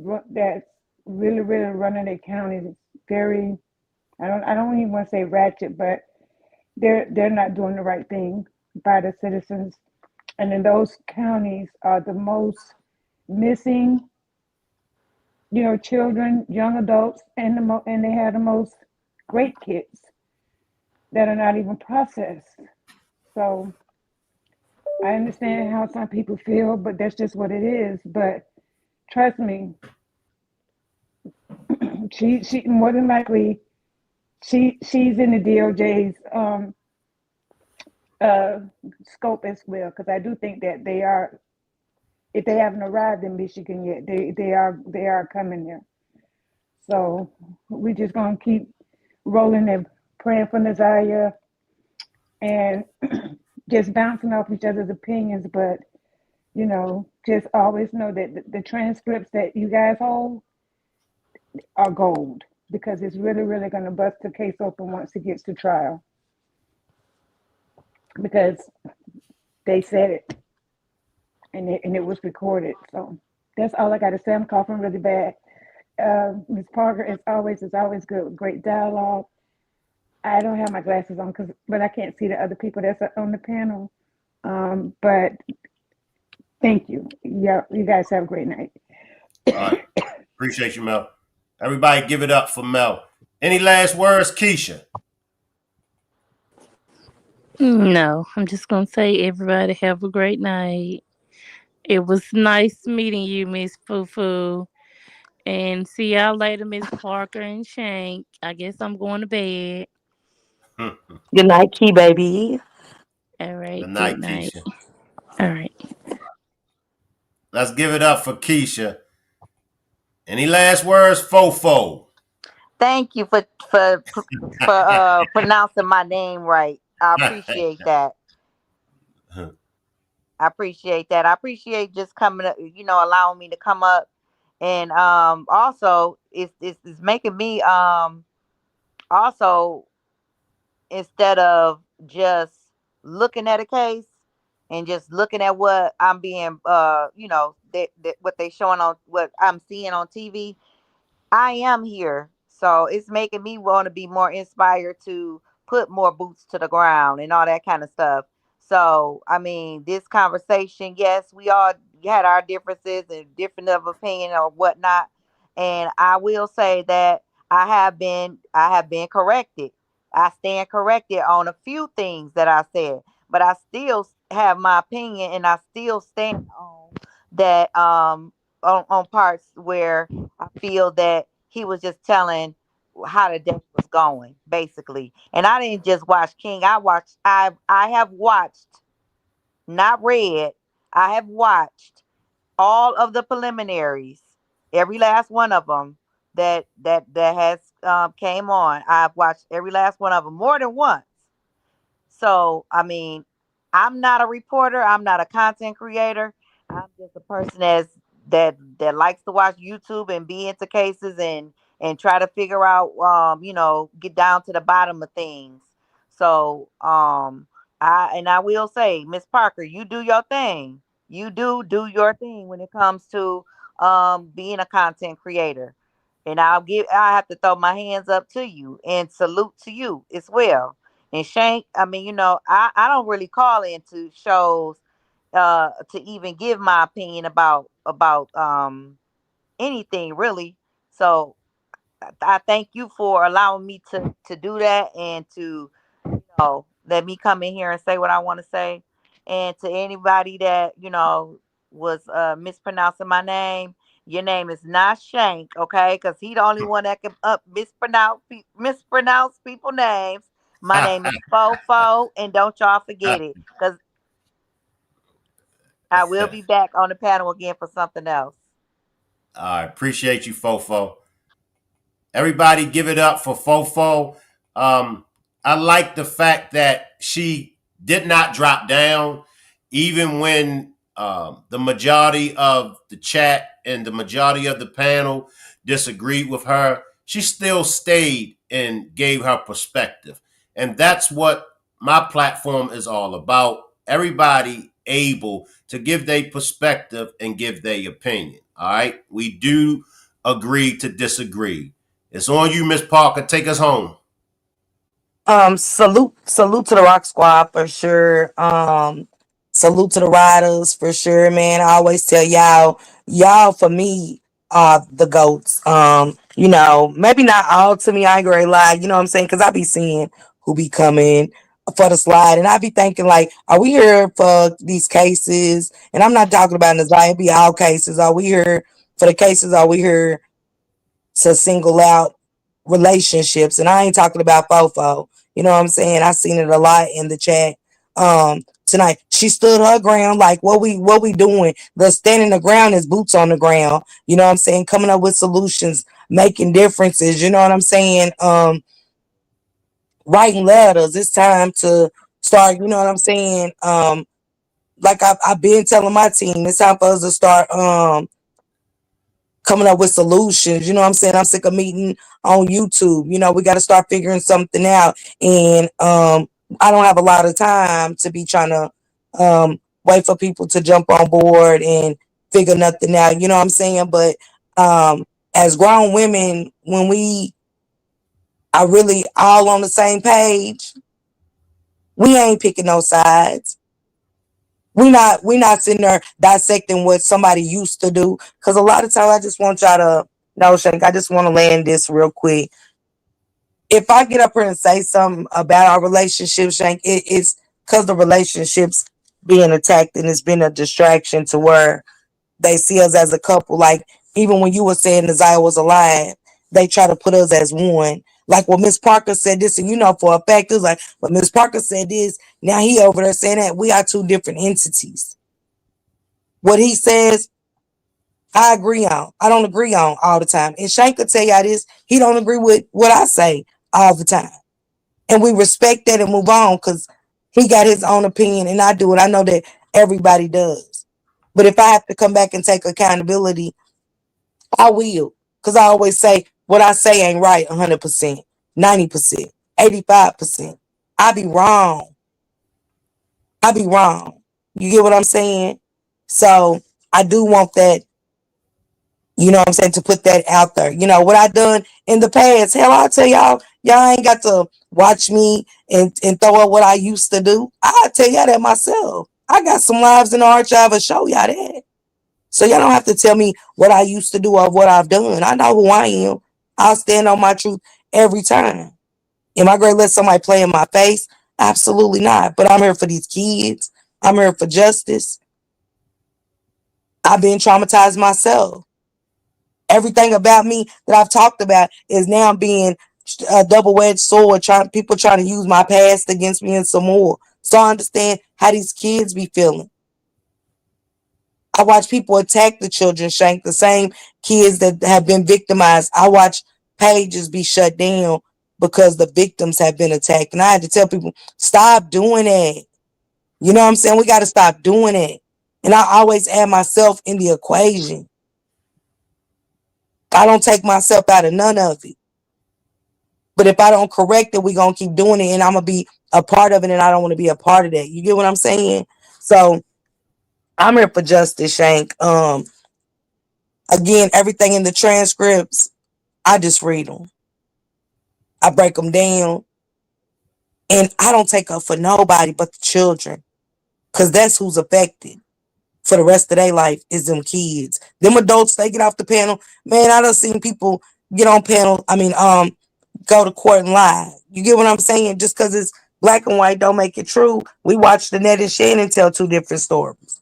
really, really running their county very I don't even want to say ratchet, but they're not doing the right thing by the citizens. And in those counties are the most missing, children, young adults, and and they have the most great kids that are not even processed. So I understand how some people feel, but that's just what it is. But trust me, she more than likely she's in the DOJ's uh, scope as well, because I do think that they are, if they haven't arrived in Michigan yet, they are coming there. So we're just gonna keep rolling and praying for NAZIYAH and just bouncing off each other's opinions. But just always know that the transcripts that you guys hold are gold, because it's really, really going to bust the case open once it gets to trial, because they said it and it was recorded. So that's all I got to say. I'm coughing really bad. Ms. Parker, it's always good, great dialogue. I don't have my glasses on but I can't see the other people that's on the panel. But thank you. Yeah, you guys have a great night. All right. Appreciate you, Mel. Everybody give it up for Mel. Any last words, Keisha? No, I'm just gonna say everybody have a great night. It was nice meeting you, Miss Fufu. And see y'all later, Miss Parker and Shank. I guess I'm going to bed. Good night, Key baby. All right, Good good night, night. Keisha. All right. Let's give it up for Keisha. Any last words, Fofo? Thank you for pronouncing my name right. I appreciate that. I appreciate that. I appreciate just coming up, allowing me to come up. And also it's making me also, instead of just looking at a case and just looking at what I'm being what they showing on what I'm seeing on TV, I am here. So it's making me want to be more inspired to put more boots to the ground and all that kind of stuff. So, I mean, this conversation, yes, we all had our differences and different of opinion or whatnot. And I will say that I have been corrected. I stand corrected on a few things that I said, but I still have my opinion and I still stand on that on parts where I feel that he was just telling how the day was going, basically. And I didn't just watch King. I have watched, not read. I have watched all of the preliminaries, every last one of them that has came on. I've watched every last one of them more than once. So, I mean, I'm not a reporter. I'm not a content creator. I'm just a person that likes to watch YouTube and be into cases and try to figure out, get down to the bottom of things. So, I will say, Miss Parker, you do your thing. You do your thing when it comes to being a content creator. And I have to throw my hands up to you and salute to you as well. And Shank, I mean, I don't really call into shows to even give my opinion about anything really. So I thank you for allowing me to do that and to let me come in here and say what I want to say. And to anybody that was mispronouncing my name, your name is not Shank, okay? Because he the only one that can mispronounce people names. My name is Fofo, and don't y'all forget it, because I will be back on the panel again for something else. I appreciate you, Fofo. Everybody give it up for Fofo. I like the fact that she did not drop down, even when the majority of the chat and the majority of the panel disagreed with her. She still stayed and gave her perspective. And that's what my platform is all about. Everybody able to give their perspective and give their opinion. All right. We do agree to disagree. It's on you, Miss Parker. Take us home. Salute to the Rock Squad for sure. Salute to the riders for sure, man. I always tell y'all for me are the goats. Maybe not all to me, I ain't gonna lie, you know what I'm saying? Cause I be seeing who be coming for the slide and I be thinking like, are we here for these cases? And I'm not talking about NAZIYAH, it be all cases. Are we here for the cases? Are we here to single out relationships? And I ain't talking about fofo. You know what I'm saying? I seen it a lot in the chat tonight. She stood her ground. Like what we doing? The standing the ground is boots on the ground. You know what I'm saying? Coming up with solutions, making differences. You know what I'm saying? Writing letters. It's time to start. You know what I'm saying? Like I've been telling my team, it's time for us to start coming up with solutions. You know what I'm saying? I'm sick of meeting on YouTube. You know, we got to start figuring something out. And I don't have a lot of time to be trying to wait for people to jump on board and figure nothing out. You know what I'm saying? But as grown women, when we are really all on the same page, we ain't picking no sides. We not sitting there dissecting what somebody used to do. Cause a lot of times I just want y'all to know, Shank, I just want to land this real quick. If I get up here and say something about our relationship, Shank, it's because the relationship's being attacked and it's been a distraction to where they see us as a couple. Like even when you were saying NAZIYAH was alive, they try to put us as one. Like when Miss Parker said this, and you know for a fact, it was like, but Miss Parker said this, now he over there saying that. We are two different entities. What he says, I agree on. I don't agree on all the time. And Shank could tell y'all this, he don't agree with what I say all the time. And we respect that and move on because he got his own opinion and I do it. I know that everybody does. But if I have to come back and take accountability, I will. Because I always say what I say ain't right 100%, 90%, 85%. I be wrong. I be wrong. You get what I'm saying? So I do want that, you know what I'm saying, to put that out there. You know, what I done in the past, hell, I'll tell y'all ain't got to watch me and throw up what I used to do. I'll tell y'all that myself. I got some lives in the archive to show y'all that. So y'all don't have to tell me what I used to do or what I've done. I know who I am. I'll stand on my truth every time. Am I going to let somebody play in my face? Absolutely not. But I'm here for these kids. I'm here for justice. I've been traumatized myself. Everything about me that I've talked about is now being a double-edged sword. People trying to use my past against me and some more. So I understand how these kids be feeling. I watch people attack the children, Shank, the same kids that have been victimized. I watch pages be shut down because the victims have been attacked. And I had to tell people, stop doing that. You know what I'm saying? We got to stop doing it. And I always add myself in the equation. I don't take myself out of none of it. But if I don't correct it, we're going to keep doing it. And I'm going to be a part of it. And I don't want to be a part of that. You get what I'm saying? So I'm here for justice, Shank. Again, everything in the transcripts, I just read them. I break them down. And I don't take up for nobody but the children. Because that's who's affected for the rest of their life is them kids. Them adults, they get off the panel. Man, I done seen people get on panel. Go to court and lie. You get what I'm saying? Just because it's black and white don't make it true. We watch the Ned and Shannon tell two different stories.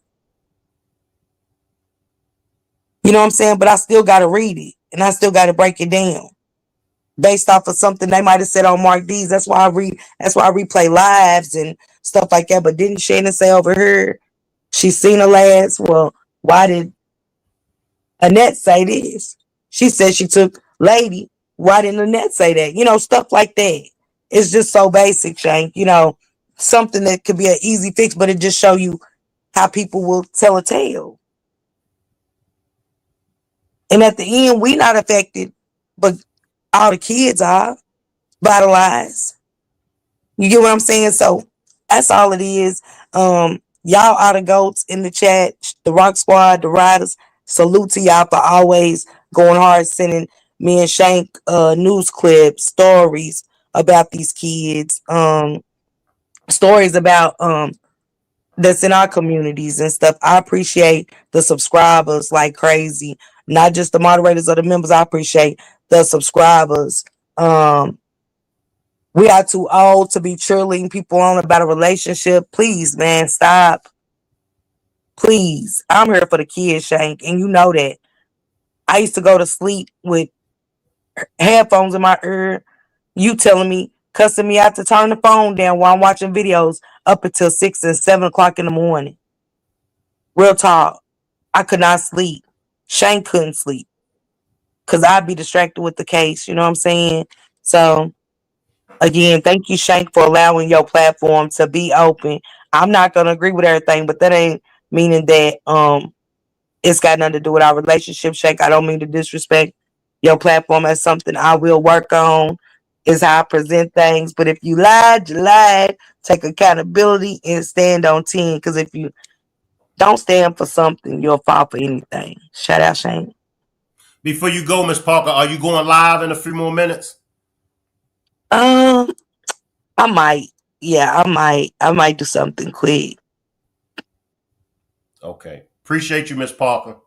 You know what I'm saying? But I still got to read it. And I still got to break it down. Based off of something they might have said on Mark D's. That's why I replay lives and stuff like that. But didn't Shannon say over here she seen her last? Well, why did Annette say this? She said she took Lady. Why didn't Annette say that? You know, stuff like that. It's just so basic, Shank. You know, something that could be an easy fix, but it just show you how people will tell a tale. And at the end, we not affected, but all the kids are by the lies. You get what I'm saying? So that's all it is. Y'all are the goats in the chat. The Rock Squad, the Riders. Salute to y'all for always going hard, sending me and Shank news clips, stories, about these kids, stories about that's in our communities and stuff. I appreciate the subscribers like crazy. Not just the moderators or the members. I appreciate the subscribers. We are too old to be cheerleading people on about a relationship. Please, man, stop. Please. I'm here for the kids, Shank, and you know that. I used to go to sleep with headphones in my ear. You telling me, cussing me out to turn the phone down while I'm watching videos up until 6 and 7 o'clock in the morning. Real talk. I could not sleep. Shane couldn't sleep because I'd be distracted with the case. You know what I'm saying? So, again, thank you, Shank, for allowing your platform to be open. I'm not going to agree with everything, but that ain't meaning that it's got nothing to do with our relationship, Shank. I don't mean to disrespect your platform as something I will work on. Is how I present things. But if you lied, you lied. Take accountability and stand on 10. Because if you don't stand for something, you'll fall for anything. Shout out, Shane. Before you go, Miss Parker, are you going live in a few more minutes? I might. Yeah, I might do something quick. Okay. Appreciate you, Miss Parker.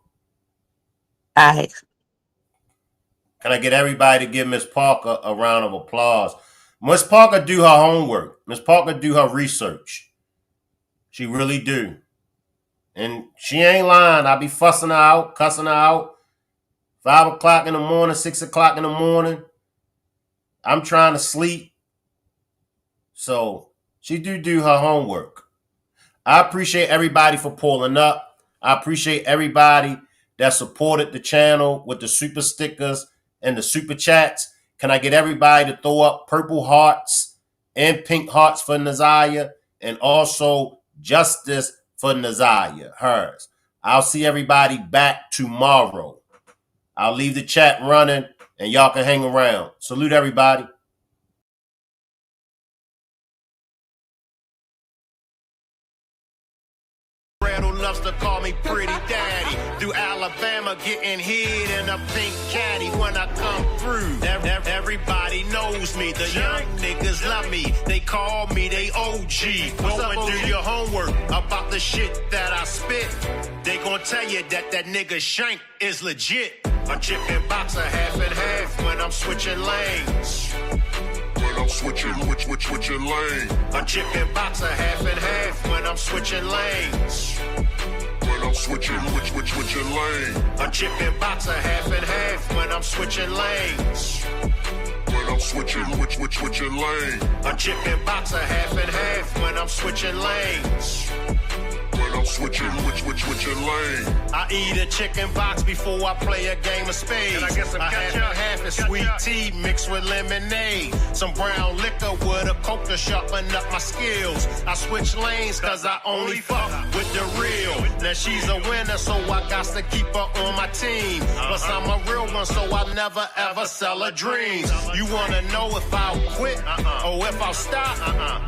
All right. Can I get everybody to give Miss Parker a round of applause? Miss Parker do her homework. Miss Parker do her research. She really do. And she ain't lying. I be fussing her out, cussing her out. 5 o'clock in the morning, 6 o'clock in the morning. I'm trying to sleep. So she do her homework. I appreciate everybody for pulling up. I appreciate everybody that supported the channel with the super stickers and the super chats. Can I get everybody to throw up purple hearts and pink hearts for NAZIYAH, and also justice for NAZIYAH, hers. I'll see everybody back tomorrow. I'll leave the chat running and y'all can hang around. Salute everybody. Loves to call me pretty daddy. Through Alabama, getting hit in a pink caddy when I come through. Everybody knows me. The young niggas love me. They call me they OG. Go and do your homework about the shit that I spit. They gon' tell you that nigga Shank is legit. A chicken boxer half and half when I'm switching lanes. I'm switching lane. A chicken boxer half and half when I'm switching lanes. When I'm switching lane. A chicken boxer half and half when I'm switching lanes. When I'm switching lane. A chicken boxer half and half when I'm switching lanes. When I'm switching lane. I eat a chicken box before I play a game of spades. And I guess I half is sweet tea mixed with lemonade. Some brown liquor with a coke to sharpen up my skills. I switch lanes cause I only fuck with the real. Now she's a winner, so I got to keep her on my team. Plus I'm a real one, so I never ever sell her dreams. You wanna know if I'll quit or if I'll stop?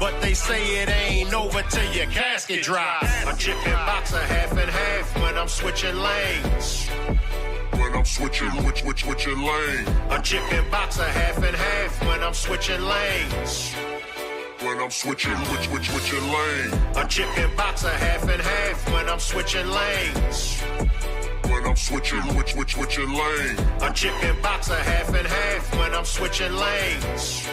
But they say it ain't over till your casket drops. A chicken boxer half and half when I'm switching lanes. When I'm switching lane. A chicken boxer half and half when I'm switching lanes. When I'm switching lane. A chicken boxer half and half when I'm switching lanes. When I'm switching lane. A chicken boxer half and half when I'm switching lanes.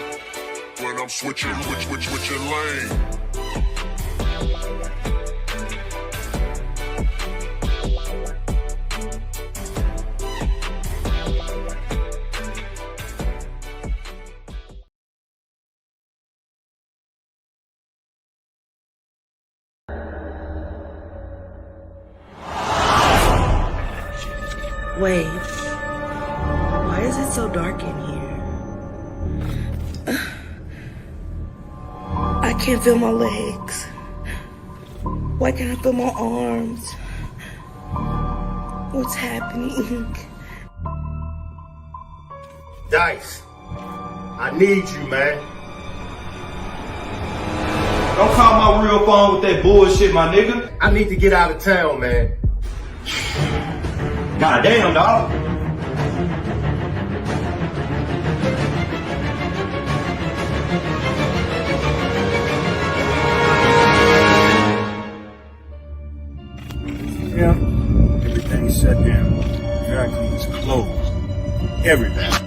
When I'm switching lane. Wait, why is it so dark in here? I can't feel my legs. Why can't I feel my arms? What's happening? Dice, I need you, man. Don't call my real phone with that bullshit, my nigga. I need to get out of town, man. God damn, dog. everybody.